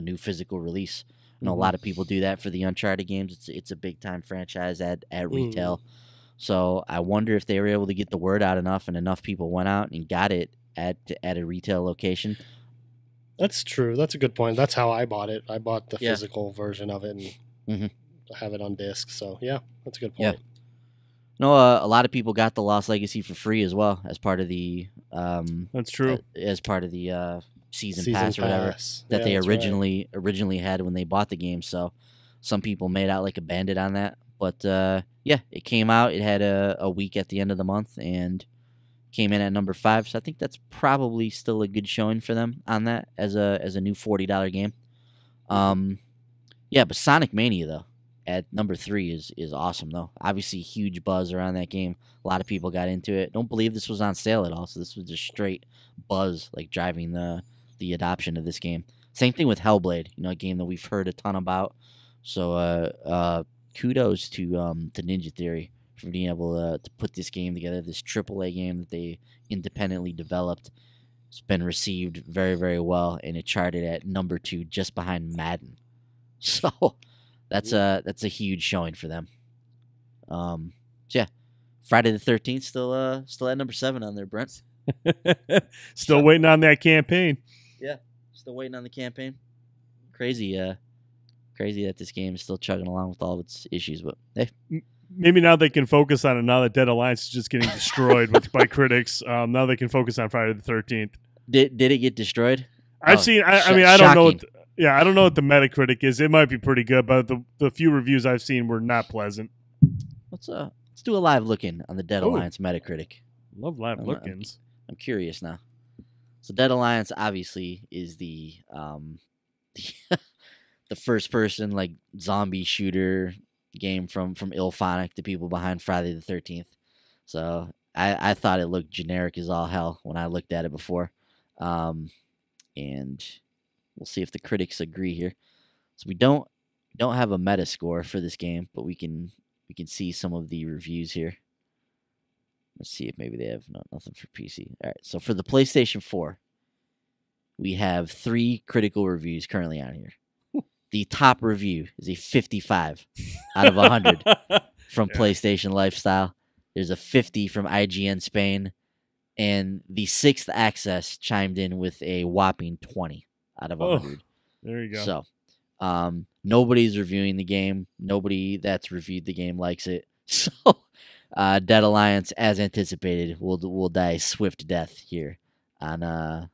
new physical release I know a lot of people do that for the Uncharted games. It's a big time franchise at retail. So I wonder if they were able to get the word out enough, and enough people went out and got it at a retail location. That's true. That's a good point. That's how I bought it. I bought the physical version of it and have it on disc. So yeah, that's a good point. Yeah. No, a lot of people got the Lost Legacy for free as well as part of the. That's true. As part of the season pass or whatever that they originally had when they bought the game. So some people made out like a bandit on that. But yeah, it came out. It had a week at the end of the month and came in at number 5. So I think that's probably still a good showing for them on that as a new $40 game. Yeah, but Sonic Mania though at number 3 is awesome though. Obviously, huge buzz around that game. A lot of people got into it. Don't believe this was on sale at all. So this was just straight buzz, like driving the adoption of this game. Same thing with Hellblade. A game that we've heard a ton about. So kudos to Ninja Theory for being able to put this game together. This AAA game that they independently developed. It's been received very, very well, and it charted at number 2, just behind Madden. So that's a huge showing for them. So yeah, Friday the 13th still at number 7 on there, Brent. Still waiting on that campaign. Yeah, still waiting on the campaign. Crazy that this game is still chugging along with all of its issues, but hey. Maybe now they can focus on it. Now that Dead Alliance is just getting destroyed by critics. Now they can focus on Friday the 13th. Did it get destroyed? I've seen. I mean, I don't know. I don't know what the Metacritic is. It might be pretty good, but the few reviews I've seen were not pleasant. Let's do a live look-in on the Dead Alliance Metacritic. Love live look-ins. I'm curious now. So Dead Alliance obviously is the the first-person like zombie shooter game from Ilphonic, the people behind Friday the 13th. So I thought it looked generic as all hell when I looked at it before. And we'll see if the critics agree here. So we don't have a meta score for this game, but we can see some of the reviews here. Let's see if maybe they have nothing for PC. All right, so for the PlayStation 4, we have 3 critical reviews currently on here. The top review is a 55 out of 100 from PlayStation Lifestyle. There's a 50 from IGN Spain. And the Sixth Access chimed in with a whopping 20 out of 100. There you go. So nobody's reviewing the game. Nobody that's reviewed the game likes it. So Dead Alliance, as anticipated, will die a swift death here on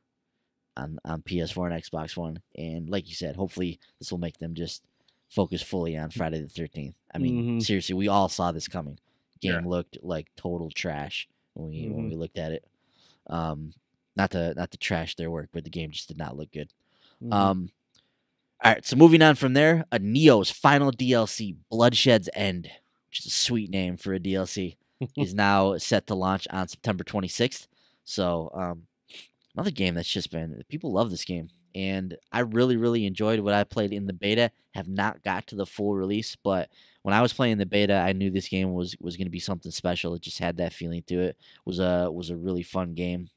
PS4 and Xbox One. And like you said, hopefully this will make them just focus fully on Friday the 13th. I mean, seriously, we all saw this coming. Game looked like total trash when we looked at it. Not to trash their work, but the game just did not look good. All right, so moving on from there, Neo's final DLC, Bloodshed's End, which is a sweet name for a DLC, is now set to launch on September 26th. So another game that's just been, people love this game. And I really, really enjoyed what I played in the beta. Have not got to the full release, but when I was playing the beta, I knew this game was going to be something special. It just had that feeling to it. Was a really fun game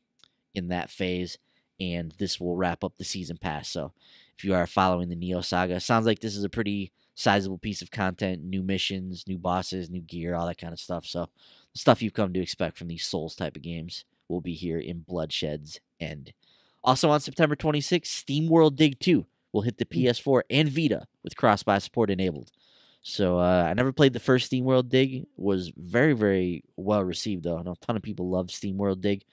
in that phase, and this will wrap up the season pass. So if you are following the Neo saga, sounds like this is a pretty sizable piece of content, new missions, new bosses, new gear, all that kind of stuff. So the stuff you've come to expect from these Souls type of games will be here in Bloodshed's End. Also on September 26th, SteamWorld Dig 2 will hit the PS4 and Vita with cross-buy support enabled. So I never played the first SteamWorld Dig. Was very, very well received, though. I know a ton of people love SteamWorld Dig.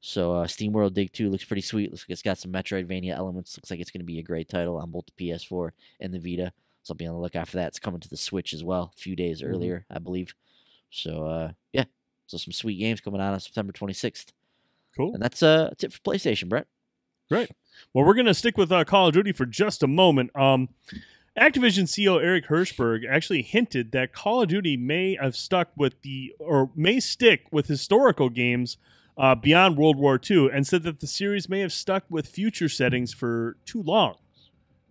So SteamWorld Dig 2 looks pretty sweet. Looks like it's got some Metroidvania elements. Looks like it's going to be a great title on both the PS4 and the Vita. So I'll be on the lookout for that. It's coming to the Switch as well a few days earlier, I believe. So, yeah. So some sweet games coming out on September 26th. Cool. And that's it for PlayStation, Brett. Great. Well, we're going to stick with Call of Duty for just a moment. Activision CEO Eric Hirschberg actually hinted that Call of Duty may stick with historical games beyond World War II, and said that the series may have stuck with future settings for too long.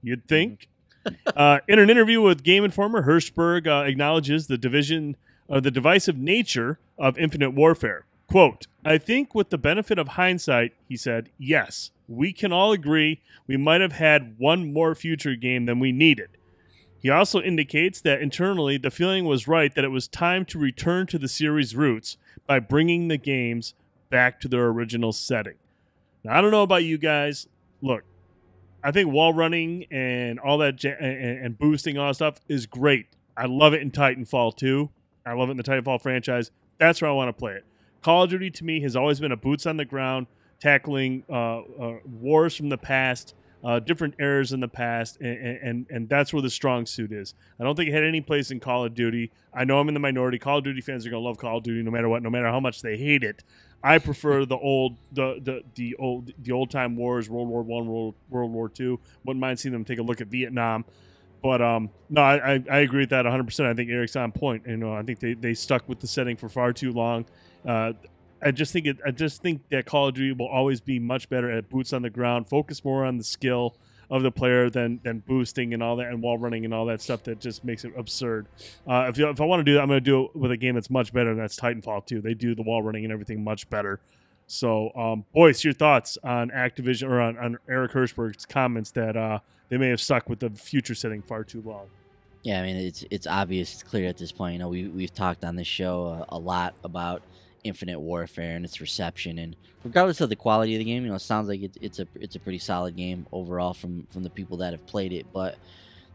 You'd think. In an interview with Game Informer, Hirschberg acknowledges the divisive nature of Infinite Warfare. Quote, "I think with the benefit of hindsight," he said, "yes, we can all agree we might have had one more future game than we needed. He also indicates that internally the feeling was right that it was time to return to the series' roots by bringing the games back to their original setting. Now, I don't know about you guys. Look, I think wall running and all that and boosting all that stuff is great. I love it in Titanfall 2. I love it in the Titanfall franchise. That's where I want to play it. Call of Duty to me has always been a boots on the ground, tackling wars from the past, different eras in the past, and that's where the strong suit is. I don't think it had any place in Call of Duty. I know I'm in the minority. Call of Duty fans are going to love Call of Duty no matter what, no matter how much they hate it. I prefer the old time wars, World War I, World War II. Wouldn't mind seeing them take a look at Vietnam. But no, I agree with that 100%. I think Eric's on point. I think they stuck with the setting for far too long. I just think that Call of Duty will always be much better at boots on the ground, focus more on the skill of the player than boosting and all that and wall running and all that stuff that just makes it absurd. If I want to do that, I'm going to do it with a game that's much better, and that's Titanfall 2. They do the wall running and everything much better. So, Boyce, your thoughts on Activision or on Eric Hirschberg's comments that they may have stuck with the future setting far too long? Yeah, I mean, it's obvious, it's clear at this point. We've talked on this show a lot about Infinite Warfare and its reception, and regardless of the quality of the game, it sounds like it's a pretty solid game overall from the people that have played it. But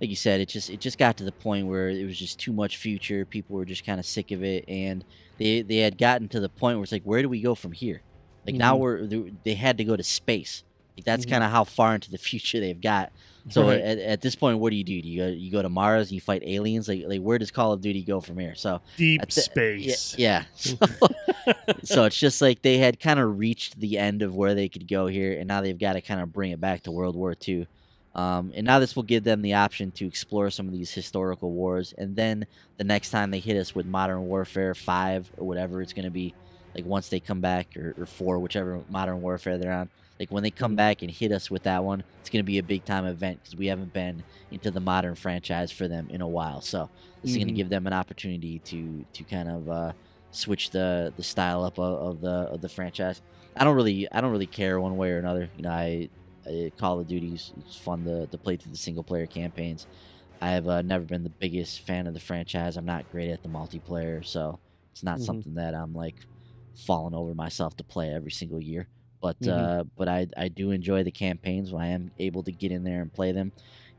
like you said, it just got to the point where it was just too much future. People were just kind of sick of it, and they had gotten to the point where it's like, where do we go from here? Like now they had to go to space. Like that's kind of how far into the future they've got. So right. at this point, what do? You go to Mars and you fight aliens? Like where does Call of Duty go from here? So deep space. Yeah. So it's just like they had kind of reached the end of where they could go here, and now they've got to kind of bring it back to World War II. And now this will give them the option to explore some of these historical wars, and then the next time they hit us with Modern Warfare 5 or whatever it's going to be, like once they come back, or 4, whichever Modern Warfare they're on, like when they come back and hit us with that one, it's going to be a big time event because we haven't been into the modern franchise for them in a while. So this is going to give them an opportunity to kind of switch the style up of the franchise. I don't really care one way or another. Call of Duty is fun to play through the single player campaigns. I have never been the biggest fan of the franchise. I'm not great at the multiplayer, so it's not something that I'm like falling over myself to play every single year. But I do enjoy the campaigns when I am able to get in there and play them.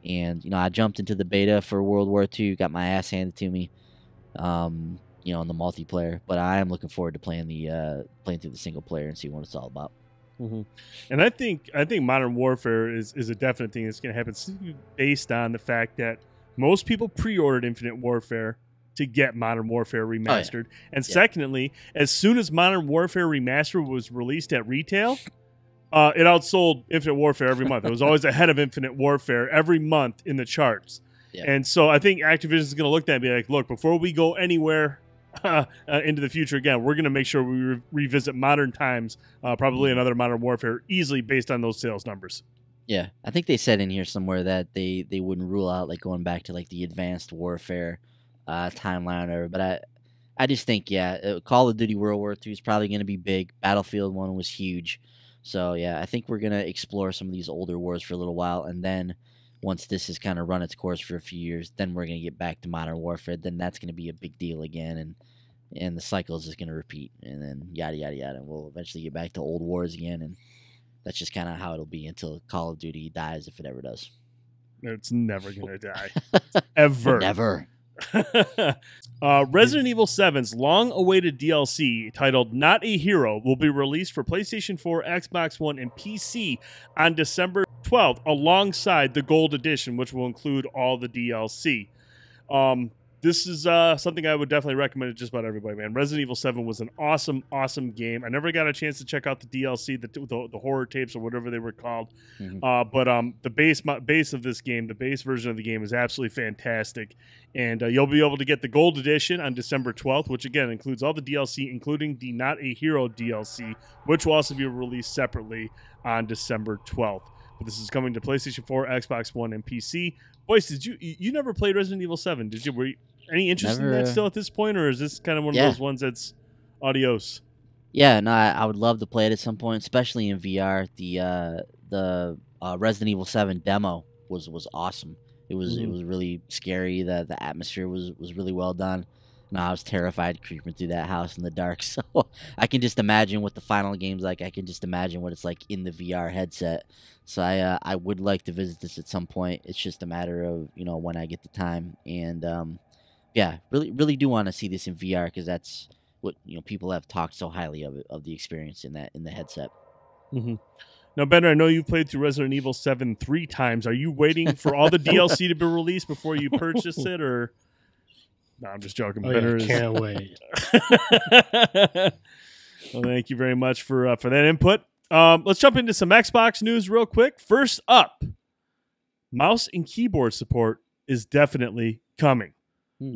And I jumped into the beta for World War II, got my ass handed to me, in the multiplayer. But I am looking forward to playing through the single player and see what it's all about. And I think Modern Warfare is a definite thing that's going to happen based on the fact that most people pre-ordered Infinite Warfare to get Modern Warfare Remastered. Oh, yeah. And secondly, as soon as Modern Warfare Remastered was released at retail, it outsold Infinite Warfare every month. It was always ahead of Infinite Warfare every month in the charts. Yeah. And so I think Activision is going to look at that and be like, look, before we go anywhere into the future again, we're going to make sure we revisit modern times, probably another Modern Warfare, easily based on those sales numbers. Yeah, I think they said in here somewhere that they wouldn't rule out like going back to like the Advanced Warfare timeline or whatever. But I just think, Call of Duty World War II is probably going to be big. Battlefield 1 was huge. So, I think we're going to explore some of these older wars for a little while. And then once this has kind of run its course for a few years, then we're going to get back to Modern Warfare. Then that's going to be a big deal again. And the cycle is just going to repeat. And then yada, yada, yada. And we'll eventually get back to old wars again. And that's just kind of how it'll be until Call of Duty dies, if it ever does. It's never going to die. Ever. Never. Resident Evil 7's long-awaited DLC titled Not a Hero will be released for PlayStation 4, Xbox One, and PC on December 12th alongside the Gold Edition, which will include all the DLC. This is something I would definitely recommend to just about everybody, man. Resident Evil 7 was an awesome, awesome game. I never got a chance to check out the DLC, the horror tapes or whatever they were called. But the base of this game, the base version of the game is absolutely fantastic. And you'll be able to get the Gold Edition on December 12th, which, again, includes all the DLC, including the Not a Hero DLC, which will also be released separately on December 12th. But this is coming to PlayStation 4, Xbox One, and PC. Boyce, did you never played Resident Evil 7? Did you? Were you any interest in that still at this point, or is this kind of one of those ones that's adios? Yeah, no, I would love to play it at some point, especially in VR. The Resident Evil 7 demo was awesome. It was really scary. The atmosphere was really well done. And I was terrified creeping through that house in the dark. So I can just imagine what the final game's like. I can just imagine what it's like in the VR headset. So I would like to visit this at some point. It's just a matter of when I get the time. And yeah, really do want to see this in VR because that's what people have talked so highly of the experience in the headset. Mm-hmm. Now, Bender, I know you've played through Resident Evil 7 3 times. Are you waiting for all the DLC to be released before you purchase it, or? No, I'm just joking. Oh, can't wait. Well, thank you very much for that input. Let's jump into some Xbox news real quick. First up, mouse and keyboard support is definitely coming.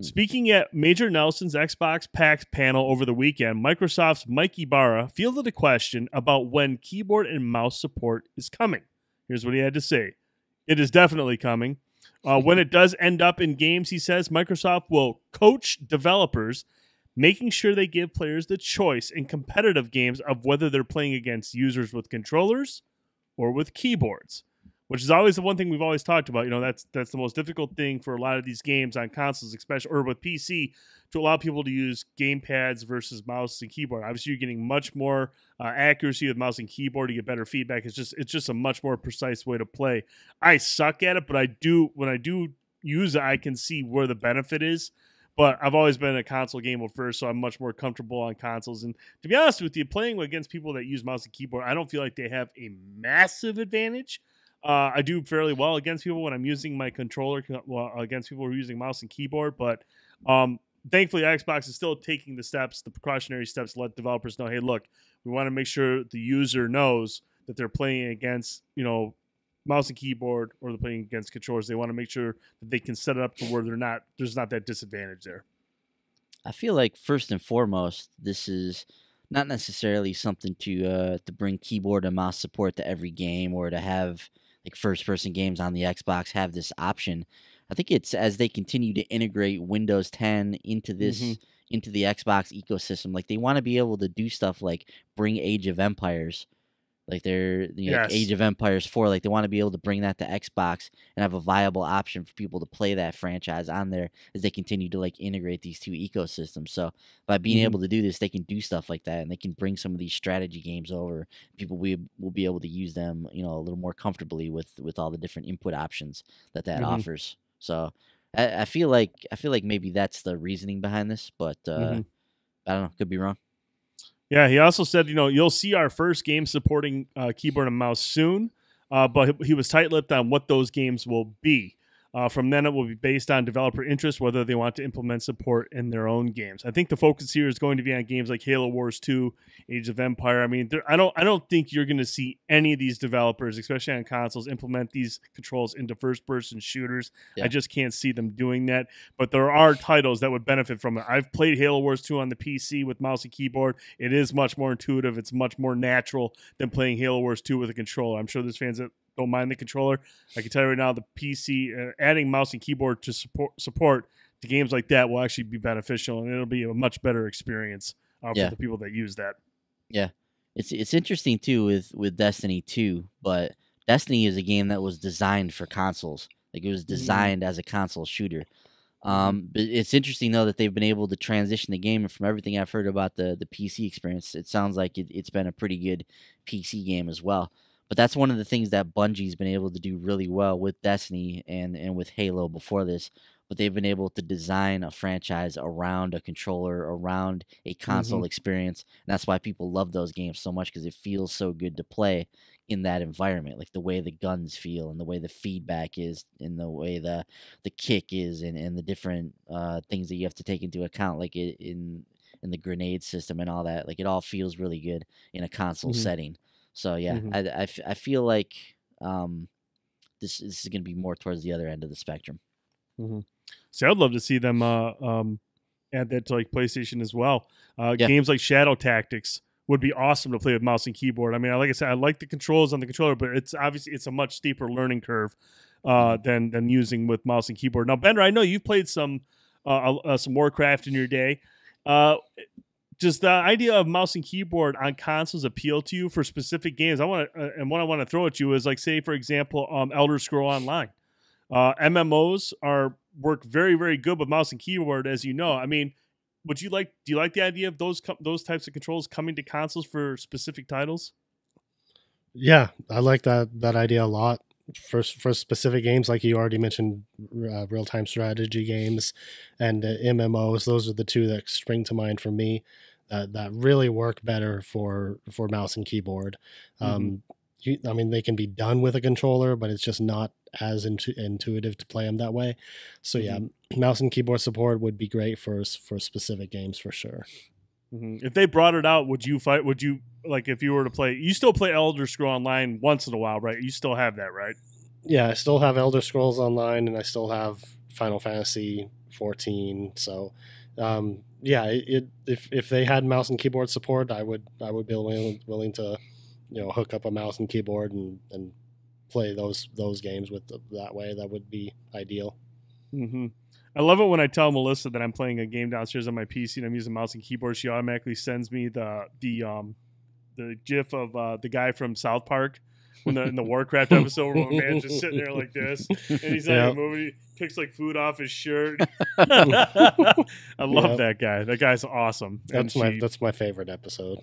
Speaking at Major Nelson's Xbox PAX panel over the weekend, Microsoft's Mike Ibarra fielded a question about when keyboard and mouse support is coming. Here's what he had to say. It is definitely coming. When it does end up in games, he says, Microsoft will coach developers, making sure they give players the choice in competitive games of whether they're playing against users with controllers or with keyboards. Which is always the one thing we've always talked about. That's the most difficult thing for a lot of these games on consoles, especially or with PC, to allow people to use game pads versus mouse and keyboard. Obviously, you're getting much more accuracy with mouse and keyboard. You get better feedback. It's just a much more precise way to play. I suck at it, but when I do use it, I can see where the benefit is. But I've always been a console gamer first, so I'm much more comfortable on consoles. And to be honest with you, playing against people that use mouse and keyboard, I don't feel like they have a massive advantage. I do fairly well against people when I'm using my controller, against people who are using mouse and keyboard. But thankfully, Xbox is still taking the precautionary steps to let developers know, hey, look, we want to make sure the user knows that they're playing against, mouse and keyboard or they're playing against controllers. They want to make sure that they can set it up to where there's not that disadvantage there. I feel like first and foremost, this is not necessarily something to bring keyboard and mouse support to every game or to have like first-person games on the Xbox have this option. I think it's as they continue to integrate Windows 10 into this into the Xbox ecosystem. Like they want to be able to do stuff like bring Age of Empires, like they're like Age of Empires 4. Like they want to be able to bring that to Xbox and have a viable option for people to play that franchise on there as they continue to like integrate these two ecosystems. So by being able to do this, they can do stuff like that, and they can bring some of these strategy games over. People will be able to use them, a little more comfortably with all the different input options that offers. So I feel like maybe that's the reasoning behind this, but I don't know, could be wrong. Yeah, he also said, you'll see our first game supporting keyboard and mouse soon, but he was tight-lipped on what those games will be. From then, it will be based on developer interest, whether they want to implement support in their own games. I think the focus here is going to be on games like Halo Wars 2, Age of Empire. I mean, I don't think you're going to see any of these developers, especially on consoles, implement these controls into first-person shooters. Yeah. I just can't see them doing that. But there are titles that would benefit from it. I've played Halo Wars 2 on the PC with mouse and keyboard. It is much more intuitive. It's much more natural than playing Halo Wars 2 with a controller. I'm sure there's fans that don't mind the controller. I can tell you right now, the PC adding mouse and keyboard to support to games like that will actually be beneficial, and it'll be a much better experience for the people that use that. Yeah, it's interesting too with Destiny 2, but Destiny is a game that was designed for consoles. Like it was designed as a console shooter. But it's interesting though that they've been able to transition the game, and from everything I've heard about the PC experience, it sounds like it's been a pretty good PC game as well. But that's one of the things that Bungie's been able to do really well with Destiny and with Halo before this. But they've been able to design a franchise around a controller, around a console experience. And that's why people love those games so much, because it feels so good to play in that environment. Like the way the guns feel and the way the feedback is and the way the kick is and the different things that you have to take into account, like in the grenade system and all that. Like it all feels really good in a console setting. So yeah, I feel like this is going to be more towards the other end of the spectrum. So I'd love to see them add that to like PlayStation as well. Games like Shadow Tactics would be awesome to play with mouse and keyboard. I mean, like I said, I like the controls on the controller, but it's a much steeper learning curve than using with mouse and keyboard. Now, Bender, I know you've played some Warcraft in your day. Does the idea of mouse and keyboard on consoles appeal to you for specific games? What I want to throw at you is, like, say, for example, Elder Scroll Online. MMOs work very, very good with mouse and keyboard, as you know. I mean, do you like the idea of those types of controls coming to consoles for specific titles? Yeah, I like that idea a lot. For specific games, like you already mentioned, real-time strategy games and MMOs, those are the two that spring to mind for me that really work better for mouse and keyboard. I mean, they can be done with a controller, but it's just not as intuitive to play them that way. So yeah, mouse and keyboard support would be great for specific games for sure. If they brought it out, would you fight? Would you, like, if you were to play? You still play Elder Scrolls Online once in a while, right? You still have that, right? Yeah, I still have Elder Scrolls Online, and I still have Final Fantasy 14. So, yeah, if they had mouse and keyboard support, I would be willing to, hook up a mouse and keyboard and play those games with that way. That would be ideal. I love it when I tell Melissa that I'm playing a game downstairs on my PC and I'm using mouse and keyboard. She automatically sends me the GIF of the guy from South Park when in the Warcraft episode where my man's just sitting there like this, and he's not even moving. He picks like food off his shirt. I love that guy. That guy's awesome. That's my favorite episode.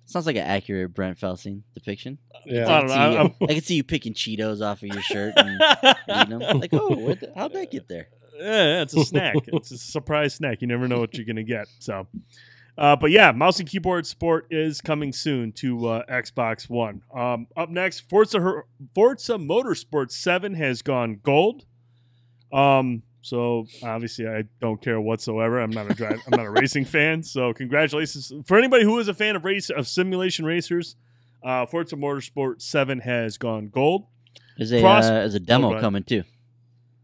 Sounds like an accurate Brent Felsing depiction. Yeah, I can see you picking Cheetos off of your shirt and eating them. Like, oh, how'd that get there? Yeah, it's a snack. It's a surprise snack. You never know what you're gonna get. So, but yeah, mouse and keyboard support is coming soon to Xbox One. Up next, Forza Motorsport 7 has gone gold. So obviously I don't care whatsoever. I'm not a racing fan. So congratulations for anybody who is a fan of simulation racers. Forza Motorsport 7 has gone gold. There's a demo coming too.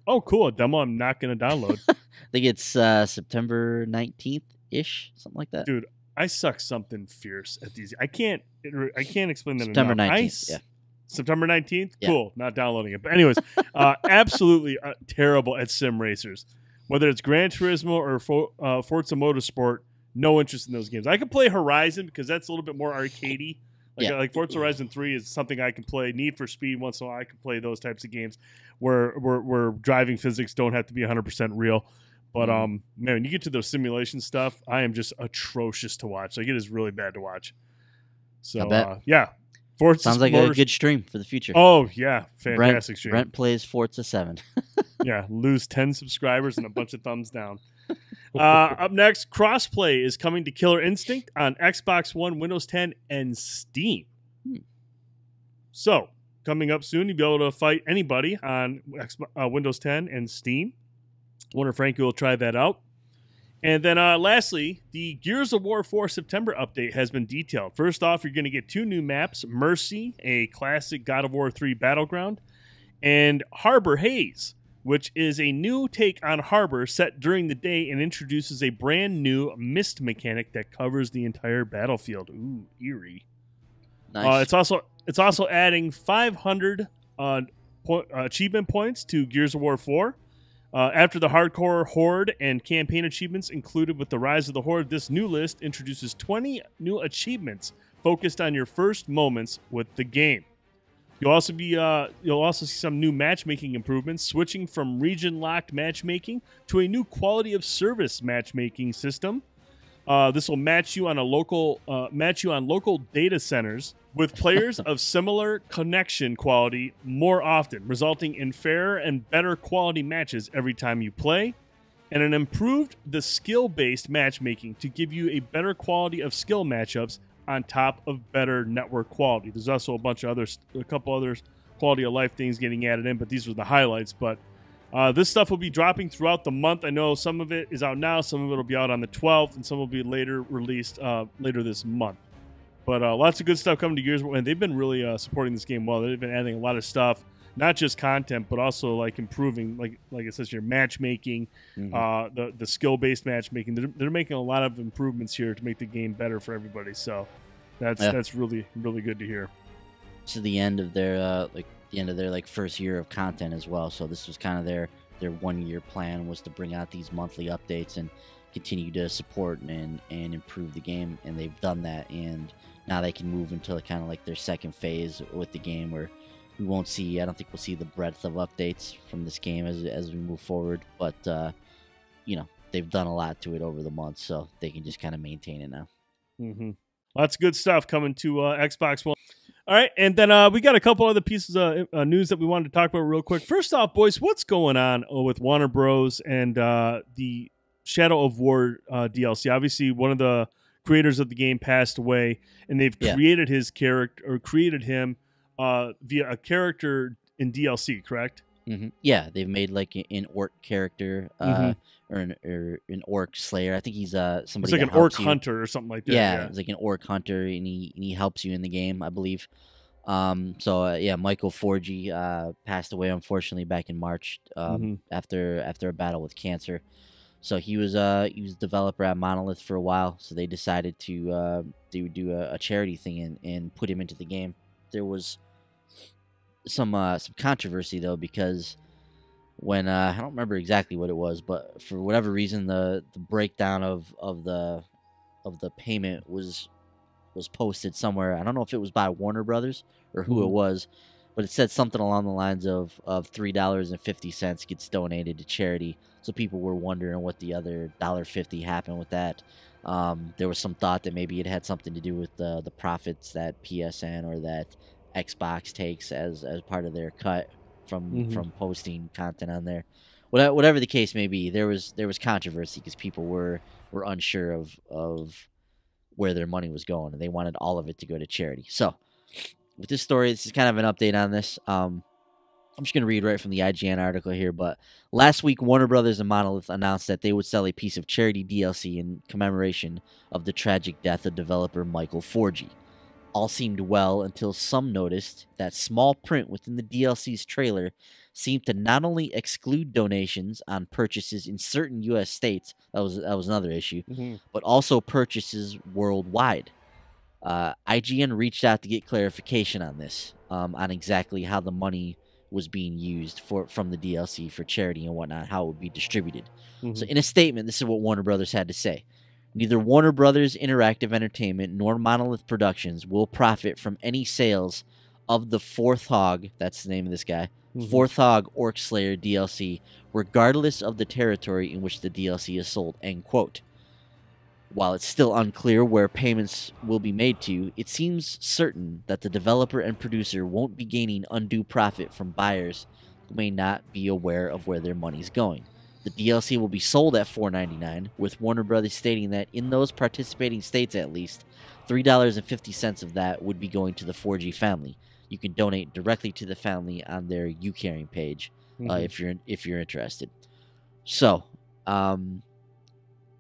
Oh, cool! A demo I'm not going to download. I think it's September 19th ish, something like that. Dude, I suck something fierce at these. I can't explain that. September 19th. Yeah. September 19th? Yeah. Cool. Not downloading it. But anyways, absolutely terrible at sim racers. Whether it's Gran Turismo or Forza Motorsport, no interest in those games. I can play Horizon because that's a little bit more arcadey. Like Forza Horizon 3 is something I can play. Need for Speed, once in a while I can play those types of games where driving physics don't have to be 100% real. But man, when you get to the simulation stuff, I am just atrocious to watch. Like, it is really bad to watch. So yeah. Forza sounds like a good stream for the future. Oh, yeah. Fantastic stream. Brent plays Forza 7. Yeah, lose 10 subscribers and a bunch of thumbs down. Up next, crossplay is coming to Killer Instinct on Xbox One, Windows 10, and Steam. So, coming up soon, you'll be able to fight anybody on Windows 10 and Steam. I wonder if Frankie will try that out. And then lastly, the Gears of War 4 September update has been detailed. First off, you're going to get 2 new maps, Mercy, a classic God of War 3 battleground, and Harbor Haze, which is a new take on Harbor set during the day and introduces a brand new mist mechanic that covers the entire battlefield. Ooh, eerie. Nice. It's also adding 500 achievement points to Gears of War 4. After the Hardcore Horde and campaign achievements included with the Rise of the Horde, this new list introduces 20 new achievements focused on your first moments with the game. You'll also see some new matchmaking improvements, switching from region-locked matchmaking to a new quality of service matchmaking system. This will match you on local data centers with players of similar connection quality more often, resulting in fairer and better quality matches every time you play, and an improved skill-based matchmaking to give you a better quality of skill matchups on top of better network quality. There's also a couple other quality of life things getting added in, but these were the highlights. But this stuff will be dropping throughout the month. I know some of it is out now, some of it will be out on the 12th, and some will be later released later this month. But lots of good stuff coming to Gears, and they've been really supporting this game well. They've been adding a lot of stuff, not just content, but also like improving, like it says here, matchmaking, the skill-based matchmaking. They're making a lot of improvements here to make the game better for everybody. So that's really, really good to hear. This is the end of their first year of content as well. So this was kind of their 1-year plan, was to bring out these monthly updates and continue to support and improve the game, and they've done that. And now they can move into kind of like their second phase with the game, where we won't see. I don't think we'll see the breadth of updates from this game as we move forward. But they've done a lot to it over the months, so they can just kind of maintain it now. Mm-hmm. Lots of good stuff coming to Xbox One. All right, and then we got a couple other pieces of news that we wanted to talk about real quick. First off, boys, what's going on with Warner Bros. And the Shadow of War DLC? Obviously, one of the creators of the game passed away, and they've created his character, or created him via a character in DLC, correct? Mm-hmm. Yeah, they've made like an orc character, or an orc slayer. I think he's somebody. It's like an orc hunter or something like that. Yeah, it's like an orc hunter, and he helps you in the game, I believe. Michael Forgy passed away unfortunately back in March after a battle with cancer. So he was developer at Monolith for a while. So they decided to do a charity thing and put him into the game. There was some controversy though, because when I don't remember exactly what it was, but for whatever reason the breakdown of the payment was posted somewhere. I don't know if it was by Warner Brothers or who it was, but it said something along the lines of $3.50 gets donated to charity. So people were wondering what the other $1.50 happened with that. There was some thought that maybe it had something to do with the profits that PSN or that Xbox takes as part of their cut from posting content on there. Whatever the case may be, there was controversy because people were unsure of where their money was going, and they wanted all of it to go to charity. So with this story, this is kind of an update on this. I'm just going to read right from the IGN article here, but last week, Warner Brothers and Monolith announced that they would sell a piece of charity DLC in commemoration of the tragic death of developer Michael Forgy. All seemed well until some noticed that small print within the DLC's trailer seemed to not only exclude donations on purchases in certain U.S. states, that was another issue, but also purchases worldwide. IGN reached out to get clarification on this, on exactly how the money was being used from the DLC for charity and whatnot, how it would be distributed. So in a statement, this is what Warner Brothers had to say. Neither Warner Brothers Interactive Entertainment nor Monolith Productions will profit from any sales of the Fourth Hog, that's the name of this guy, Fourth Hog Orc Slayer DLC, regardless of the territory in which the DLC is sold, end quote. While it's still unclear where payments will be made to, it seems certain that the developer and producer won't be gaining undue profit from buyers who may not be aware of where their money's going. The DLC will be sold at $4.99, with Warner Brothers stating that in those participating states at least, $3.50 of that would be going to the 4G family. You can donate directly to the family on their YouCaring page if you're interested. So,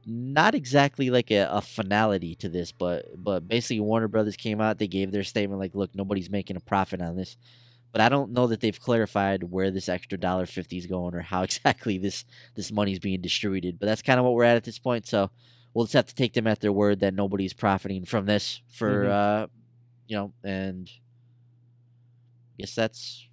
not exactly like a finality to this, but basically Warner Brothers came out, they gave their statement like, look, nobody's making a profit on this. But I don't know that they've clarified where this extra $1.50 is going or how exactly this money is being distributed. But that's kind of what we're at this point. So we'll just have to take them at their word that nobody's profiting from this for, and I guess that's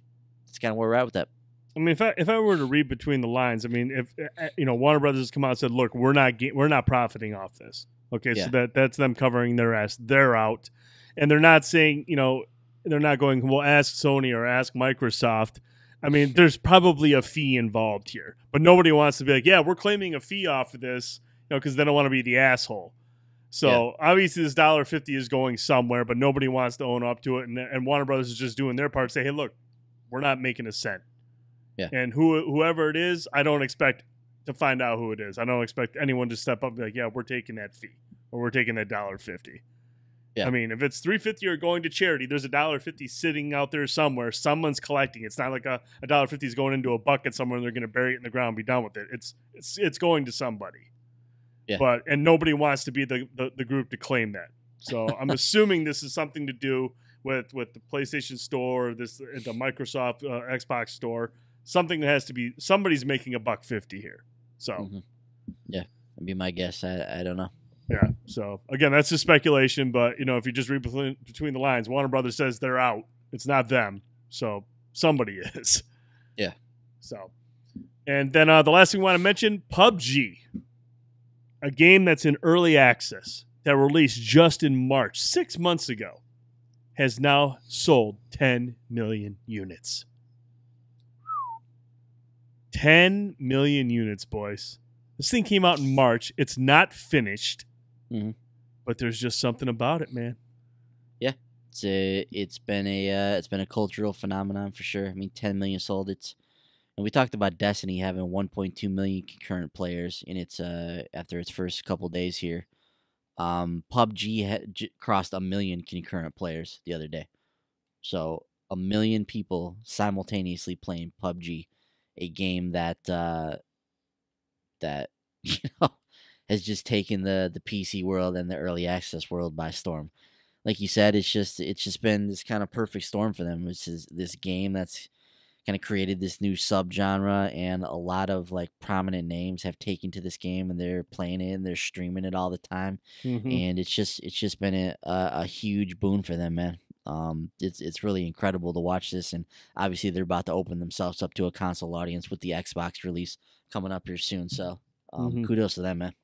kind of where we're at with that. I mean, if I were to read between the lines, I mean, if Warner Brothers has come out and said, look, we're not profiting off this. Okay, yeah. So that's them covering their ass. They're out, and they're not saying, they're not going, well, ask Sony or ask Microsoft. I mean, there's probably a fee involved here, but nobody wants to be like, yeah, we're claiming a fee off of this, because they don't want to be the asshole. So obviously this $1.50 is going somewhere, but nobody wants to own up to it. And Warner Brothers is just doing their part to say, hey, look, we're not making a cent. Yeah. And whoever it is, I don't expect to find out who it is. I don't expect anyone to step up and be like, yeah, we're taking that fee or we're taking that $1.50. Yeah. I mean, if it's $3.50 or going to charity, there's a $1.50 sitting out there somewhere. Someone's collecting. It's not like a $1.50 is going into a bucket somewhere and they're going to bury it in the ground and be done with it. It's going to somebody. Yeah. And nobody wants to be the group to claim that. So I'm assuming this is something to do with the PlayStation Store, the Microsoft Xbox Store. Something that has to be, somebody's making $1.50 here. So yeah, that'd be my guess. I don't know. Yeah. So again, that's just speculation, but if you just read between the lines, Warner Brothers says they're out. It's not them. So somebody is. Yeah. So, and then the last thing we want to mention, PUBG, a game that's in early access that released just in March, 6 months ago, has now sold 10 million units. 10 million units, boys. This thing came out in March. It's not finished, but there's just something about it, man. Yeah, it's been a cultural phenomenon for sure. I mean, 10 million sold. And we talked about Destiny having 1.2 million concurrent players in its after its first couple days here. PUBG crossed 1 million concurrent players the other day. So 1 million people simultaneously playing PUBG, a game that has just taken the PC world and the early access world by storm. Like you said, it's just been this kind of perfect storm for them. This is this game that's kind of created this new subgenre, and a lot of like prominent names have taken to this game, and they're playing it and they're streaming it all the time. And it's just been a huge boon for them, man. It's really incredible to watch this, and obviously they're about to open themselves up to a console audience with the Xbox release coming up here soon. So kudos to them, man.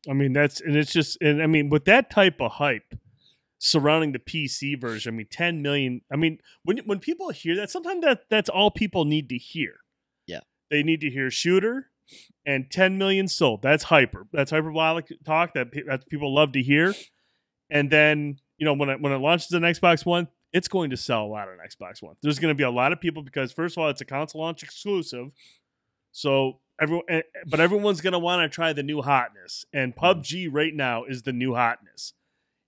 I mean, with that type of hype surrounding the PC version, I mean, 10 million. I mean, when people hear that, sometimes that's all people need to hear. Yeah, they need to hear shooter and 10 million sold. That's hyperbolic talk that people love to hear. And then when it launches on Xbox One, it's going to sell a lot on Xbox One. There's going to be a lot of people because first of all, it's a console launch exclusive, so everyone's going to want to try the new hotness, and PUBG right now is the new hotness.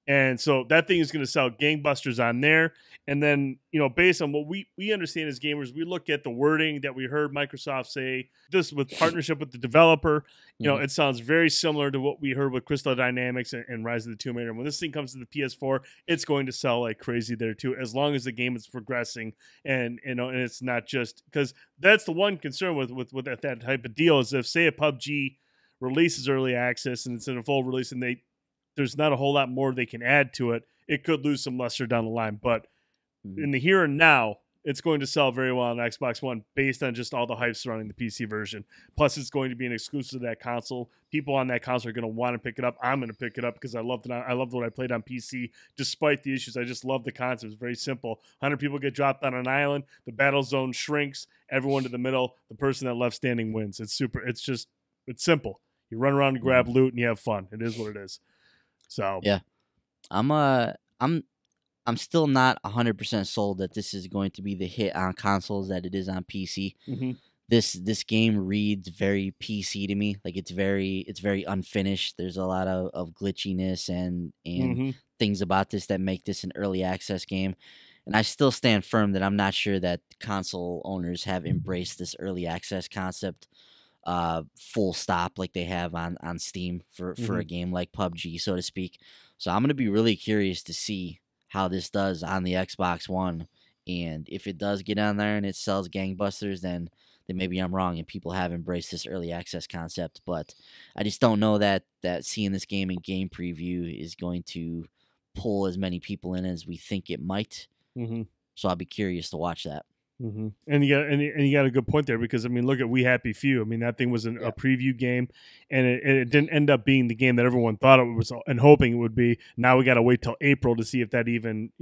And so that thing is going to sell gangbusters on there. And then, based on what we understand as gamers, we look at the wording that we heard Microsoft say, this with partnership with the developer, it sounds very similar to what we heard with Crystal Dynamics and Rise of the Tomb Raider. When this thing comes to the PS4, it's going to sell like crazy there too, as long as the game is progressing. And it's not just because that's the one concern with that type of deal is if, say, a PUBG releases early access and it's in a full release and there's not a whole lot more they can add to it, it could lose some luster down the line. But in the here and now, it's going to sell very well on Xbox One based on just all the hype surrounding the PC version. Plus, it's going to be an exclusive to that console. People on that console are going to want to pick it up. I'm going to pick it up because I loved it. I loved what I played on PC, despite the issues. I just love the concept. It's very simple. 100 people get dropped on an island. The battle zone shrinks. Everyone to the middle. The person that left standing wins. It's super. It's simple. You run around and grab loot and you have fun. It is what it is. So yeah, I'm still not 100% sold that this is going to be the hit on consoles that it is on PC. This game reads very PC to me. Like it's very unfinished. There's a lot of glitchiness and things about this that make this an early access game. And I still stand firm that I'm not sure that console owners have embraced this early access concept full stop like they have on Steam for a game like PUBG, so to speak. So I'm going to be really curious to see how this does on the Xbox One, and if it does get on there and it sells gangbusters, then maybe I'm wrong and people have embraced this early access concept. But I just don't know that seeing this game in game preview is going to pull as many people in as we think it might. So I'll be curious to watch that. And you got a good point there because I mean, look at We Happy Few. I mean, that thing was a preview game, and it didn't end up being the game that everyone thought it was and hoping it would be. Now we got to wait till April to see if that even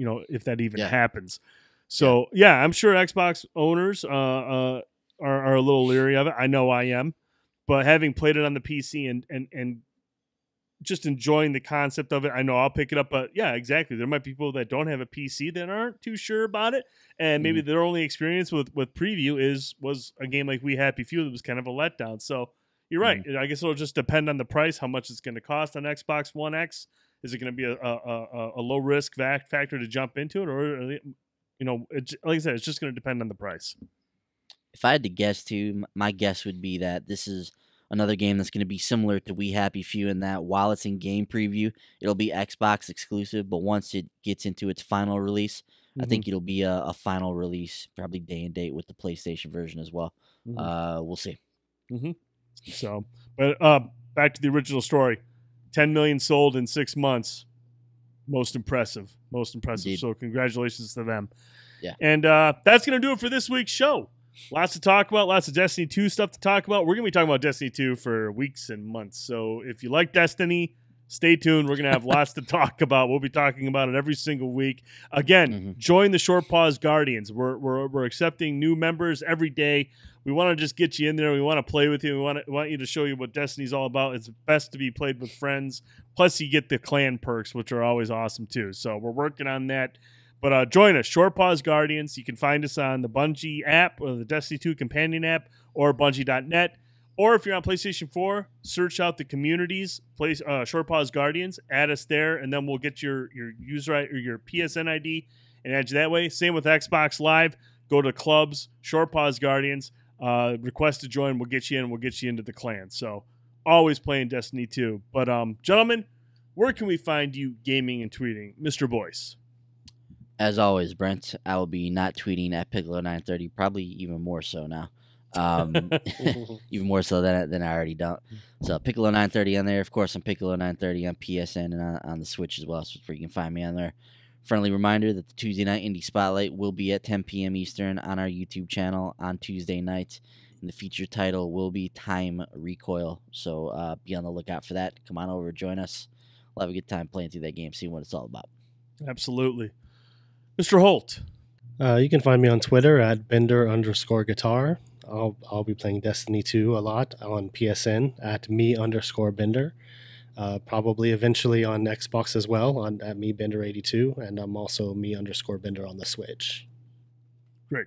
happens. So yeah, I'm sure Xbox owners are a little leery of it. I know I am, but having played it on the PC and just enjoying the concept of it, I know I'll pick it up. But yeah, exactly. There might be people that don't have a PC that aren't too sure about it, and maybe their only experience with preview was a game like We Happy Few that was kind of a letdown. So you're right. I guess it'll just depend on the price, how much it's going to cost on Xbox One X. Is it going to be a low risk factor to jump into it, or like I said, it's just going to depend on the price. If I had to guess too, my guess would be that this is another game that's going to be similar to We Happy Few in that while it's in game preview, it'll be Xbox exclusive, but once it gets into its final release, I think it'll be a final release, probably day and date with the PlayStation version as well. We'll see. So, but back to the original story, 10 million sold in 6 months. Most impressive. Indeed. So congratulations to them. Yeah. And that's going to do it for this week's show. Lots to talk about, lots of Destiny 2 stuff to talk about. We're going to be talking about Destiny 2 for weeks and months. So if you like Destiny, Stay tuned. We're going to have lots to talk about. We'll be talking about it every single week. Again, join the Short Pause Guardians. We're accepting new members every day. We want to just get you in there. We want to play with you. We want you to show you what Destiny's all about. It's best to be played with friends. Plus, you get the clan perks, which are always awesome, too. So we're working on that. But join us, Short Pause Guardians. You can find us on the Bungie app or the Destiny 2 companion app or Bungie.net. Or if you're on PlayStation 4, search out the communities, Short Pause Guardians, add us there, and then we'll get your user or your PSN ID and add you that way. Same with Xbox Live. Go to clubs, Short Pause Guardians, request to join. We'll get you in. We'll get you into the clan. So always playing Destiny 2. But gentlemen, where can we find you gaming and tweeting, Mr. Boyce? As always, Brent, I will be not tweeting at Piccolo930, probably even more so now. Even more so than I already don't. So Piccolo930 on there. Of course, I'm Piccolo930 on PSN and on the Switch as well, so where you can find me on there. Friendly reminder that the Tuesday Night Indie Spotlight will be at 10 p.m. Eastern on our YouTube channel on Tuesday night. And the featured title will be Time Recoil. So be on the lookout for that. Come on over, join us. We'll have a good time playing through that game, seeing what it's all about. Absolutely. Mr. Holt. You can find me on Twitter at Bender_guitar. I'll be playing Destiny 2 a lot on PSN at me_Bender. Probably eventually on Xbox as well at meBender82, and I'm also me_Bender on the Switch. Great.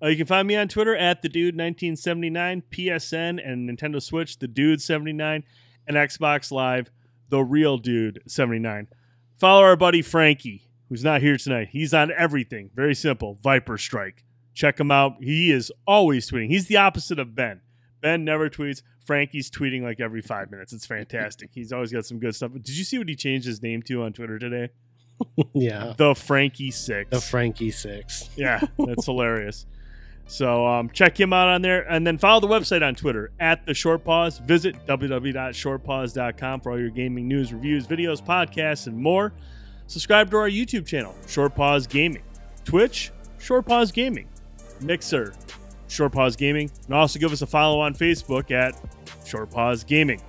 You can find me on Twitter at TheDude1979, PSN and Nintendo Switch, TheDude79, and Xbox Live, TheRealDude79. Follow our buddy Frankie, who's not here tonight. He's on everything. Very simple. Viper Strike. Check him out. He is always tweeting. He's the opposite of Ben. Ben never tweets. Frankie's tweeting like every 5 minutes. It's fantastic. He's always got some good stuff. Did you see what he changed his name to on Twitter today? Yeah. The Frankie 6. The Frankie 6. Yeah, that's hilarious. So check him out on there. And then follow the website on Twitter at The Short Pause. Visit www.shortpause.com for all your gaming news, reviews, videos, podcasts, and more. Subscribe to our YouTube channel, Short Pause Gaming. Twitch, Short Pause Gaming. Mixer, Short Pause Gaming. And also give us a follow on Facebook at Short Pause Gaming.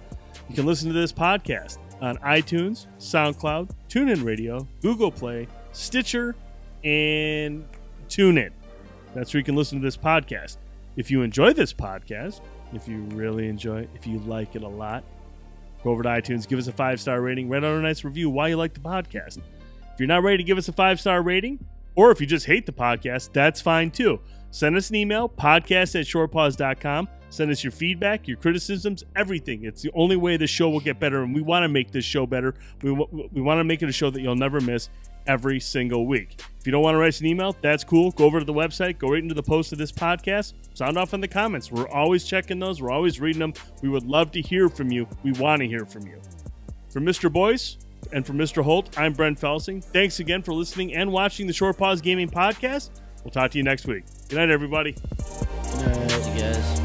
You can listen to this podcast on iTunes, SoundCloud, TuneIn Radio, Google Play, Stitcher, and TuneIn. That's where you can listen to this podcast. If you enjoy this podcast, if you really enjoy it, if you like it a lot, go over to iTunes, give us a 5-star rating, write out a nice review why you like the podcast. If you're not ready to give us a 5-star rating, or if you just hate the podcast, that's fine too. Send us an email, podcast@shortpause.com. Send us your feedback, your criticisms, everything. It's the only way this show will get better, and we want to make this show better. We want to make it a show that you'll never miss every single week. If you don't want to write us an email, that's cool. Go over to the website. Go right into the post of this podcast. Sound off in the comments. We're always checking those. We're always reading them. We would love to hear from you. We want to hear from you. For Mr. Boyce and for Mr. Holt, I'm Brent Felsing. Thanks again for listening and watching the Short Pause Gaming Podcast. We'll talk to you next week. Good night, everybody. Good night, you guys.